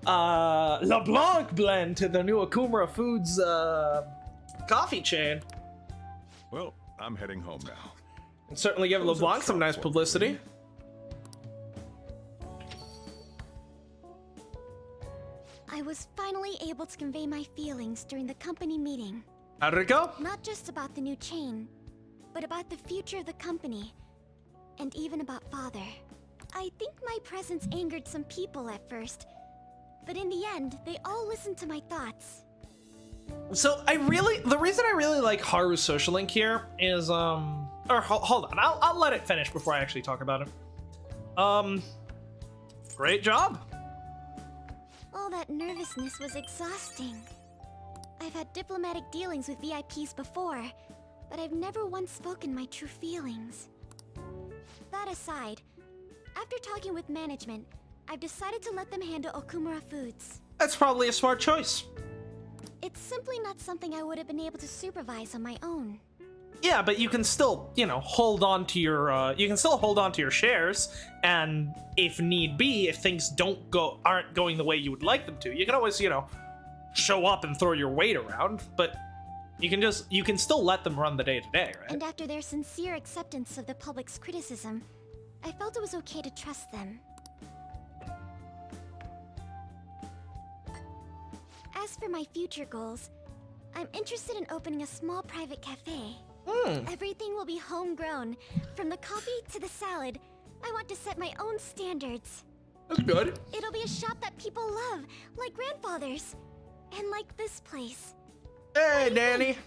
LeBlanc blend to the new Okumura Foods coffee chain. Well, I'm heading home now. And certainly give LeBlanc some nice publicity. I was finally able to convey my feelings during the company meeting. How did it go? Not just about the new chain, but about the future of the company, and even about Father. I think my presence angered some people at first, but in the end, they all listened to my thoughts. So the reason I really like Haru's social link here is or hold on, I'll let it finish before I actually talk about it. Great job. All that nervousness was exhausting. I've had diplomatic dealings with VIPs before, but I've never once spoken my true feelings. That aside, after talking with management, I've decided to let them handle Okumura Foods. That's probably a smart choice. It's simply not something I would have been able to supervise on my own. Yeah, but you can still, hold on to your shares, and if need be, if things aren't going the way you would like them to, you can always, show up and throw your weight around, but you can still let them run the day-to-day, right? And after their sincere acceptance of the public's criticism, I felt it was okay to trust them. As for my future goals, I'm interested in opening a small private cafe. Everything will be homegrown, from the coffee to the salad. I want to set my own standards. That's good. It'll be a shop that people love, like grandfather's, and like this place. Hey, Danny.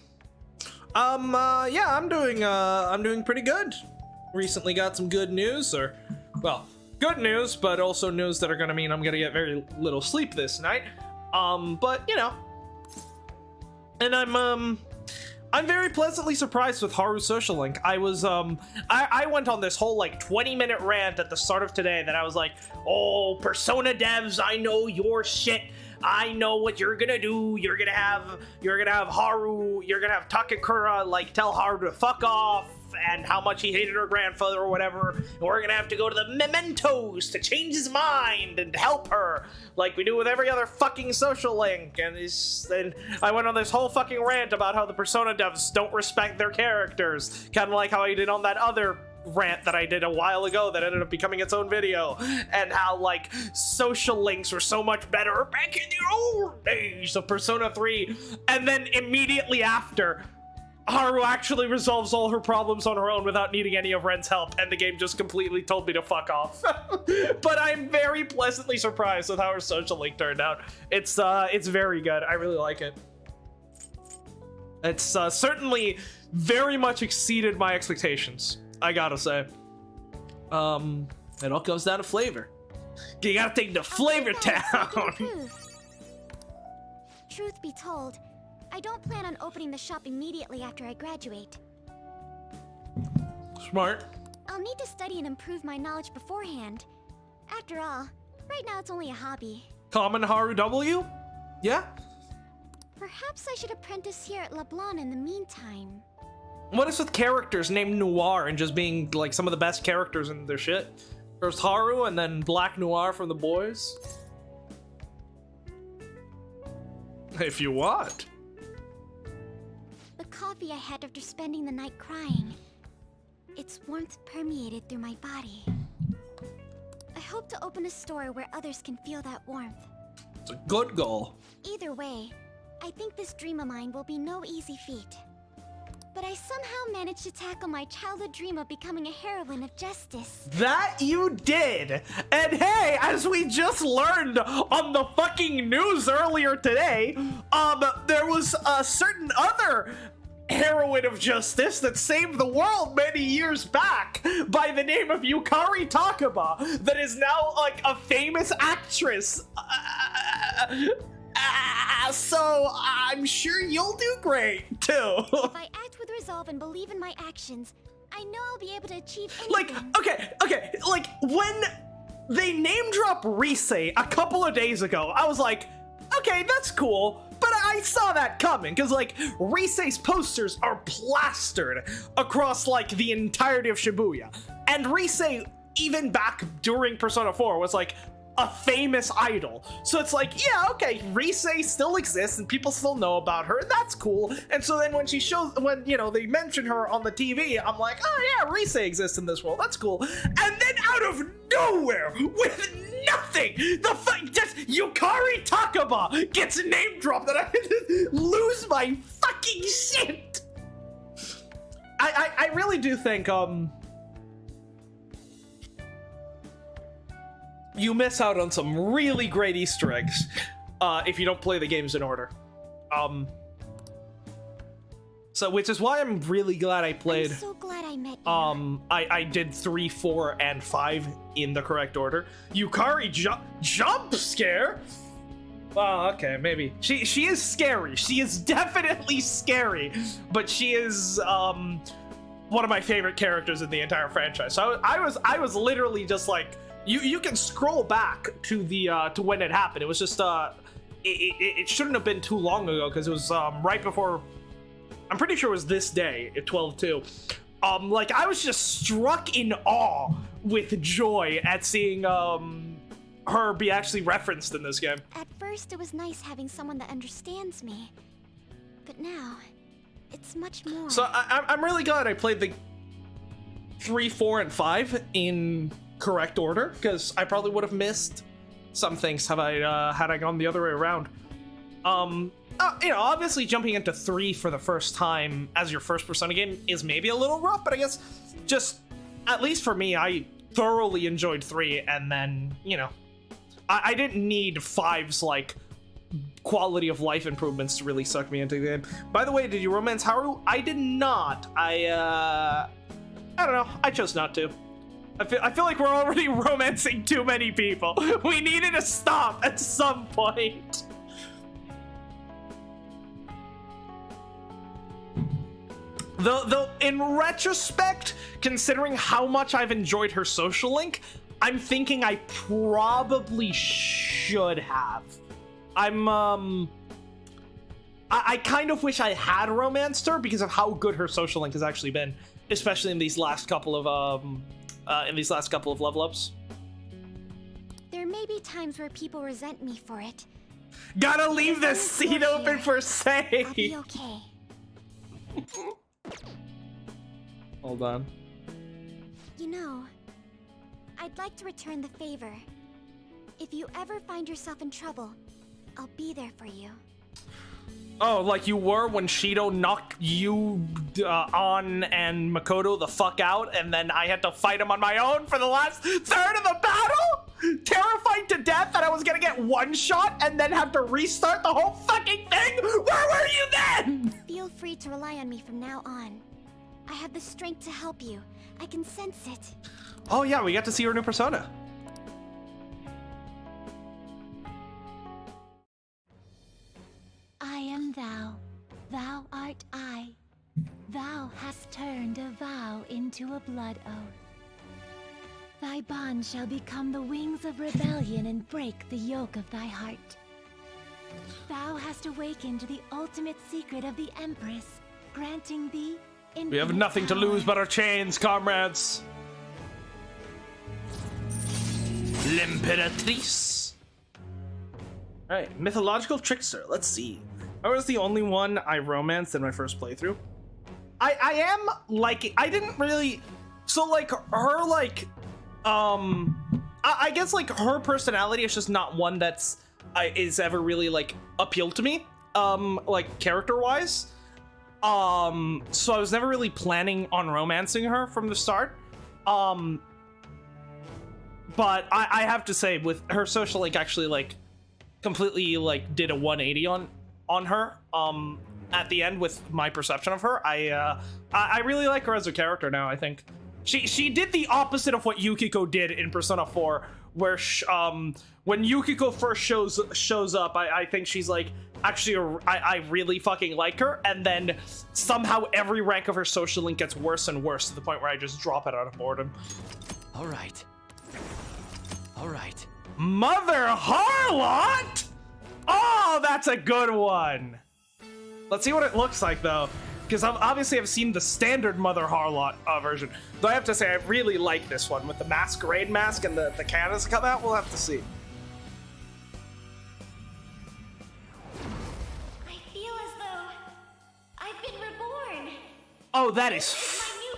Yeah, I'm doing pretty good. Recently got some good news, good news, but also news that are gonna mean I'm gonna get very little sleep this night. But and I'm very pleasantly surprised with Haru's social link. I was, I went on this whole, 20-minute rant at the start of today that I was like, oh, Persona devs, I know your shit. I know what you're gonna do. You're gonna have Haru, you're gonna have Takekura, tell Haru to fuck off, and how much he hated her grandfather or whatever, and we're gonna have to go to the mementos to change his mind and help her, like we do with every other fucking social link. And I went on this whole fucking rant about how the Persona devs don't respect their characters, kind of like how I did on that other rant that I did a while ago that ended up becoming its own video, and how social links were so much better back in the old days of Persona 3, and then immediately after, Haru actually resolves all her problems on her own without needing any of Ren's help, and the game just completely told me to fuck off. But I'm very pleasantly surprised with how her social link turned out. It's very good. I really like it. It's certainly very much exceeded my expectations, I gotta say. It all comes down to flavor. You gotta take the flavor town. Truth be told, I don't plan on opening the shop immediately after I graduate. Smart. I'll need to study and improve my knowledge beforehand. After all, right now it's only a hobby. Common Haru W? Yeah? Perhaps I should apprentice here at LeBlanc in the meantime. What is with characters named Noir and just being like some of the best characters in their shit? First Haru and then Black Noir from the boys? If you want. The coffee I had after spending the night crying. Its warmth permeated through my body. I hope to open a store where others can feel that warmth. It's a good goal. Either way, I think this dream of mine will be no easy feat. But I somehow managed to tackle my childhood dream of becoming a heroine of justice. That you did! And hey, as we just learned on the fucking news earlier today, there was a certain other heroine of justice that saved the world many years back by the name of Yukari Takeba that is now like a famous actress. So I'm sure you'll do great too. If I act with resolve and believe in my actions, I know I'll be able to achieve anything. Like, okay, like when they name drop Rise a couple of days ago, I was like, okay, that's cool. But I saw that coming, because, like, Rise's posters are plastered across, like, the entirety of Shibuya. And Rise, even back during Persona 4, was, like, a famous idol. So it's like, yeah, okay, Rise still exists, and people still know about her, and that's cool. And so then when she shows, when, you know, they mention her on the TV, I'm like, oh yeah, Rise exists in this world, that's cool. And then out of nowhere, with nothing, just Yukari Takeba gets name dropped, and I just lose my fucking shit. I really do think you miss out on some really great Easter eggs if you don't play the games in order. So which is why I'm really glad I played. I'm so glad I met you. I did 3, 4, and 5 in the correct order. Yukari jump scare? Well, okay, maybe. She is scary. She is definitely scary, but she is one of my favorite characters in the entire franchise. So I was literally just like, you can scroll back to the to when it happened. It was just it shouldn't have been too long ago, because it was right before. I'm pretty sure it was this day at 12/2. Like I was just struck in awe with joy at seeing her be actually referenced in this game. At first, it was nice having someone that understands me, but now it's much more. So I'm really glad I played the 3, 4, and 5 in correct order, because I probably would have missed some things had I gone the other way around. You know, obviously jumping into 3 for the first time as your first Persona game is maybe a little rough, but I guess just, at least for me, I thoroughly enjoyed 3, and then, you know, I didn't need 5's, like, quality of life improvements to really suck me into the game. By the way, did you romance Haru? I did not. I don't know. I chose not to. I feel like we're already romancing too many people. We needed to stop at some point. Though, in retrospect, considering how much I've enjoyed her social link, I'm thinking I probably should have. I kind of wish I had romanced her because of how good her social link has actually been, especially in these last couple of level ups. There may be times where people resent me for it. Gotta leave this seat open for Say. I'll be okay. Hold on. You know, I'd like to return the favor. If you ever find yourself in trouble, I'll be there for you. Oh, like you were when Shido knocked you, An and Makoto the fuck out, and then I had to fight him on my own for the last third of the battle? Terrified to death that I was gonna get one shot and then have to restart the whole fucking thing? Where were you then? Feel free to rely on me from now on. I have the strength to help you. I can sense it. Oh yeah, we got to see her new persona. I am thou, thou art I. Thou hast turned a vow into a blood oath. Thy bond shall become the wings of rebellion and break the yoke of thy heart. Thou hast awakened the ultimate secret of the Empress, granting thee We have nothing to lose but our chains, comrades. L'Imperatrice. Alright, mythological trickster. Let's see. I was the only one I romanced in my first playthrough. I am like, I didn't really, so like her like, I guess like her personality is just not one that's is ever really like appealed to me, like character wise. So I was never really planning on romancing her from the start. But I have to say, with her social link actually like completely like did a 180 on her at the end with my perception of her. I really like her as a character now. I think she did the opposite of what Yukiko did in Persona 4, where when Yukiko first shows up, I think she's like, actually I really fucking like her, and then somehow every rank of her social link gets worse and worse to the point where I just drop it out of boredom. All right. Mother Harlot! Oh, that's a good one. Let's see what it looks like though, because obviously I've seen the standard Mother Harlot version. Though I have to say I really like this one with the masquerade mask and the cannons come out. We'll have to see. I feel as though I've been reborn. Oh, that is My new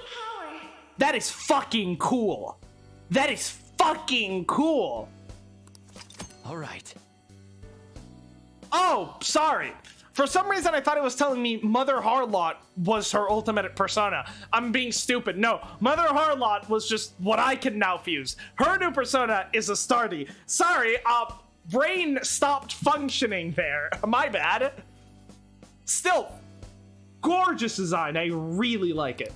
power. that is fucking cool. That is fucking cool. All right. Oh, sorry. For some reason, I thought it was telling me Mother Harlot was her ultimate persona. I'm being stupid. No, Mother Harlot was just what I can now fuse. Her new persona is Astartes. Sorry, brain stopped functioning there. My bad. Still, gorgeous design. I really like it.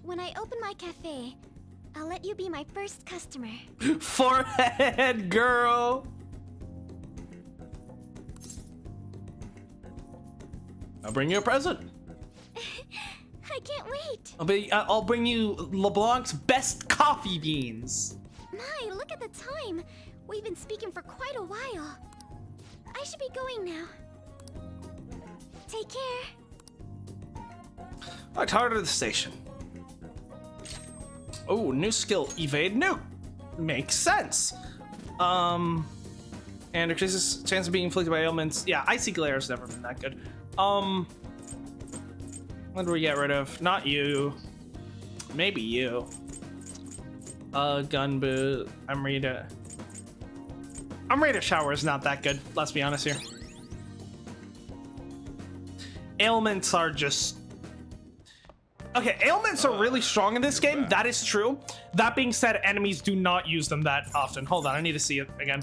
When I open my cafe, I'll let you be my first customer. Forehead girl. I'll bring you a present. I can't wait. I'll bring you LeBlanc's best coffee beans. My, look at the time. We've been speaking for quite a while. I should be going now. Take care. Right, hard to the station. Oh, new skill, evade nuke. Makes sense. And increases chance of being inflicted by ailments. Yeah, icy glare has never been that good. What do we get rid of? Not you. Maybe you. Gun boot. I'm ready to shower is not that good. Let's be honest here. Ailments are just. Okay, ailments are really strong in this game. That is true. That being said, enemies do not use them that often. Hold on, I need to see it again.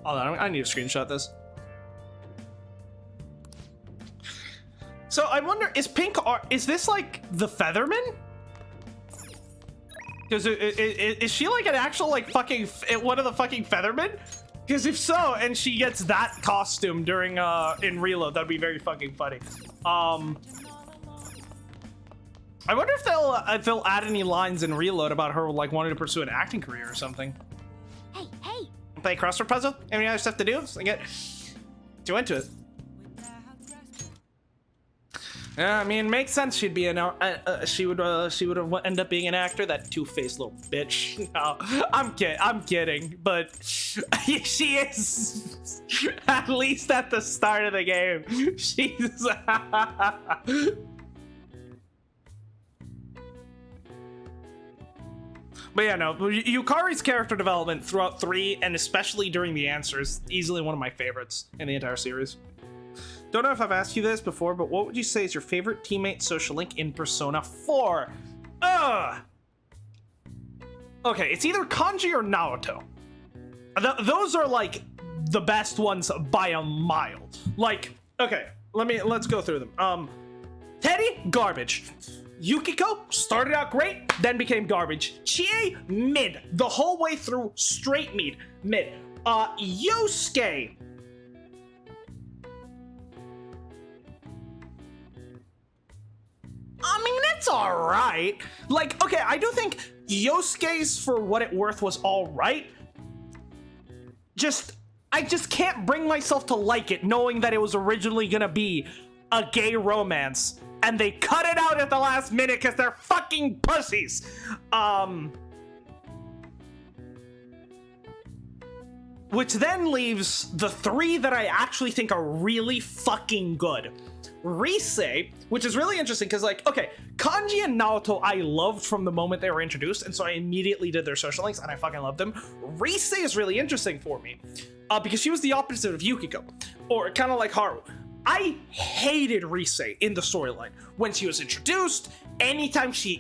Hold on, I need to screenshot this. So I wonder, is this like the Featherman? Because is she like an actual like fucking one of the fucking Feathermen? Because if so, and she gets that costume during in Reload, that'd be very fucking funny. I wonder if they'll add any lines in Reload about her like wanting to pursue an acting career or something. Hey, hey. Play a crossword puzzle? Any other stuff to do? So I get too into it. Yeah, I mean, it makes sense. She'd be she would end up being an actor. That two-faced little bitch. No, I'm kidding. But she is at least at the start of the game. She's. But yeah, no, Yukari's character development throughout 3, and especially during the answers, easily one of my favorites in the entire series. Don't know if I've asked you this before, but what would you say is your favorite teammate social link in Persona 4? Okay, it's either Kanji or Naruto. Those are like the best ones by a mile. Like, Okay, let's go through them. Teddy, garbage. Yukiko started out great, then became garbage. Chie, mid. The whole way through, straight mid. Yosuke. I mean, it's alright. Like, okay, I do think Yosuke's, for what it worth, was alright. I just can't bring myself to like it, knowing that it was originally gonna be a gay romance. And they cut it out at the last minute because they're fucking pussies. Which then leaves the three that I actually think are really fucking good. Rise, which is really interesting because, like, okay, Kanji and Naoto I loved from the moment they were introduced, and so I immediately did their social links, and I fucking loved them. Rise is really interesting for me because she was the opposite of Yukiko, or kind of like Haru. I hated Rise in the storyline when she was introduced. Anytime she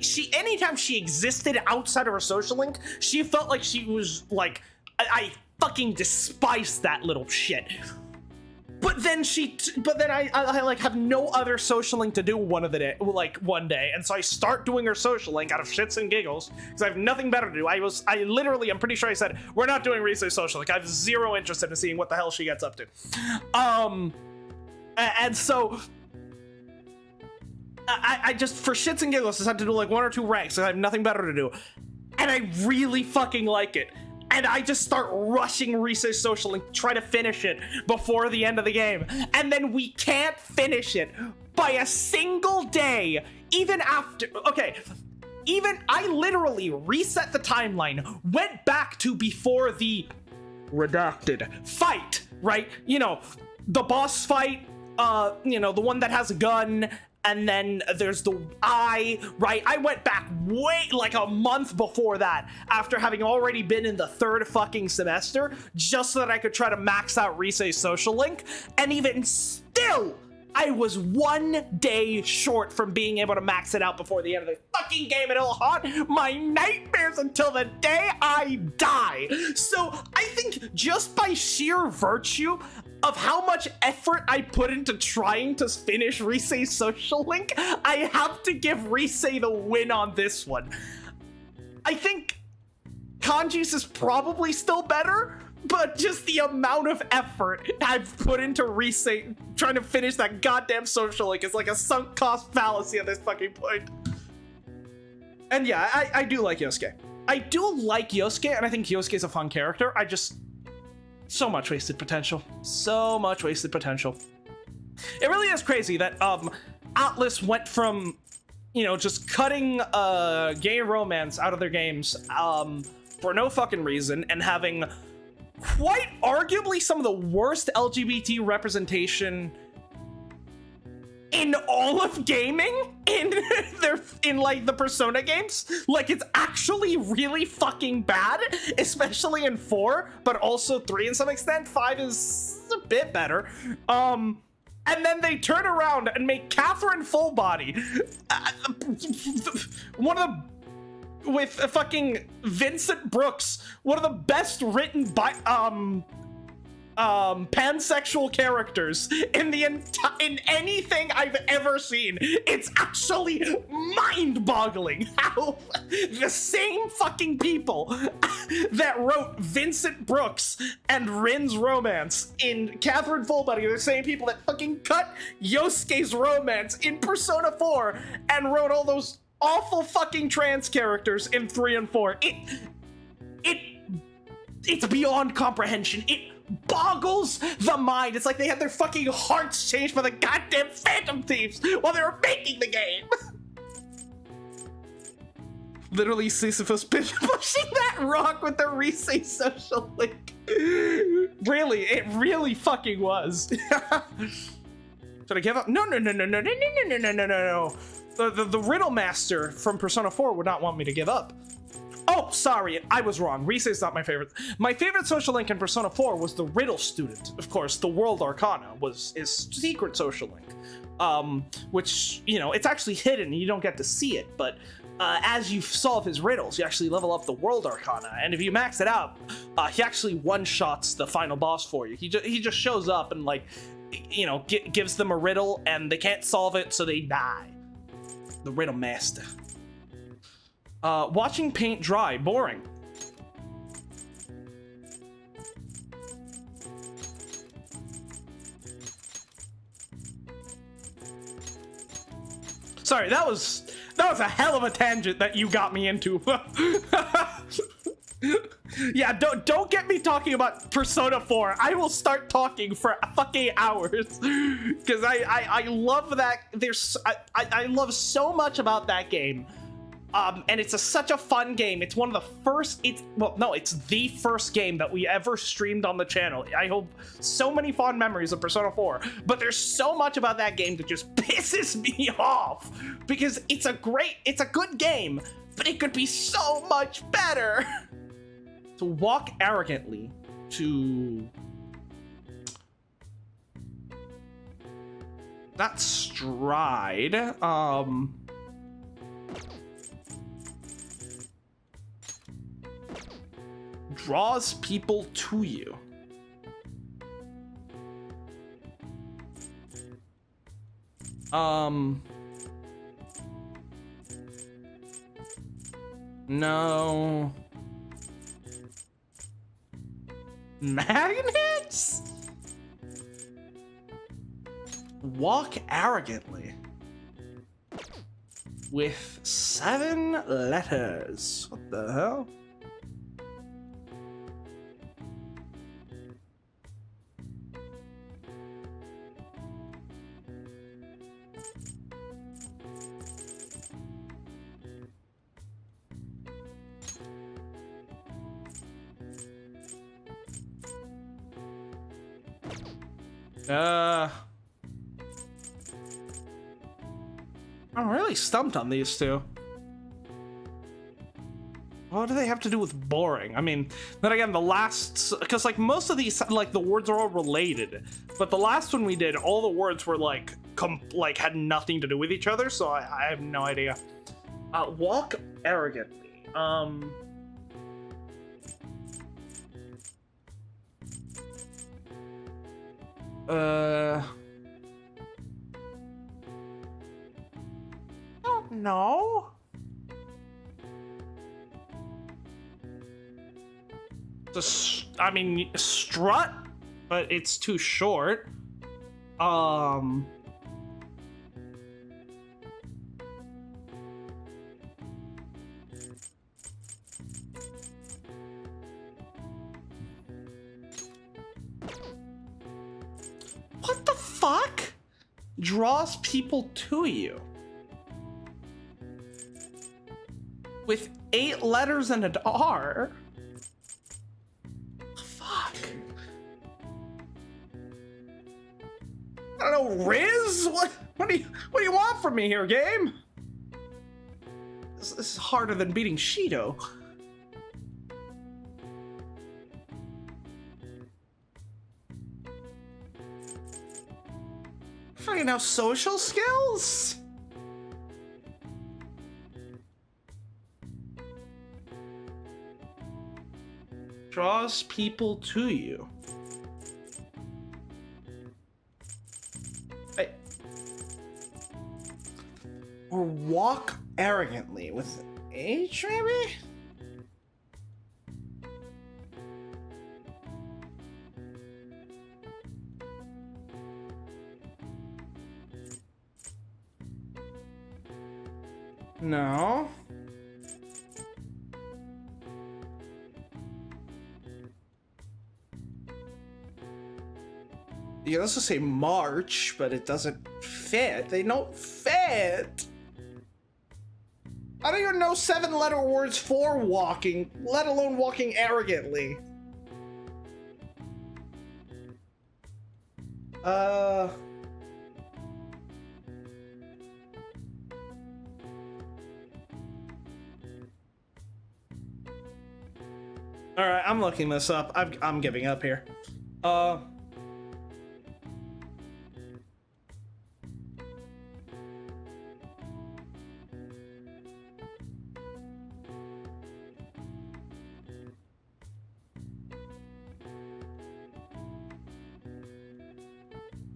existed outside of her social link, she felt like she was like, I fucking despised that little shit. But then I like have no other social link to do one day, and so I start doing her social link out of shits and giggles because I have nothing better to do. I'm pretty sure I said, we're not doing Rise's social link. I have zero interest in seeing what the hell she gets up to. And so I just, for shits and giggles, decided to do like one or two ranks because I have nothing better to do. And I really fucking like it. And I just start rushing Rise's social link, try to finish it before the end of the game. And then we can't finish it by a single day, even after, I literally reset the timeline, went back to before the redacted fight, right? You know, the boss fight, the one that has a gun, and then there's the eye, right? I went back way, like a month before that, after having already been in the third fucking semester, just so that I could try to max out Rise's social link, and even still, I was one day short from being able to max it out before the end of the fucking game, and it'll haunt my nightmares until the day I die. So I think just by sheer virtue of how much effort I put into trying to finish Rise's social link, I have to give Rise the win on this one. I think Kanji's is probably still better, but just the amount of effort I've put into Rise trying to finish that goddamn social link is like a sunk cost fallacy at this fucking point. And yeah, I do like Yosuke. I do like Yosuke, and I think Yosuke's a fun character. So much wasted potential. So much wasted potential. It really is crazy that Atlas went from, just cutting gay romance out of their games for no fucking reason, and having quite arguably some of the worst LGBT representation in all of gaming in like the Persona games. Like, it's actually really fucking bad, especially in 4, but also 3 in some extent. 5 is a bit better. And then they turn around and make Catherine Fullbody with fucking Vincent Brooks, one of the best written pansexual characters in anything I've ever seen. It's actually mind-boggling how the same fucking people that wrote Vincent Brooks and Rin's romance in Catherine Fullbody are the same people that fucking cut Yosuke's romance in Persona 4 and wrote all those awful fucking trans characters in 3 and 4. It's beyond comprehension. It boggles the mind. It's like they had their fucking hearts changed by the goddamn Phantom Thieves while they were making the game. Literally Sisyphus pushing that rock with the Rise social link. Really, it really fucking was. Should I give up? No. The Riddle Master from Persona 4 would not want me to give up. Oh, sorry, I was wrong. Rise is not my favorite. My favorite social link in Persona 4 was the Riddle Student. Of course, the World Arcana was his secret social link. Which, it's actually hidden and you don't get to see it, but as you solve his riddles, you actually level up the World Arcana, and if you max it out, he actually one-shots the final boss for you. He just shows up and, like, you know, gives them a riddle and they can't solve it, so they die. The riddle master. Watching paint dry, boring. Sorry, that was a hell of a tangent that you got me into. Yeah, don't get me talking about Persona 4. I will start talking for fucking hours because I love that. I love so much about that game. And it's such a fun game. It's one of the first, it's the first game that we ever streamed on the channel. I hope so many fond memories of Persona 4, but there's so much about that game that just pisses me off because it's a good game, but it could be so much better. To walk arrogantly, to not stride, draws people to you. No. Magnets? Walk arrogantly. With 7 letters. What the hell? I'm really stumped on these two. What do they have to do with boring? I mean, then again, the last, because like most of these, like the words are all related, but the last one we did, all the words were like, had nothing to do with each other, so I have no idea. Walk arrogantly. No. I mean, strut, but it's too short. What the fuck? Draws people to you. With 8 letters and an R. Fuck. I don't know, Riz? What do you want from me here, game? This is harder than beating Shido. Fucking now social skills? Draws people to you. Or walk arrogantly with an H, maybe? No. You can also say march, but it doesn't fit. They don't fit. I don't even know 7-letter words for walking, let alone walking arrogantly. Alright, I'm looking this up. I'm giving up here.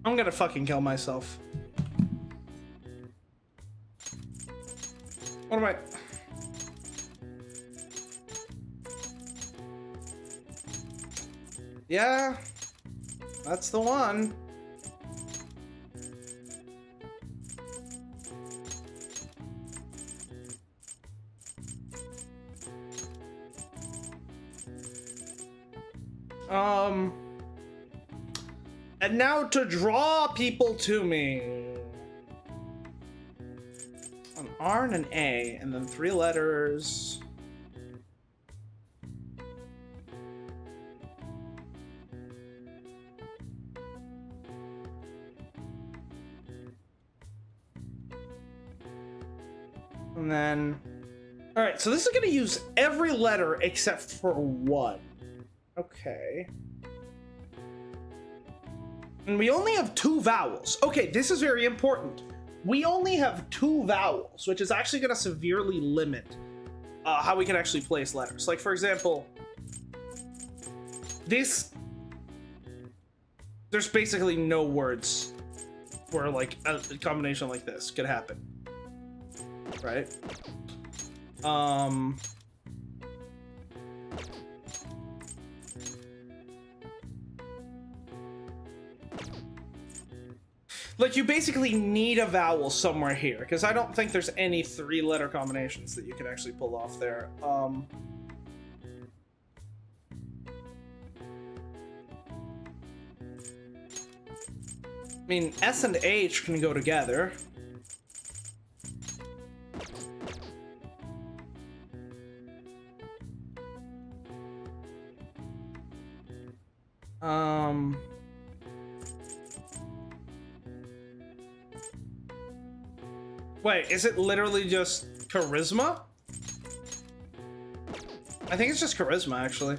I'm gonna fucking kill myself. What am I? Yeah, that's the one. And now to draw people to me. An R and an A, and then 3 letters. And then, all right, so this is gonna use every letter except for 1. Okay. And we only have 2 vowels. Okay, this is very important. We only have 2 vowels, which is actually gonna severely limit how we can actually place letters. Like, for example, there's basically no words where like a combination like this could happen. Right? Like, you basically need a vowel somewhere here, because I don't think there's any 3-letter combinations that you can actually pull off there. I mean, S and H can go together. Wait, is it literally just charisma? I think it's just charisma, actually.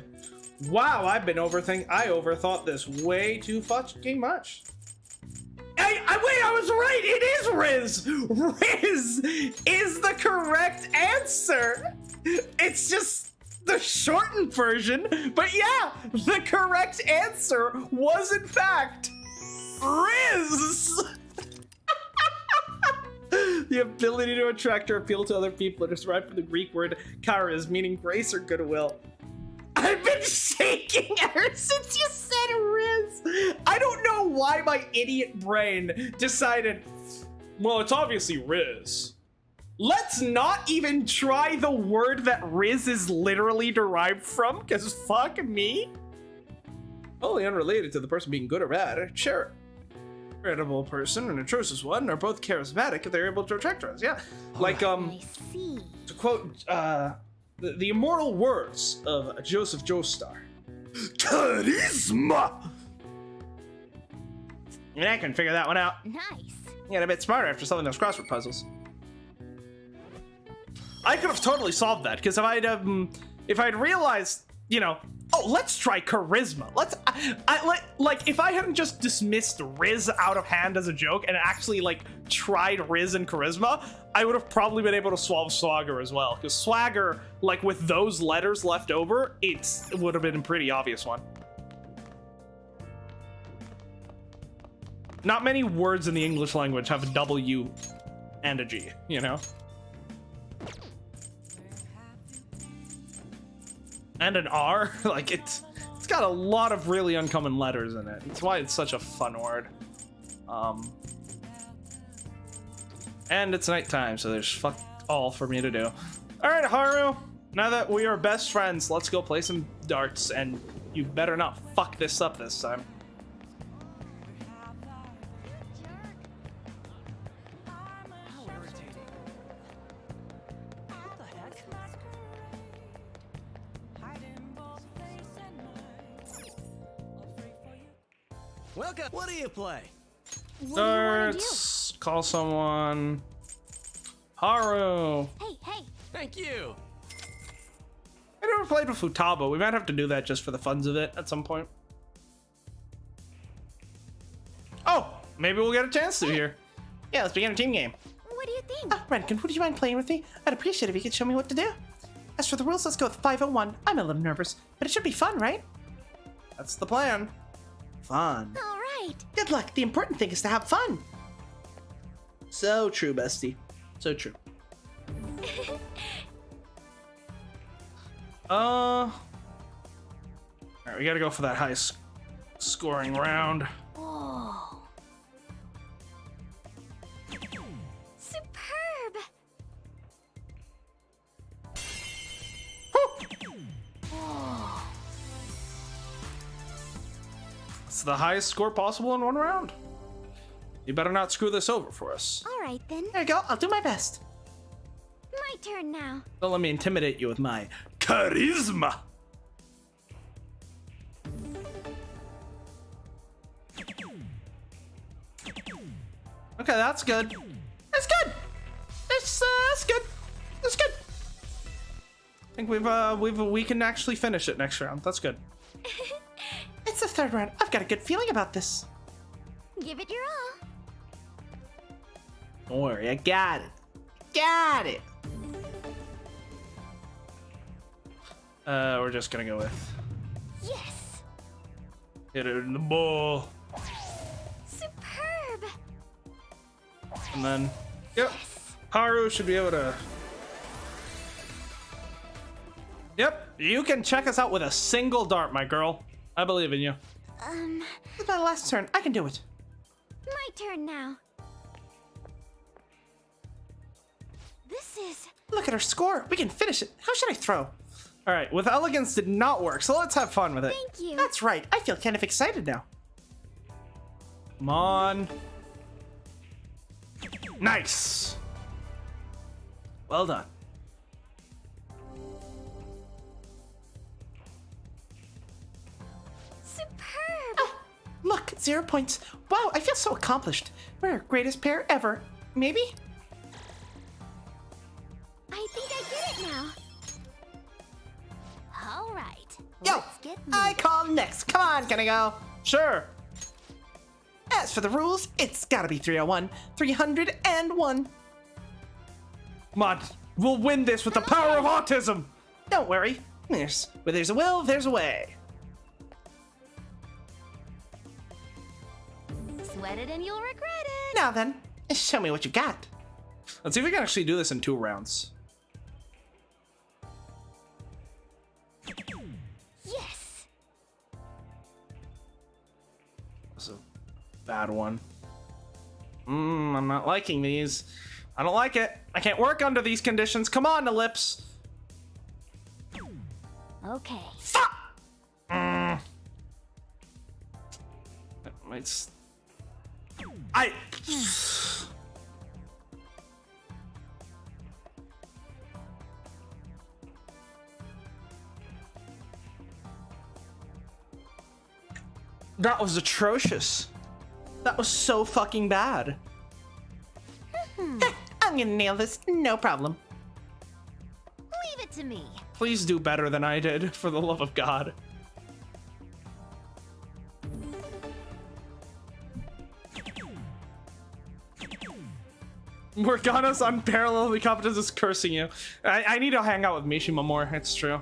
Wow, I overthought this way too fucking much. Wait, I was right! It is Riz! Riz is the correct answer! It's just the shortened version, but yeah, the correct answer was in fact Riz! The ability to attract or appeal to other people is derived from the Greek word charis, meaning grace or goodwill. I've been shaking ever since you said Riz. I don't know why my idiot brain decided, well, it's obviously Riz. Let's not even try the word that Riz is literally derived from, because fuck me. Wholly unrelated to the person being good or bad. Sure. Incredible person and a atrocious one are both charismatic if they're able to attract us. Yeah, like I see. to quote the immortal words of Joseph Joestar, charisma. I mean, I can figure that one out. Nice. Get a bit smarter after solving those crossword puzzles. I could have totally solved that, because if I'd realized, you know, oh, let's try charisma. Like, if I hadn't just dismissed Riz out of hand as a joke and actually, like, tried Riz and charisma, I would have probably been able to solve swagger as well. Because swagger, like, with those letters left over, it would have been a pretty obvious one. Not many words in the English language have a W and a G, you know? And an R. Like, it's got a lot of really uncommon letters in it. It's why it's such a fun word. And it's nighttime, so there's fuck all for me to do. All right, Haru. Now that we are best friends, let's go play some darts, and you better not fuck this up this time. Welcome. What do you play? What do you want to do? Darts. Call someone. Haru. Hey. Thank you. I never played with Futaba. We might have to do that just for the funs of it at some point. Oh, maybe we'll get a chance to here. Yeah, let's begin a team game. What do you think? Renkin, would you mind playing with me? I'd appreciate it if you could show me what to do. As for the rules, let's go with 501. I'm a little nervous, but it should be fun, right? That's the plan. Fun. All right. right. Good luck. The important thing is to have fun. So true, bestie. So true. Alright, we gotta go for that high scoring round. Whoa. Superb. Whoa. It's the highest score possible in one round. You better not screw this over for us. All right then. There you go. I'll do my best. My turn now. Don't let me intimidate you with my Charisma! Okay, that's good. That's good. That's good. That's good. I think we can actually finish it next round. That's good. It's the third round. I've got a good feeling about this. Give it your all. Don't worry, I got it. Got it. We're just gonna go with Yes. hit it in the ball. Superb. And then, yep, Haru should be able to. Yep, you can check us out with a single dart, my girl. I believe in you. It's my last turn. I can do it. My turn now. This is... Look at our score. We can finish it. How should I throw? All right, with elegance did not work, so let's have fun with it. Thank you. That's right. I feel kind of excited now. Come on. Nice. Well done. Superb. Look, 0 points. Wow, I feel so accomplished. We're our greatest pair ever. Maybe? I think I get it now. All right. Yo, Let's get I moving. call next. Come on, can I go? Sure. As for the rules, it's gotta be 301. 301. Come on, we'll win this with the power of autism. Don't worry. Where there's a will, there's a way. Sweat it and you'll regret it. Now then, show me what you got. Let's see if we can actually do this in 2 rounds. Yes. That's a bad one. I'm not liking these. I don't like it. I can't work under these conditions. Come on, Ellipse. Okay. That might That was atrocious. That was so fucking bad. I'm gonna nail this, no problem. Leave it to me. Please do better than I did, for the love of God. Morgana's unparalleledly competence is cursing you. I need to hang out with Mishima more, it's true.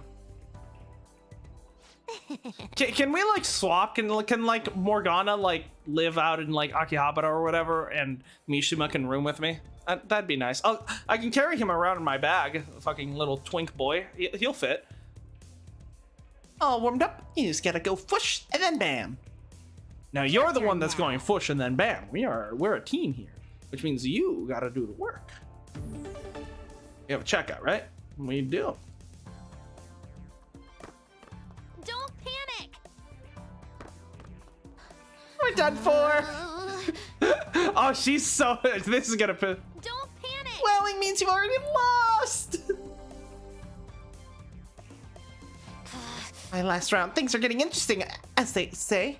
Can we like swap? Can like Morgana like live out in like Akihabara or whatever, and Mishima can room with me? That'd be nice. I can carry him around in my bag. Fucking little twink boy. He'll fit. All warmed up, you just gotta go whoosh and then bam. Now you're the one that's going fush and then bam. We're a team here, which means you gotta do the work. You have a checkout, right? We do. Don't panic. We're done for. Oh, she's so. This is gonna. Don't panic. Welling means you've already lost. My last round, things are getting interesting, as they say.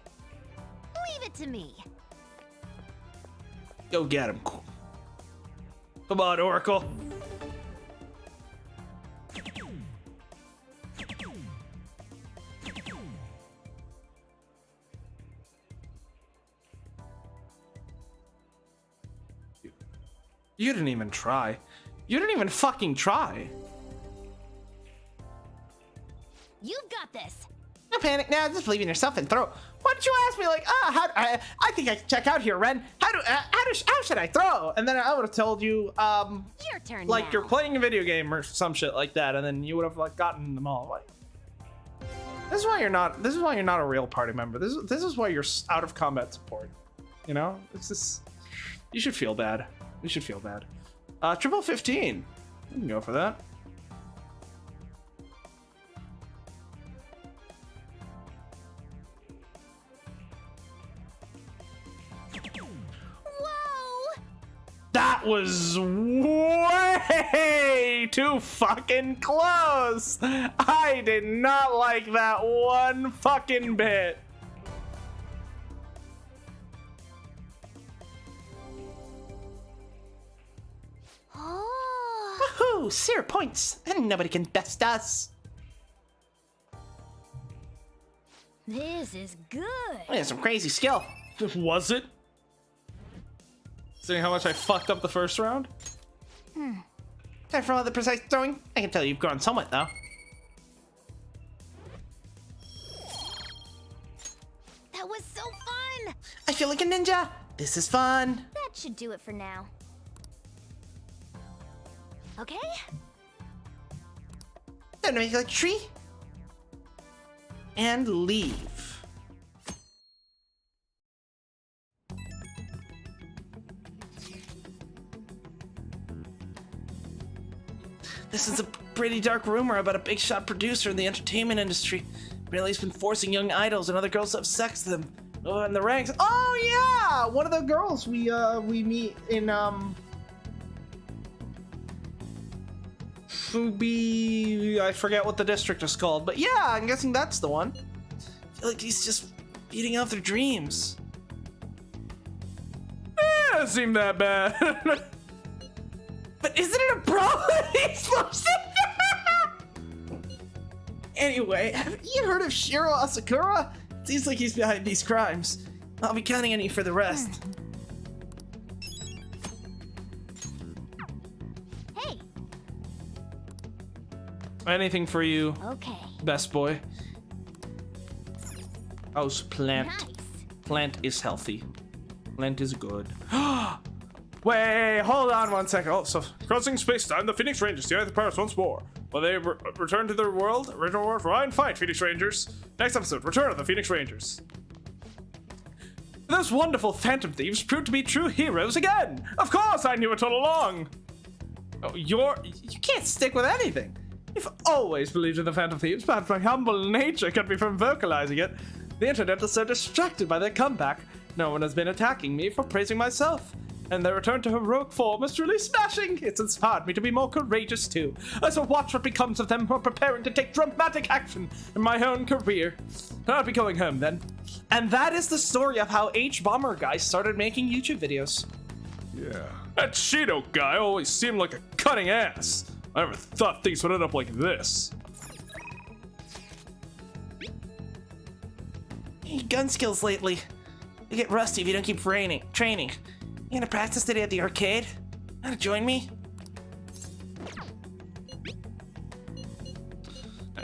Leave it to me. Go get him. Come on, Oracle. You didn't even try. You didn't even fucking try. You've got this. No panic now, just believe in yourself and throw. Why don't you ask me like, I think I can check out here, Ren. How should I throw? And then I would have told you, Your turn like now. you're playing a video game or some shit like that, and then you would have like gotten them all. Like, this is why you're not a real party member. This is why you're out of combat support. You know, it's just, you should feel bad. You should feel bad. Triple 15. You can go for that. Whoa! That was way too fucking close. I did not like that one fucking bit. Oh. Woohoo! 0 points, and nobody can best us. This is good. That's some crazy skill. Was it? Seeing how much I fucked up the first round? Time for all the precise throwing. I can tell you've grown somewhat, though. That was so fun. I feel like a ninja. This is fun. That should do it for now. Okay? Then make like a tree. And leave. This is a pretty dark rumor about a big shot producer in the entertainment industry. Apparently he's been forcing young idols and other girls to have sex with him. Oh, in the ranks. Oh yeah! One of the girls we meet in Fubi, I forget what the district is called, but yeah, I'm guessing that's the one. I feel like he's just beating out their dreams. Yeah, it seemed that bad. But isn't it a problem? Explosion! Anyway, have you heard of Shiro Asakura? Seems like he's behind these crimes. I'll be counting on you for the rest. Hey. Anything for you, Okay. best boy. How's plant? Nice. Plant is healthy. Plant is good. Wait, hold on 1 second. Oh, so Crossing space-time, the Phoenix Rangers unite the powers once more. Will they return to their world? Original world, try and fight Phoenix Rangers. Next episode, Return of the Phoenix Rangers. those wonderful Phantom Thieves proved to be true heroes again. Of course, I knew it all along. Oh, you can't stick with anything. You've always believed in the Phantom Thieves, but my humble nature kept me from vocalizing it. The internet is so distracted by their comeback. No one has been attacking me for praising myself. And their return to heroic form is truly smashing. It's inspired me to be more courageous too. As I watch what becomes of them while preparing to take dramatic action in my own career. I'll be going home then. And that is the story of how H-Bomber guy started making YouTube videos. Yeah. That Shido guy always seemed like a cutting ass. I never thought things would end up like this. Your gun skills lately. You get rusty if you don't keep training. You gonna practice today at the arcade? Wanna join me?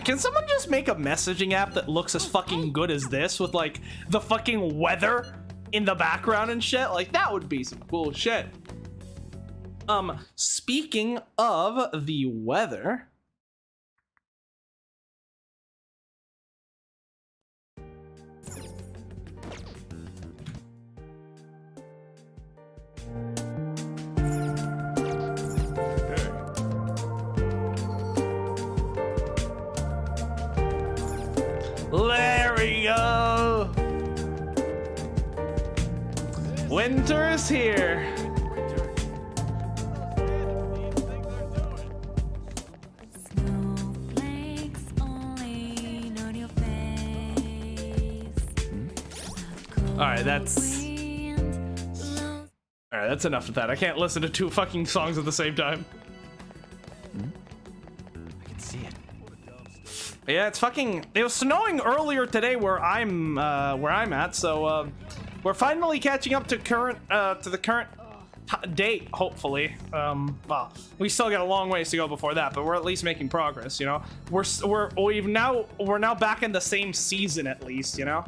Can someone just make a messaging app that looks as fucking good as this with like the fucking weather in the background and shit? Like that would be some cool shit. Speaking of the weather, there we go. Winter is here. Snowflakes only on your face. All right, that's enough of that. I can't listen to two fucking songs at the same time. I can see it. Yeah, it's fucking. It was snowing earlier today where I'm at, so we're finally catching up to the current date. Hopefully, well, we still got a long ways to go before that, but we're at least making progress. You know, we're now back in the same season at least. You know.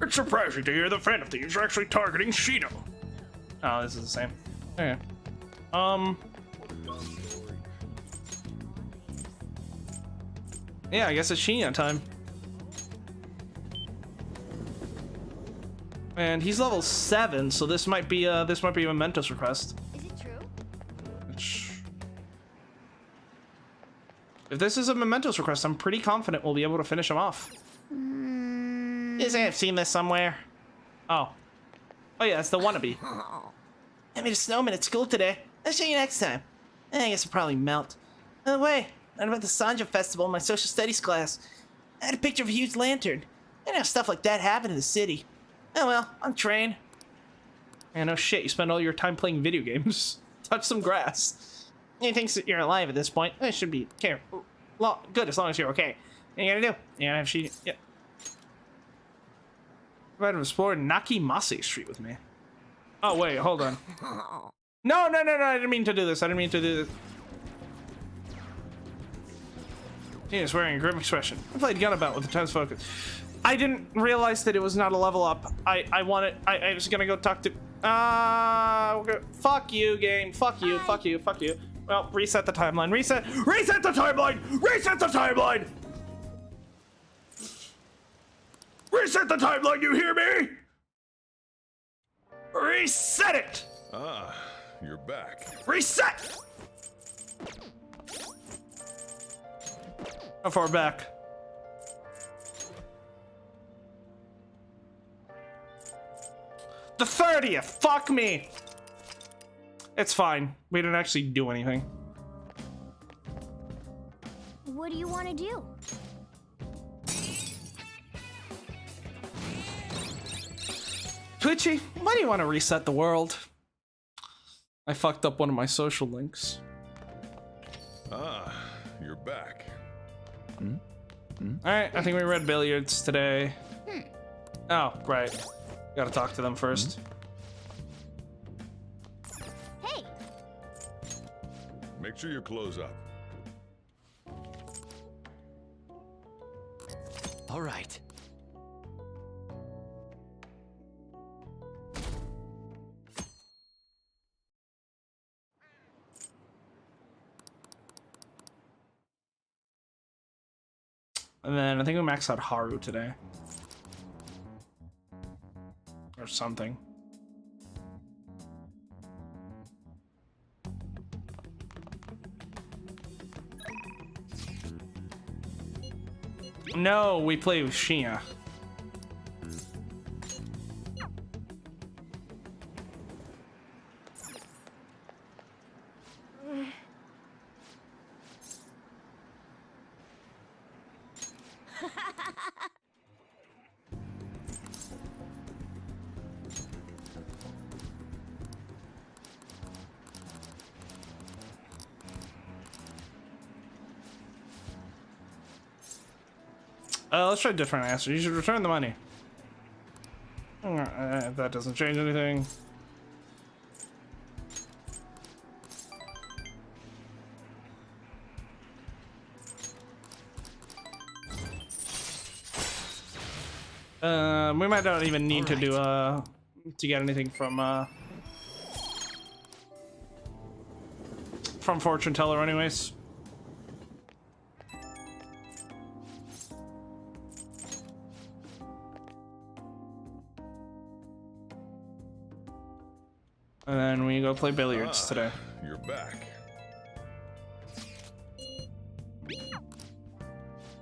It's surprising to hear the Phantom Thieves are actually targeting Shido. Oh, this is the same. Okay. Yeah, I guess it's Shinya time. And he's level 7, so this might be a Mementos request. Is it true? If this is a Mementos request, I'm pretty confident we'll be able to finish him off. I've seen this somewhere. Oh. Oh yeah, it's the wannabe. I made a snowman at school today. I'll show you next time. I guess it'll probably melt. By the way, I went to the Sanja Festival in my social studies class. I had a picture of a huge lantern. I didn't have stuff like that happen in the city. Oh well, I'm trained. Man, no shit, you spend all your time playing video games. Touch some grass. He thinks that you're alive at this point. It should be good as long as you're okay. What you gotta do? You gotta have she. Yeah. Try to explore Nakimase Street with me. Oh wait, hold on. No, I didn't mean to do this. He is wearing a grim expression. I played Gunabout with the tense focus. I didn't realize that it was not a level up. I was gonna go talk to. Fuck you, game. Fuck you. Well, reset the timeline. Reset the timeline. Reset the timeline. Reset the timeline. You hear me? Reset it. Ah, you're back. Reset. How far back? The 30th! Fuck me! It's fine. We didn't actually do anything. What do you want to do? Twitchy, why do you want to reset the world? I fucked up one of my social links. Ah, you're back. Alright, I think we read billiards today. Oh, right. Gotta talk to them first. Hey! Make sure you close up. All right. And then I think we maxed out Haru today. Or something. No, we play with Shinya. Let's try a different answer. You should return the money. That doesn't change anything. We might not even need to do to get anything from Fortune Teller anyways. And then we go play billiards today. You're back.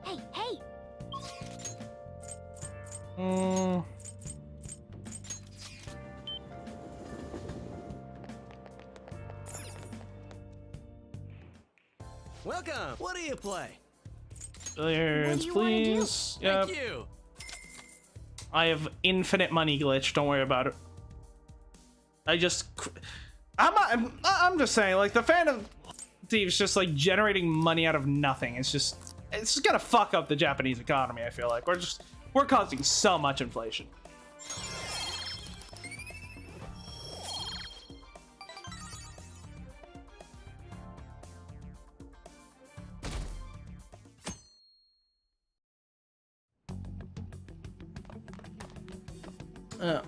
Hey! Welcome. What do you play? Billiards, What do you wanna do? please. Yep. Thank you. I have infinite money glitch. Don't worry about it. I'm just saying, like, the Phantom Thieves just like generating money out of nothing. It's just gonna fuck up the Japanese economy. I feel like we're causing so much inflation.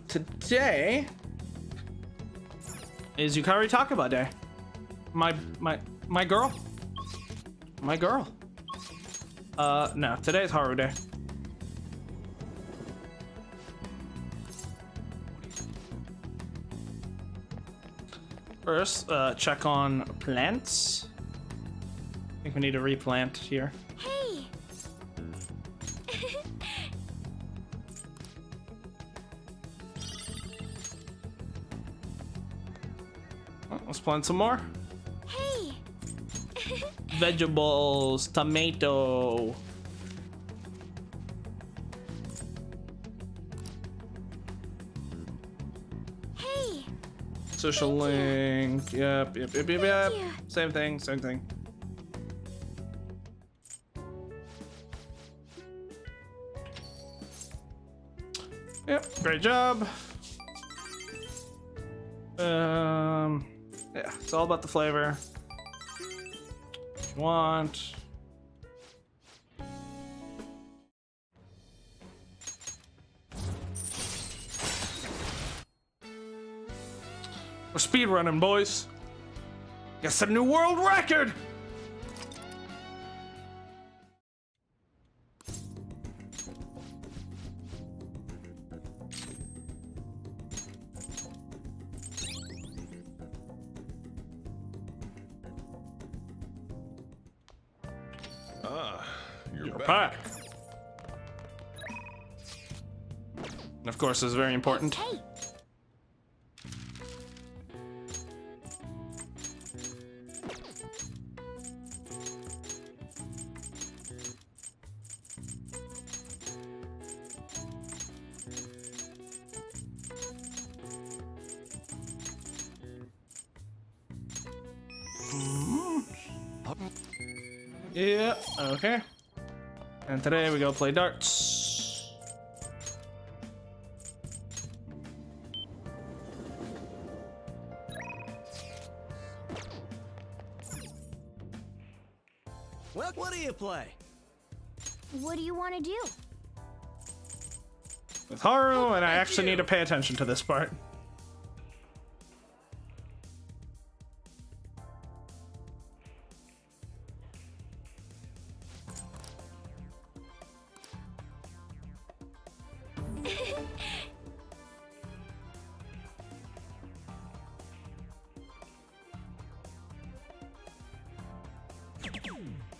Today is Yukari Takeba Day. My girl. My girl. No, today's Haru Day. First, check on plants. I think we need to replant here. Hey! Oh, let's plant some more. Hey! Vegetables, tomato. Hey! Social link. Yep. you. Same thing, same thing. Yep, great job. Yeah, it's all about the flavor. If you want. We're speedrunning, boys. Get a new world record! Ah, you're You're back. back. And of course, this is very important. Hey! Yeah, okay. And today we go play darts. Well, what do you play? What do you want to do? With Haru, and I actually need to pay attention to this part.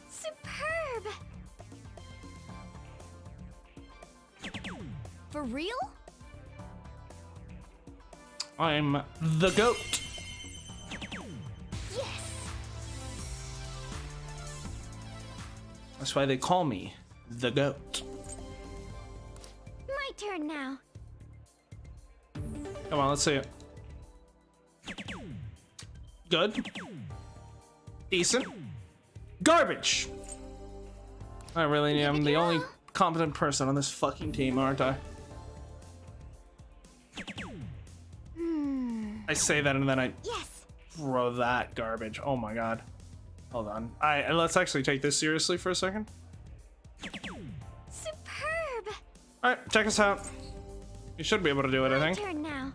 Superb! For real? I'm the GOAT. Yes! That's why they call me the GOAT. My turn now. Come on, let's see it. Good. Decent. Garbage. I really am the only competent person on this fucking team, aren't I? I say that and then I Yes! throw that garbage. Oh my god. Hold on. Let's actually take this seriously for a second. Superb! Alright, check us out. You should be able to do it, I My think. turn now.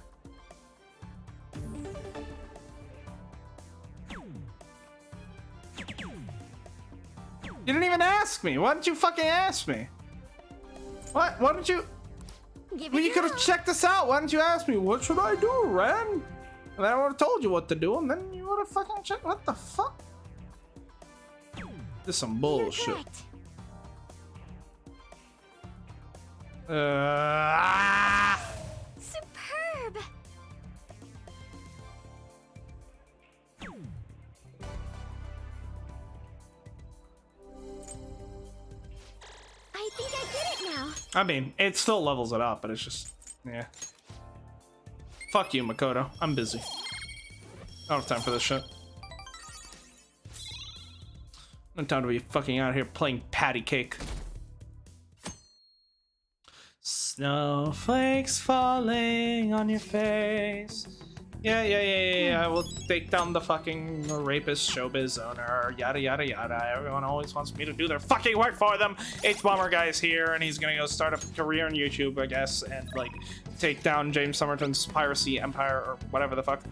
You didn't even ask me. Why didn't you fucking ask me? What? Why didn't you? Give Well, it you could have checked this out. Why didn't you ask me? What should I do, Ren? And I would have told you what to do, and then you would have fucking checked. What the fuck? This is some bullshit. Correct. Superb! I think I get it now. I mean, it still levels it up, but it's just, yeah. Fuck you, Makoto. I'm busy. I don't have time for this shit. No time to be fucking out here playing patty cake. Snowflakes falling on your face. Yeah. We'll take down the fucking rapist showbiz owner, yada yada yada. Everyone always wants me to do their fucking work for them. H-Bomber guy's here, and he's gonna go start a career on YouTube, I guess, and like take down James Somerton's piracy empire or whatever the fuck.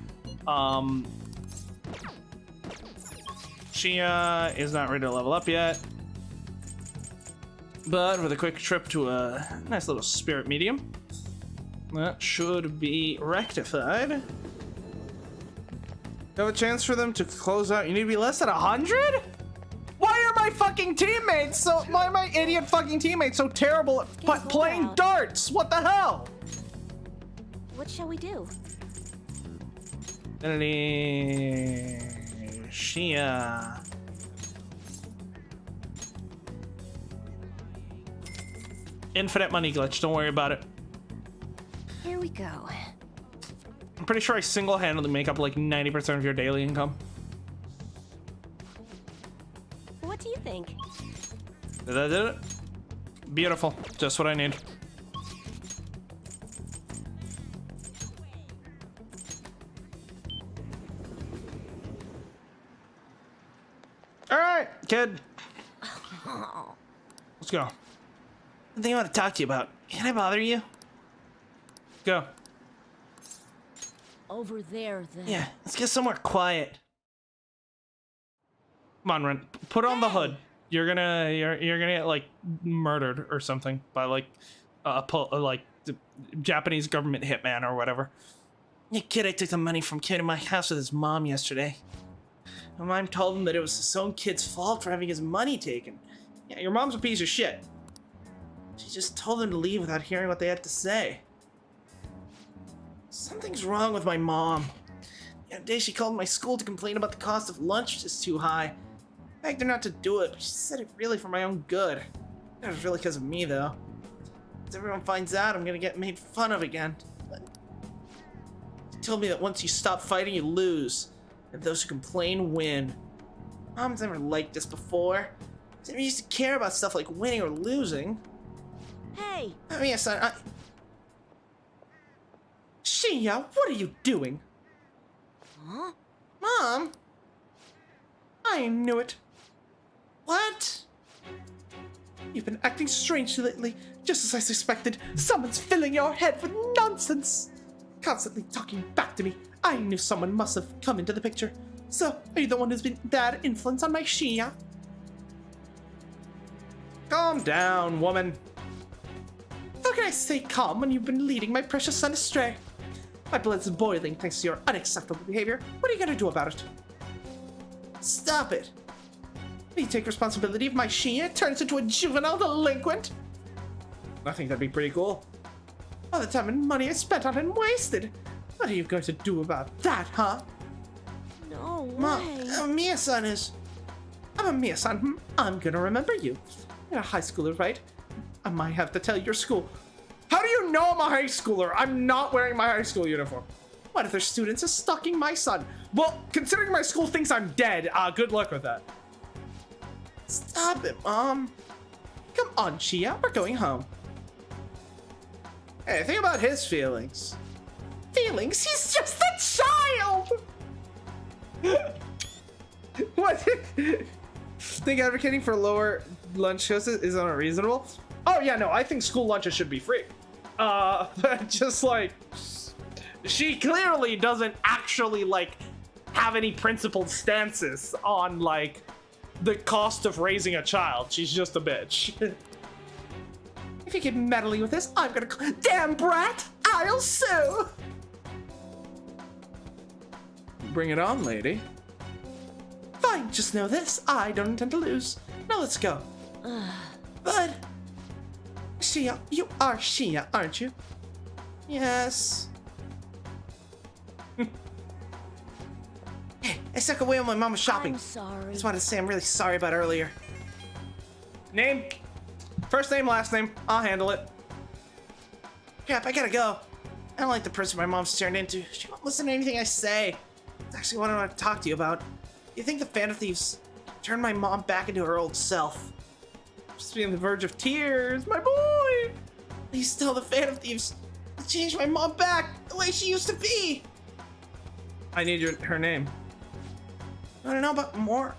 Shia is not ready to level up yet, but with a quick trip to a nice little spirit medium, that should be rectified. You have a chance for them to close out. You need to be less than 100? Why are my fucking teammates so... Why are my idiot fucking teammates so terrible at playing darts? What the hell? What shall we do? Shia. Infinite money glitch. Don't worry about it. Here we go. I'm pretty sure I single-handedly make up like 90% of your daily income. What do you think? Did I do it? Beautiful. Just what I need. All right, kid. Let's go. Something I want to talk to you about. Can I bother you? Go. Over there, then. Yeah, let's get somewhere quiet. Come on, Ren. Put on the hood. You're gonna get like murdered or something by like the Japanese government hitman or whatever. Yeah, kid, I took the money from kid in my house with his mom yesterday. My mom told him that it was his own kid's fault for having his money taken. Yeah, your mom's a piece of shit. She just told him to leave without hearing what they had to say. Something's wrong with my mom. The other day she called my school to complain about the cost of lunch, which is too high. I begged her not to do it, but she said it really for my own good. It was really because of me, though. If everyone finds out, I'm gonna get made fun of again. But she told me that once you stop fighting, you lose. And those who complain win. Mom's never liked this before. She never used to care about stuff like winning or losing. Hey! I mean, son, Shia, what are you doing? Huh? Mom? I knew it. What? You've been acting strangely lately, just as I suspected. Someone's filling your head with nonsense. Constantly talking back to me. I knew someone must have come into the picture. So, are you the one who's been bad influence on my Shia? Calm down, woman. How can I stay calm when you've been leading my precious son astray? My blood's boiling thanks to your unacceptable behavior. What are you gonna do about it? Stop it. Will you take responsibility if my Shia turns into a juvenile delinquent? I think that'd be pretty cool. All the time and money I spent on him wasted. What are you going to do about that, huh? No way. Mom, Mia-san is... I'm a Mia-san. I'm gonna remember you. You're a high schooler, right? I might have to tell your school. How do you know I'm a high schooler? I'm not wearing my high school uniform. What if their students are stalking my son? Well, considering my school thinks I'm dead, good luck with that. Stop it, Mom. Come on, Shia, we're going home. Hey, think about his feelings. Feelings? He's just a child! What? Think advocating for lower lunch costs is unreasonable? Oh yeah, no, I think school lunches should be free. Just like, she clearly doesn't actually like have any principled stances on like the cost of raising a child. She's just a bitch. If you keep meddling with this, I'm gonna damn brat! I'll sue! Bring it on, lady. Fine, just know this. I don't intend to lose. Now let's go. Bud. Shia, you are Shia, aren't you? Yes. Hey, I stuck away when my mom was shopping. I'm sorry. Just wanted to say I'm really sorry about earlier. Name? First name, last name. I'll handle it. Crap, I gotta go. I don't like the person my mom's turned into. She won't listen to anything I say. It's actually what I want to talk to you about. You think the Phantom Thieves turned my mom back into her old self? Just be on the verge of tears, my boy! Please tell the Phantom Thieves to change my mom back the way she used to be! I need her name. I don't know about more.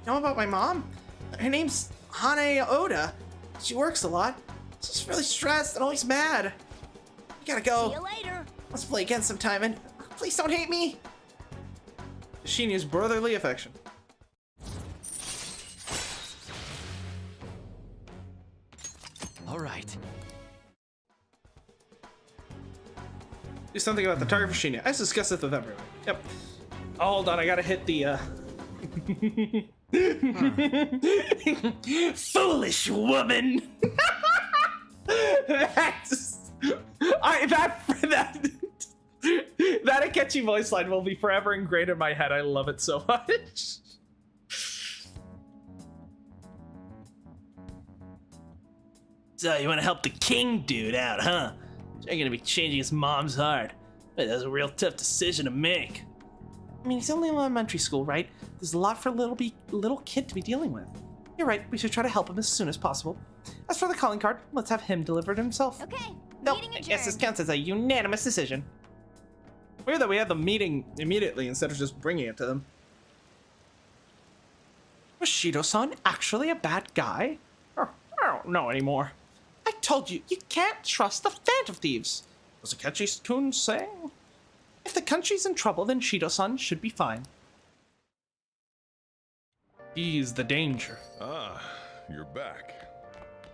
Know about my mom? Her name's Hane Oda. She works a lot. She's really stressed and always mad. You gotta go. See you later. Let's play again sometime, and please don't hate me. Shinya's brotherly affection. All right. Do something about the target for Shinya. I discussed it with everyone. Yep. Oh, hold on, I gotta hit the foolish woman. That Akechi voice line will be forever ingrained in my head. I love it so much. So you want to help the king dude out, huh? You're gonna be changing his mom's heart. But that's a real tough decision to make. I mean, he's only in elementary school, right? There's a lot for a little kid to be dealing with. You're right, we should try to help him as soon as possible. As for the calling card, let's have him deliver it himself. Okay, Nope, meeting I guess this adjourned. counts as a unanimous decision. Weird that we had the meeting immediately instead of just bringing it to them. Was Shido-san actually a bad guy? I don't know anymore. I told you, you can't trust the Phantom Thieves. Was Akechi-kun saying? If the country's in trouble, then Shido-san should be fine. He's the danger. Ah, you're back.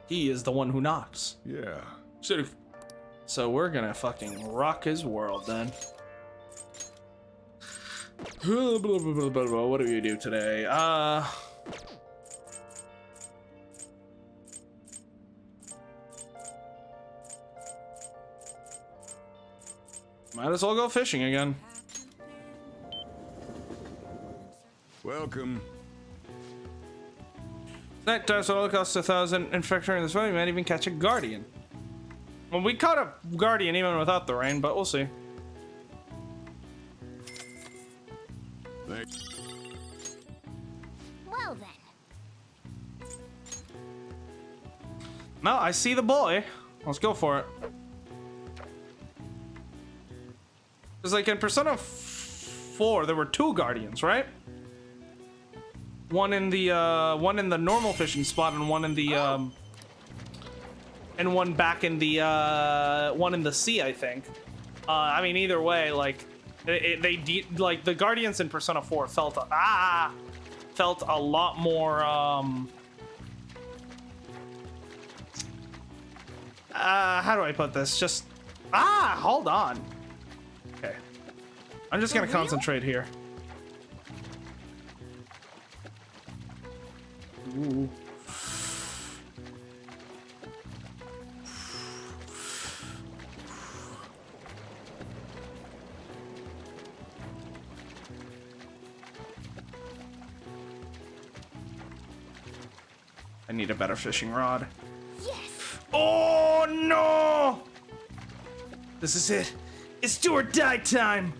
He is the one who knocks. Yeah. So we're gonna fucking rock his world then. What do you do today? Might as well go fishing again. Welcome. Night time, so it'll cost 1,000. In fact, during this one, we might even catch a guardian. Well, we caught a guardian even without the rain, but we'll see. Thanks. Well then. No, I see the boy. Let's go for it. Because like in Persona 4, there were 2 guardians, right? One in the normal fishing spot, and one in the and one back in the one in the sea, I think. I mean, either way, like like the guardians in Persona 4 felt a lot more how do I put this? Just hold on. Okay, I'm just gonna concentrate here. Ooh. I need a better fishing rod. Yes. Oh no! This is it. It's do or die time.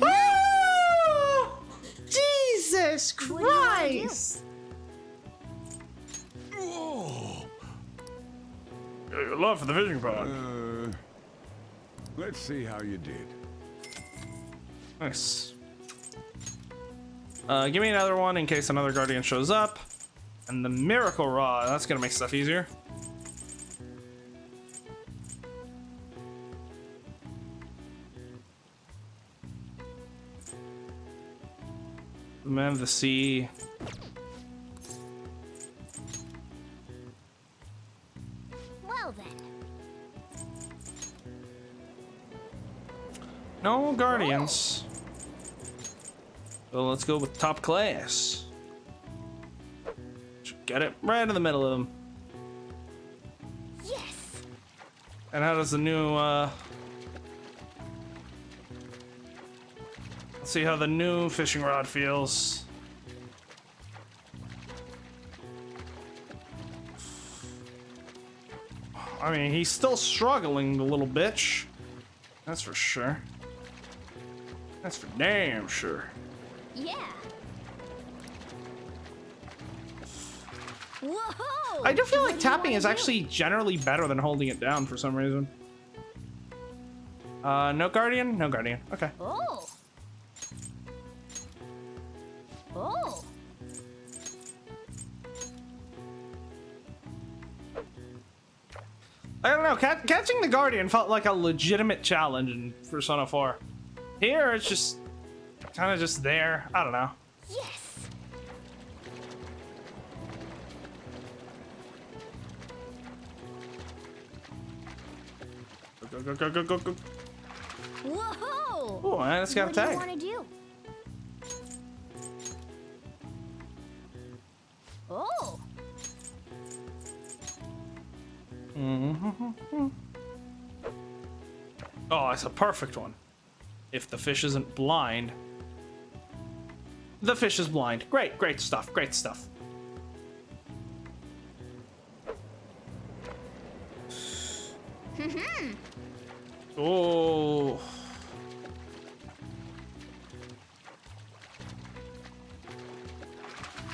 Oh! Jesus Christ! Oh. Your love for the fishing rod. Let's see how you did. Nice. Give me another one in case another guardian shows up. And the miracle rod. That's gonna make stuff easier. The man of the sea. Well then. No guardians. So let's go with top class. Should get it right in the middle of them. Yes. And how does the new let's see how the new fishing rod feels. I mean, he's still struggling, the little bitch. That's for sure. That's for damn sure. Yeah. Whoa! I do feel like tapping is actually generally better than holding it down for some reason. No guardian? No guardian. Okay. Oh. Oh. I don't know. Catching the guardian felt like a legitimate challenge in Persona 4. Here, it's just kind of just there. I don't know. Yes. Go. Whoa. Oh, I just got a What do you tag. want to do? Oh. Oh, it's a perfect one. If the fish isn't blind. The fish is blind. Great stuff. Great stuff. Oh.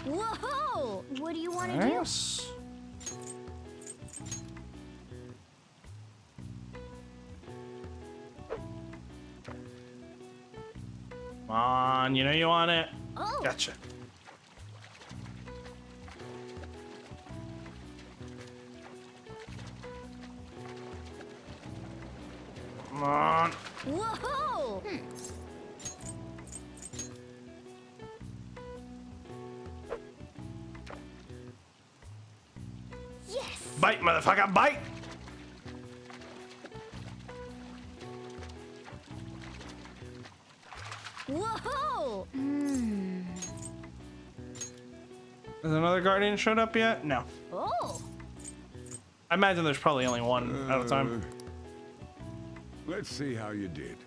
Whoa! What do you want to do? Nice. Come on, you know you want it. Oh. Gotcha. Come on. Whoa. Yes. Bite, motherfucker, bite! Whoa. Has another guardian showed up yet? No. Oh. I imagine there's probably only one at a time. Let's see how you did.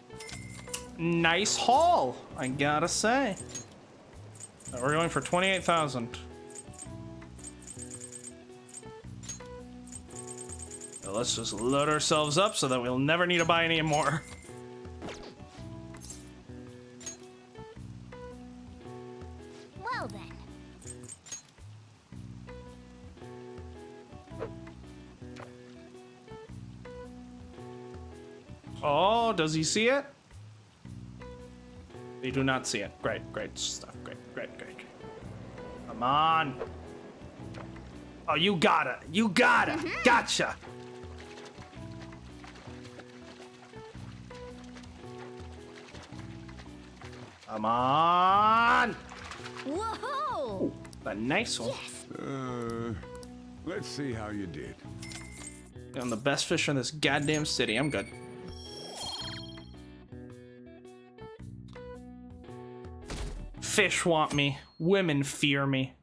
Nice haul, I gotta say. We're going for 28,000. So let's just load ourselves up so that we'll never need to buy any more. Well then. Oh, does he see it? They do not see it. Great stuff. Great. Come on. Oh, you got it. Gotcha. Come on. Whoa. A nice one. Let's see how you did. I'm the best fisher in this goddamn city. I'm good. Fish want me. Women fear me.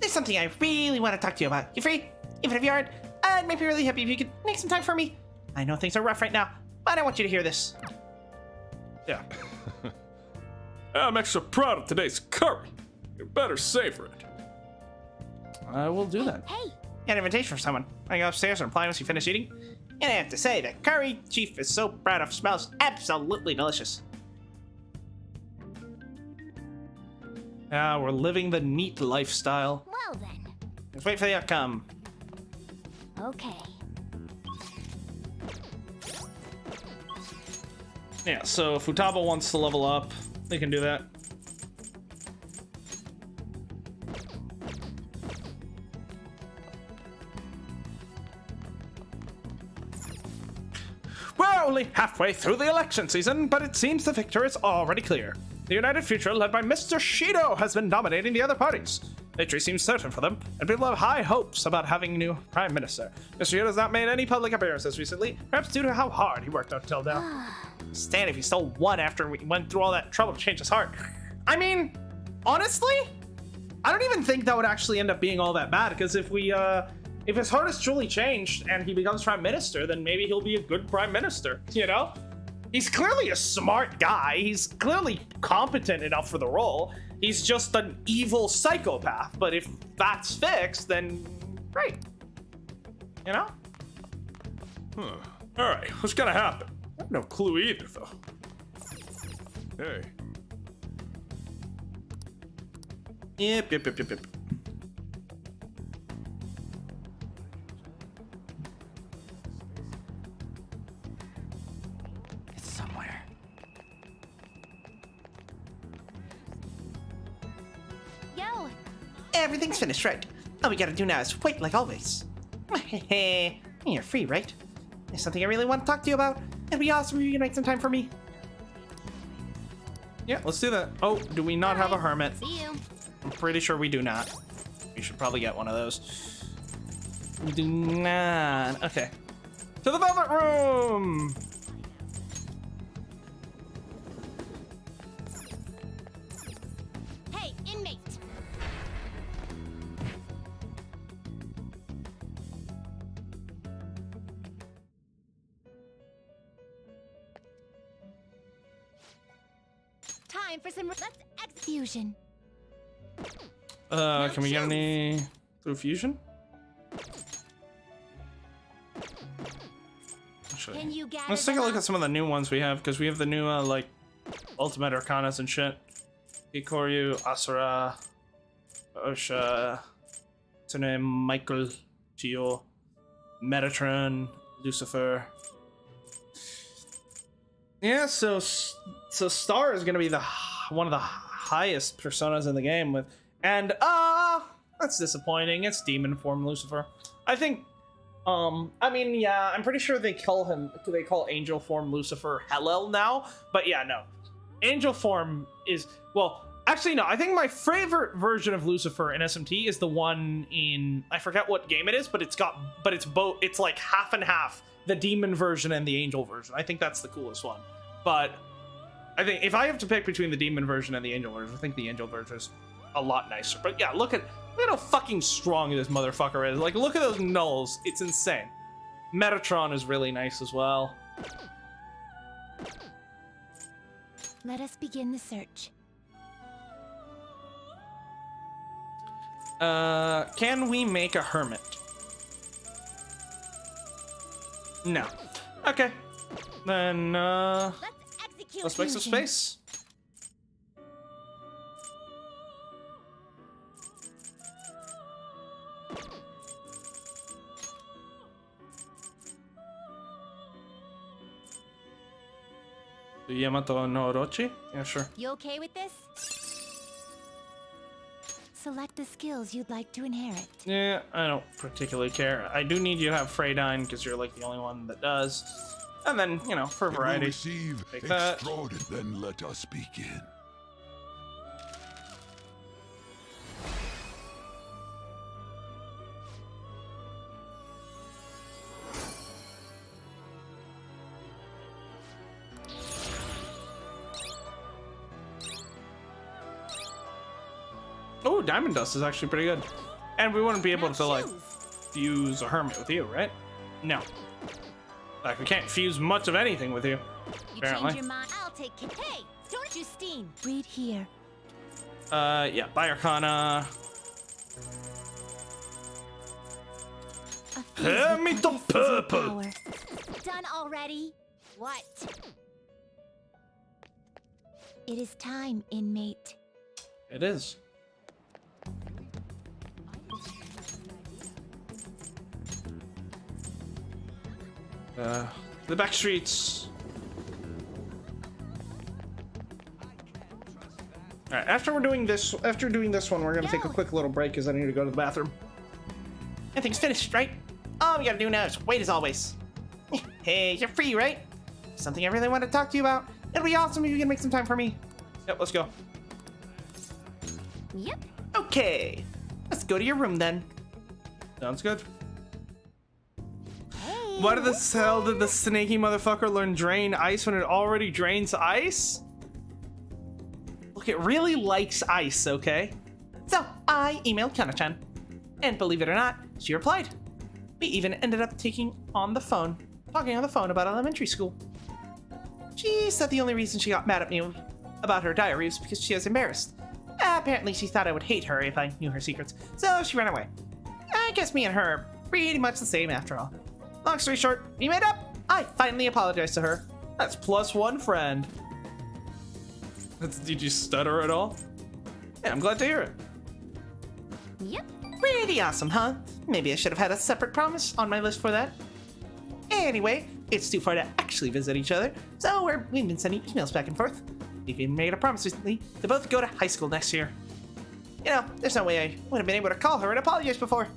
There's something I really want to talk to you about. You free? Even if you aren't, I'd be really happy if you could make some time for me. I know things are rough right now, but I want you to hear this. Yeah. I'm extra proud of today's curry. You better savor it. I will do that. Hey. Got an invitation for someone. I go upstairs and reply once you finish eating. And I have to say, the curry Chief is so proud of smells absolutely delicious. We're living the neat lifestyle. Well then. Let's wait for the outcome. Okay. Yeah, so if Futaba wants to level up, they can do that. We're only halfway through the election season, but it seems the victor is already clear. The United Future, led by Mr. Shido, has been dominating the other parties. Victory seems certain for them, and people have high hopes about having a new Prime Minister. Mr. Shido has not made any public appearances recently, perhaps due to how hard he worked until now. Stand if he stole one after we went through all that trouble to change his heart. I mean, honestly, I don't even think that would actually end up being all that bad, because if his heart is truly changed and he becomes Prime Minister, then maybe he'll be a good Prime Minister, you know? He's clearly a smart guy. He's clearly competent enough for the role. He's just an evil psychopath. But if that's fixed, then great. You know? Huh. Alright, what's gonna happen? I have no clue either, though. Hey, Yep. It's somewhere. Yo! Everything's finished, right? All we gotta do now is wait like always. Hey, you're free, right? There's something I really want to talk to you about. It'd be awesome if you can make some time for me. Yeah, let's do that. Oh, do we not have a hermit? See you. I'm pretty sure we do not. We should probably get one of those. We do not. Okay. To the velvet room! Hey, inmate! Time for some. Let's execution. Can we get any through fusion? Actually, Can you gather let's take a them look up? at some of the new ones we have, because we have the new, like, Ultimate Arcanas and shit. Hikoryu, Asura, Osha, Tsune, Michael, Gio, Metatron, Lucifer. Yeah, so Star is gonna be one of the highest personas in the game with, and that's disappointing. It's demon form Lucifer. I think, I mean, yeah, I'm pretty sure they call angel form Lucifer Hellel now, but yeah, no, angel form is, well, actually no, I think my favorite version of Lucifer in SMT is the one in, I forget what game it is, but it's both, it's like half and half, the demon version and the angel version. I think that's the coolest one. But I think if I have to pick between the demon version and the angel version, I think the angel version is a lot nicer. But yeah, look at how fucking strong this motherfucker is. Like, look at those nulls. It's insane. Metatron is really nice as well. Let us begin the search. Can we make a hermit? No. Okay. Then, Let's execute. let's make some fusion. space. Yamato no Orochi? Yeah, sure. You okay with this? Select the skills you'd like to inherit. Yeah, I don't particularly care. I do need you to have Freydine because you're like the only one that does. And then, you know, for It will variety. receive Take that. extraordinary. Then let us begin. Oh, Diamond Dust is actually pretty good. And we wouldn't be able Now to, like, choose. fuse a hermit with you, right? No. Like, we can't fuse much of anything with you, You apparently. change your mind. I'll take care. Hey, don't Justine. Read here. Yeah, buy Arcana. A Hand me fuse the with physical purple. power. Done already? What? It is time, inmate. It is. The back streets. All right. After doing this one, we're gonna take a Go. quick little break because I need to go to the bathroom. Everything's finished, right? All we gotta do now is wait as always. Hey, you're free, right? Something I really want to talk to you about. It'd be awesome if you can make some time for me. Yep. Let's go. Yep. Okay, let's go to your room then. Sounds good. Hey. Why the hell did the snaky motherfucker learn drain ice when it already drains ice? Look, it really likes ice, okay? So, I emailed Kana-chan. And believe it or not, she replied. We even ended up talking on the phone about elementary school. She said the only reason she got mad at me about her diary was because she was embarrassed. Apparently, she thought I would hate her if I knew her secrets, so she ran away. I guess me and her are pretty much the same after all. Long story short, we made up. I finally apologized to her. That's +1 friend. Did you stutter at all? Yeah, I'm glad to hear it. Yep. Pretty awesome, huh? Maybe I should have had a separate promise on my list for that. Anyway, it's too far to actually visit each other, so we've been sending emails back and forth. We've even made a promise recently to both go to high school next year. You know, there's no way I would have been able to call her and apologize before.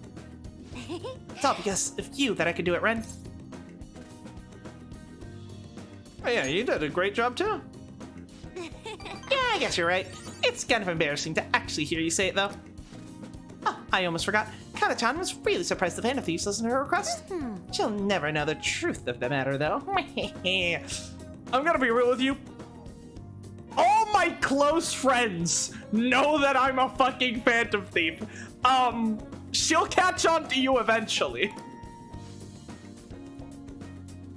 It's all because of you that I could do it, Ren. Oh yeah, you did a great job too. Yeah, I guess you're right. It's kind of embarrassing to actually hear you say it, though. Oh, I almost forgot. Kana-chan was really surprised the Fan of Thieves listened to her request. She'll never know the truth of the matter, though. I'm gonna be real with you. All my close friends know that I'm a fucking Phantom Thief. She'll catch on to you eventually.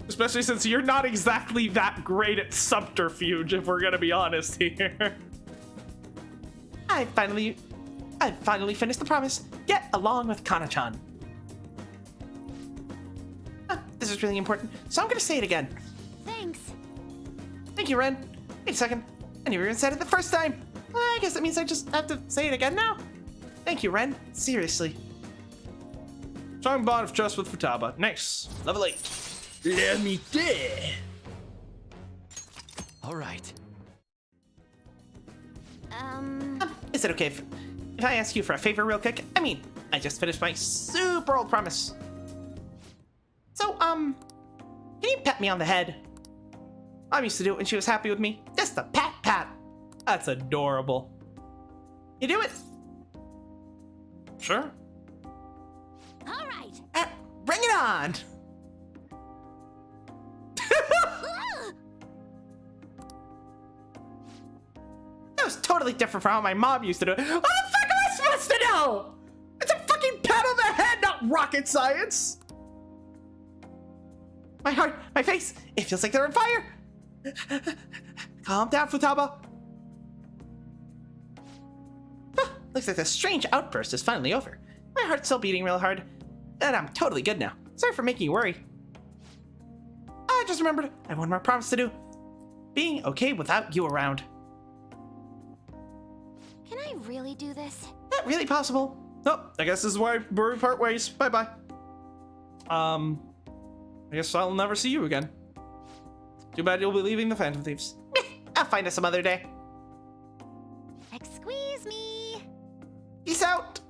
Especially since you're not exactly that great at subterfuge, if we're gonna be honest here. I finally finished the promise. Get along with Kana-chan. This is really important, so I'm gonna say it again. Thanks. Thank you, Ren. Wait a second. I never even said it the first time. I guess that means I just have to say it again now. Thank you, Ren. Seriously. Strong bond of trust with Futaba. Nice. Level 8. Let me there. All right. Is it okay if I ask you for a favor real quick? I mean, I just finished my super old promise. So, can you pat me on the head? Mom used to do it when she was happy with me. Just a pat pat. That's adorable. You do it? Sure. All right. Bring it on. That was totally different from how my mom used to do it. What the fuck am I supposed to know? It's a fucking pat on the head, not rocket science. My heart, my face, it feels like they're on fire. Calm down, Futaba. Looks like the strange outburst is finally over. My heart's still beating real hard, and I'm totally good now. Sorry for making you worry. I just remembered I have one more promise to do. Being okay without you around. Can I really do this? Not really possible. Oh, I guess this is why we part ways. Bye-bye. I guess I'll never see you again. Too bad you'll be leaving the Phantom Thieves. I'll find us some other day. Excuse me. Peace out.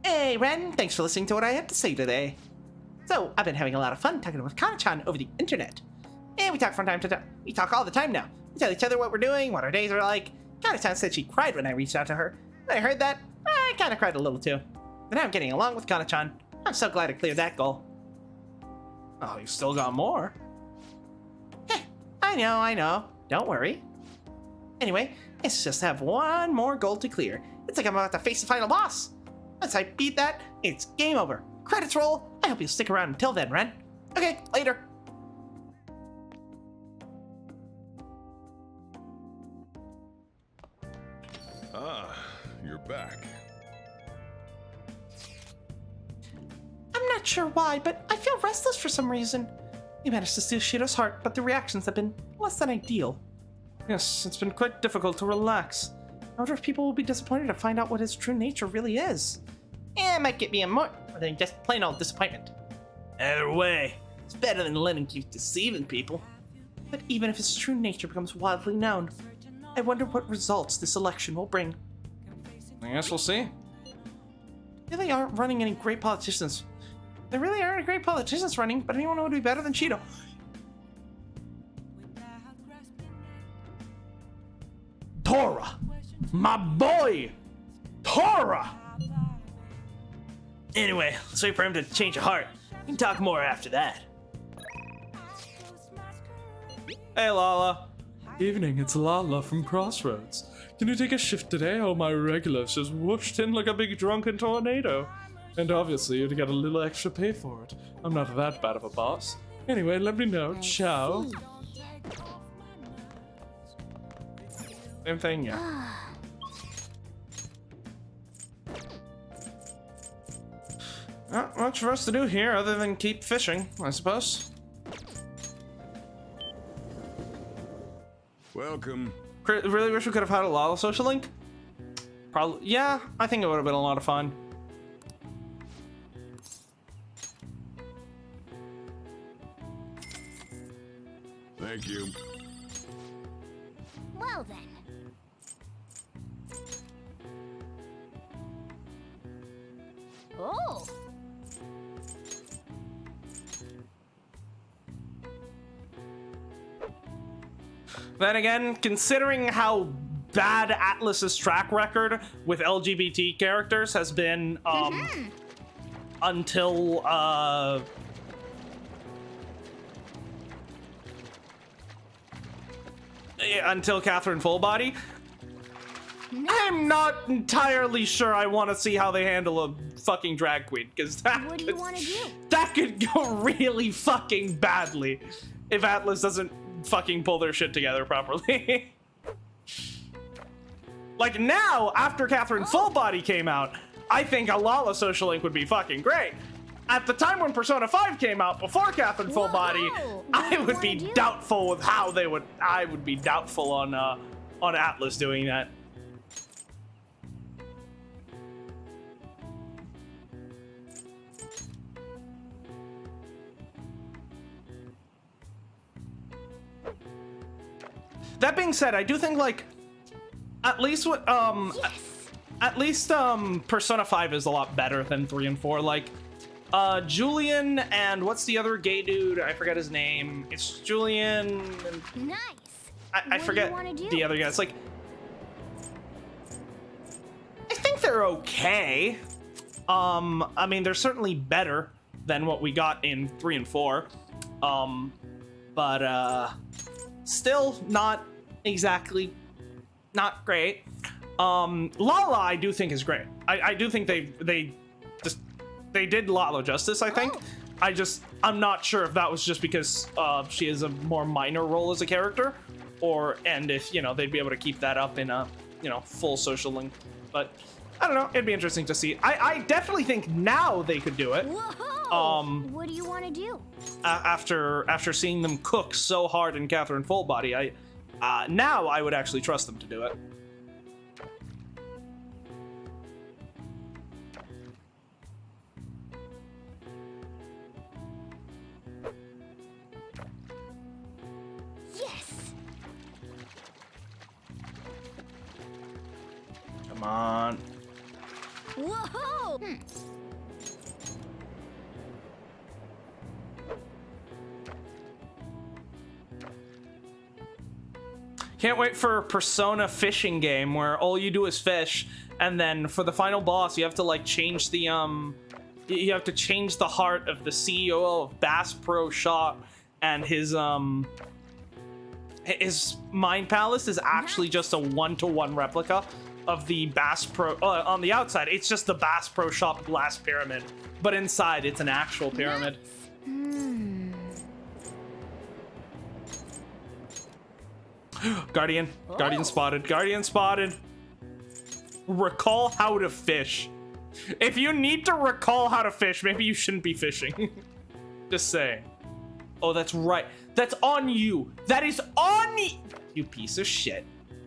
Hey, Ren. Thanks for listening to what I had to say today. So, I've been having a lot of fun talking with Kana-chan over the internet. And we talk from time to time. We talk all the time now. We tell each other what we're doing, what our days are like. Kana-chan said she cried when I reached out to her. When I heard that, I kind of cried a little too. But now I'm getting along with Kana-chan. I'm so glad I cleared that goal. Oh, you still got more. I know. Don't worry. Anyway, let's just have one more goal to clear. It's like I'm about to face the final boss. Once I beat that, it's game over. Credits roll. I hope you'll stick around until then, Ren. Okay, later. Ah, you're back. I'm not sure why, but I feel restless for some reason. We managed to steal Shido's heart, but the reactions have been less than ideal. Yes, it's been quite difficult to relax. I wonder if people will be disappointed to find out what his true nature really is. It might get me a more than just plain old disappointment. Either way, it's better than letting you deceiving people. But even if his true nature becomes widely known, I wonder what results this election will bring. I guess we'll see. Really aren't running any great politicians. There really aren't any great politicians running, but anyone would be better than Shido. Tora! My boy! Tora! Anyway, let's wait for him to change a heart. We can talk more after that. Hey, Lala. Evening, it's Lala from Crossroads. Can you take a shift today? Oh, my regulars just whooshed in like a big drunken tornado. And obviously, you'd get a little extra pay for it. I'm not that bad of a boss. Anyway, let me know. Ciao. Same thing, yeah. Not much for us to do here other than keep fishing, I suppose. Welcome. Really wish we could have had a Lala social link. Probably, yeah. I think it would have been a lot of fun. Thank you. Well then. Oh. Then again, considering how bad Atlas's track record with LGBT characters has been, until, until Catherine Fullbody, I'm not entirely sure I want to see how they handle a fucking drag queen, because What do you want to do? that could go really fucking badly if Atlas doesn't fucking pull their shit together properly. Like now, after Catherine Fullbody came out, I think a Lala social link would be fucking great. At the time when Persona 5 came out, before Catherine Fullbody, I would be doubtful with how they would. I would be doubtful on Atlas doing that. That being said, I do think like at least what at least Persona 5 is a lot better than 3 and 4. Like Julian and what's the other gay dude? I forget his name. It's Julian. Nice. I forget the other guy. It's like I think they're okay. I mean they're certainly better than what we got in 3 and 4. But still not exactly not great. Lala I do think is great. I do think they did Lala justice, I think. I'm not sure if that was just because she has a more minor role as a character, and if, you know, they'd be able to keep that up in a, you know, full social link. But I don't know, it'd be interesting to see. I definitely think now they could do it. Whoa! What do you want to do? After seeing them cook so hard in Catherine Fullbody, now I would actually trust them to do it. Yes. Come on. Whoa! Can't wait for a Persona fishing game where all you do is fish, and then for the final boss you have to like change the you have to change the heart of the CEO of Bass Pro Shop, and his mind palace is actually just a 1-to-1 replica of the Bass Pro. On the outside it's just the Bass Pro Shop glass pyramid, but inside it's an actual pyramid. Guardian spotted. Recall how to fish. If you need to recall how to fish, maybe you shouldn't be fishing. Just saying. Oh, that's right. That's on you. That is on me. You piece of shit.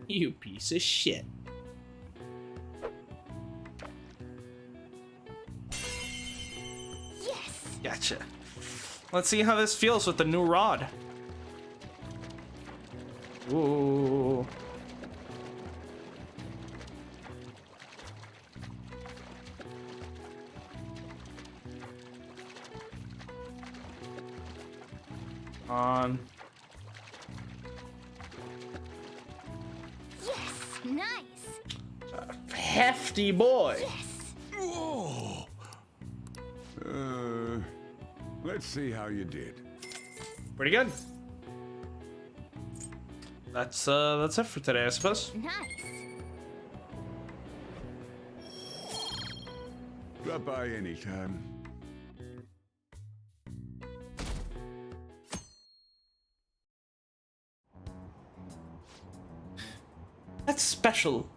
You piece of shit. Yes. Gotcha. Let's see how this feels with the new rod. Ooh. On. Yes. Nice. Hefty boy. Yes. Oh. Let's see how you did. Pretty good. That's it for today, I suppose. Nice. Drop by anytime. That special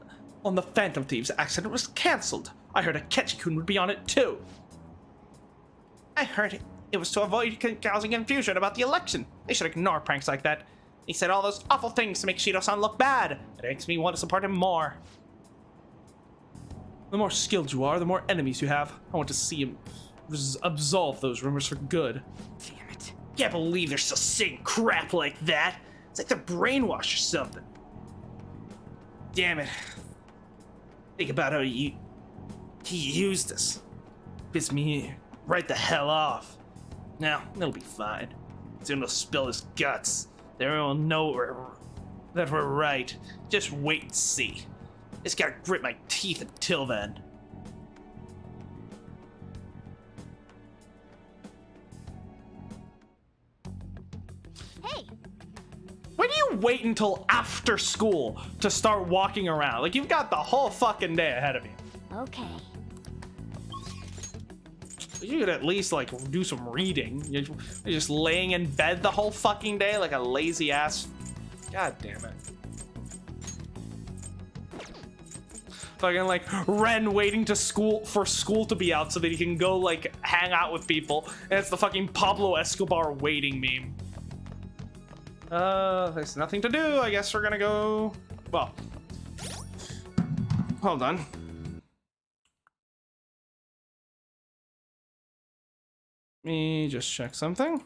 on the Phantom Thieves accident was cancelled. I heard Akechi-kun would be on it too. I heard it was to avoid causing confusion about the election. They should ignore pranks like that. He said all those awful things to make Shido-san look bad. It makes me want to support him more. The more skilled you are, the more enemies you have. I want to see him absolve those rumors for good. Damn it. Can't believe they're still saying crap like that. It's like they're brainwashed or something. Damn it. Think about how he used us. Pissed me right the hell off. Now, it'll be fine. Soon he'll spill his guts. Everyone will know that we're right. Just wait and see. Just gotta grit my teeth until then. Hey, When do you wait until after school to start walking around? Like, you've got the whole fucking day ahead of you. okay. You could at least, like, do some reading. You're just laying in bed the whole fucking day like a lazy ass. God damn it. Fucking, like, Ren waiting for school to be out so that he can go, like, hang out with people. And it's the fucking Pablo Escobar waiting meme. There's nothing to do. I guess we're gonna go... Well. Hold on. Let me just check something.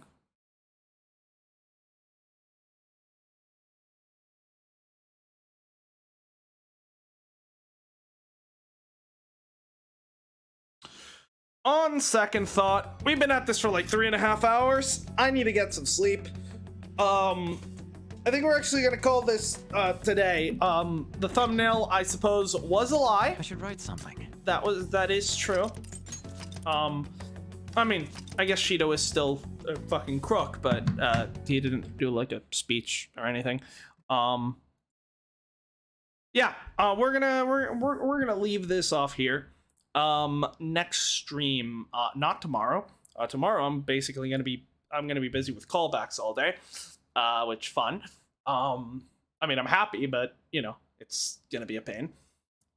On second thought, we've been at this for like 3.5 hours. I need to get some sleep. I think we're actually gonna call this today. The thumbnail, I suppose, was a lie. I should write something. That is true. I mean, I guess Shido is still a fucking crook, but he didn't do like a speech or anything. Yeah, we're gonna leave this off here. Next stream, not tomorrow. Tomorrow I'm basically gonna be busy with callbacks all day, which fun. I mean, I'm happy, but you know, it's gonna be a pain.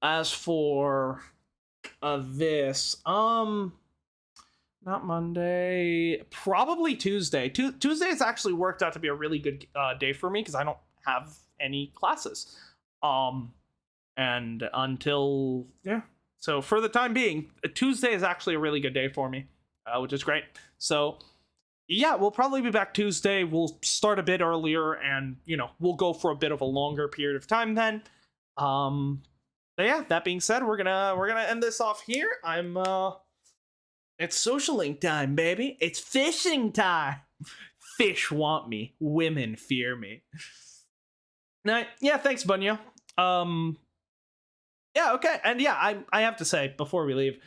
As for this, not Monday, probably Tuesday. Tuesday has actually worked out to be a really good day for me because I don't have any classes. And until, yeah. So for the time being, Tuesday is actually a really good day for me, which is great. So yeah, we'll probably be back Tuesday. We'll start a bit earlier and, you know, we'll go for a bit of a longer period of time then. But yeah, that being said, we're gonna end this off here. It's social link time, baby. It's fishing time. Fish want me. Women fear me. Now, yeah, thanks, Bunyo. Yeah, okay. And yeah, I have to say, before we leave,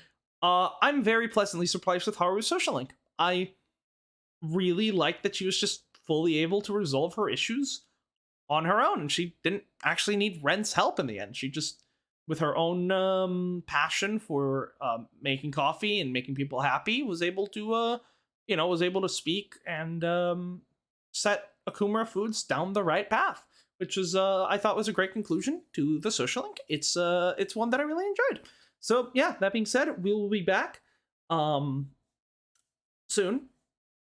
I'm very pleasantly surprised with Haru's social link. I really like that she was just fully able to resolve her issues on her own. And she didn't actually need Ren's help in the end. She just, with her own passion for making coffee and making people happy, was able to, speak and set Akumura Foods down the right path, which was, I thought was a great conclusion to the social link. It's one that I really enjoyed. So yeah, that being said, we will be back soon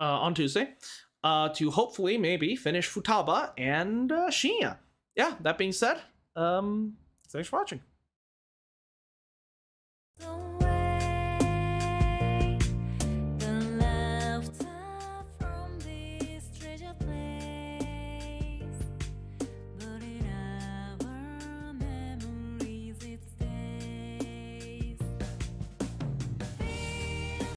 on Tuesday to hopefully maybe finish Futaba and Shinya. Yeah, that being said, thanks for watching.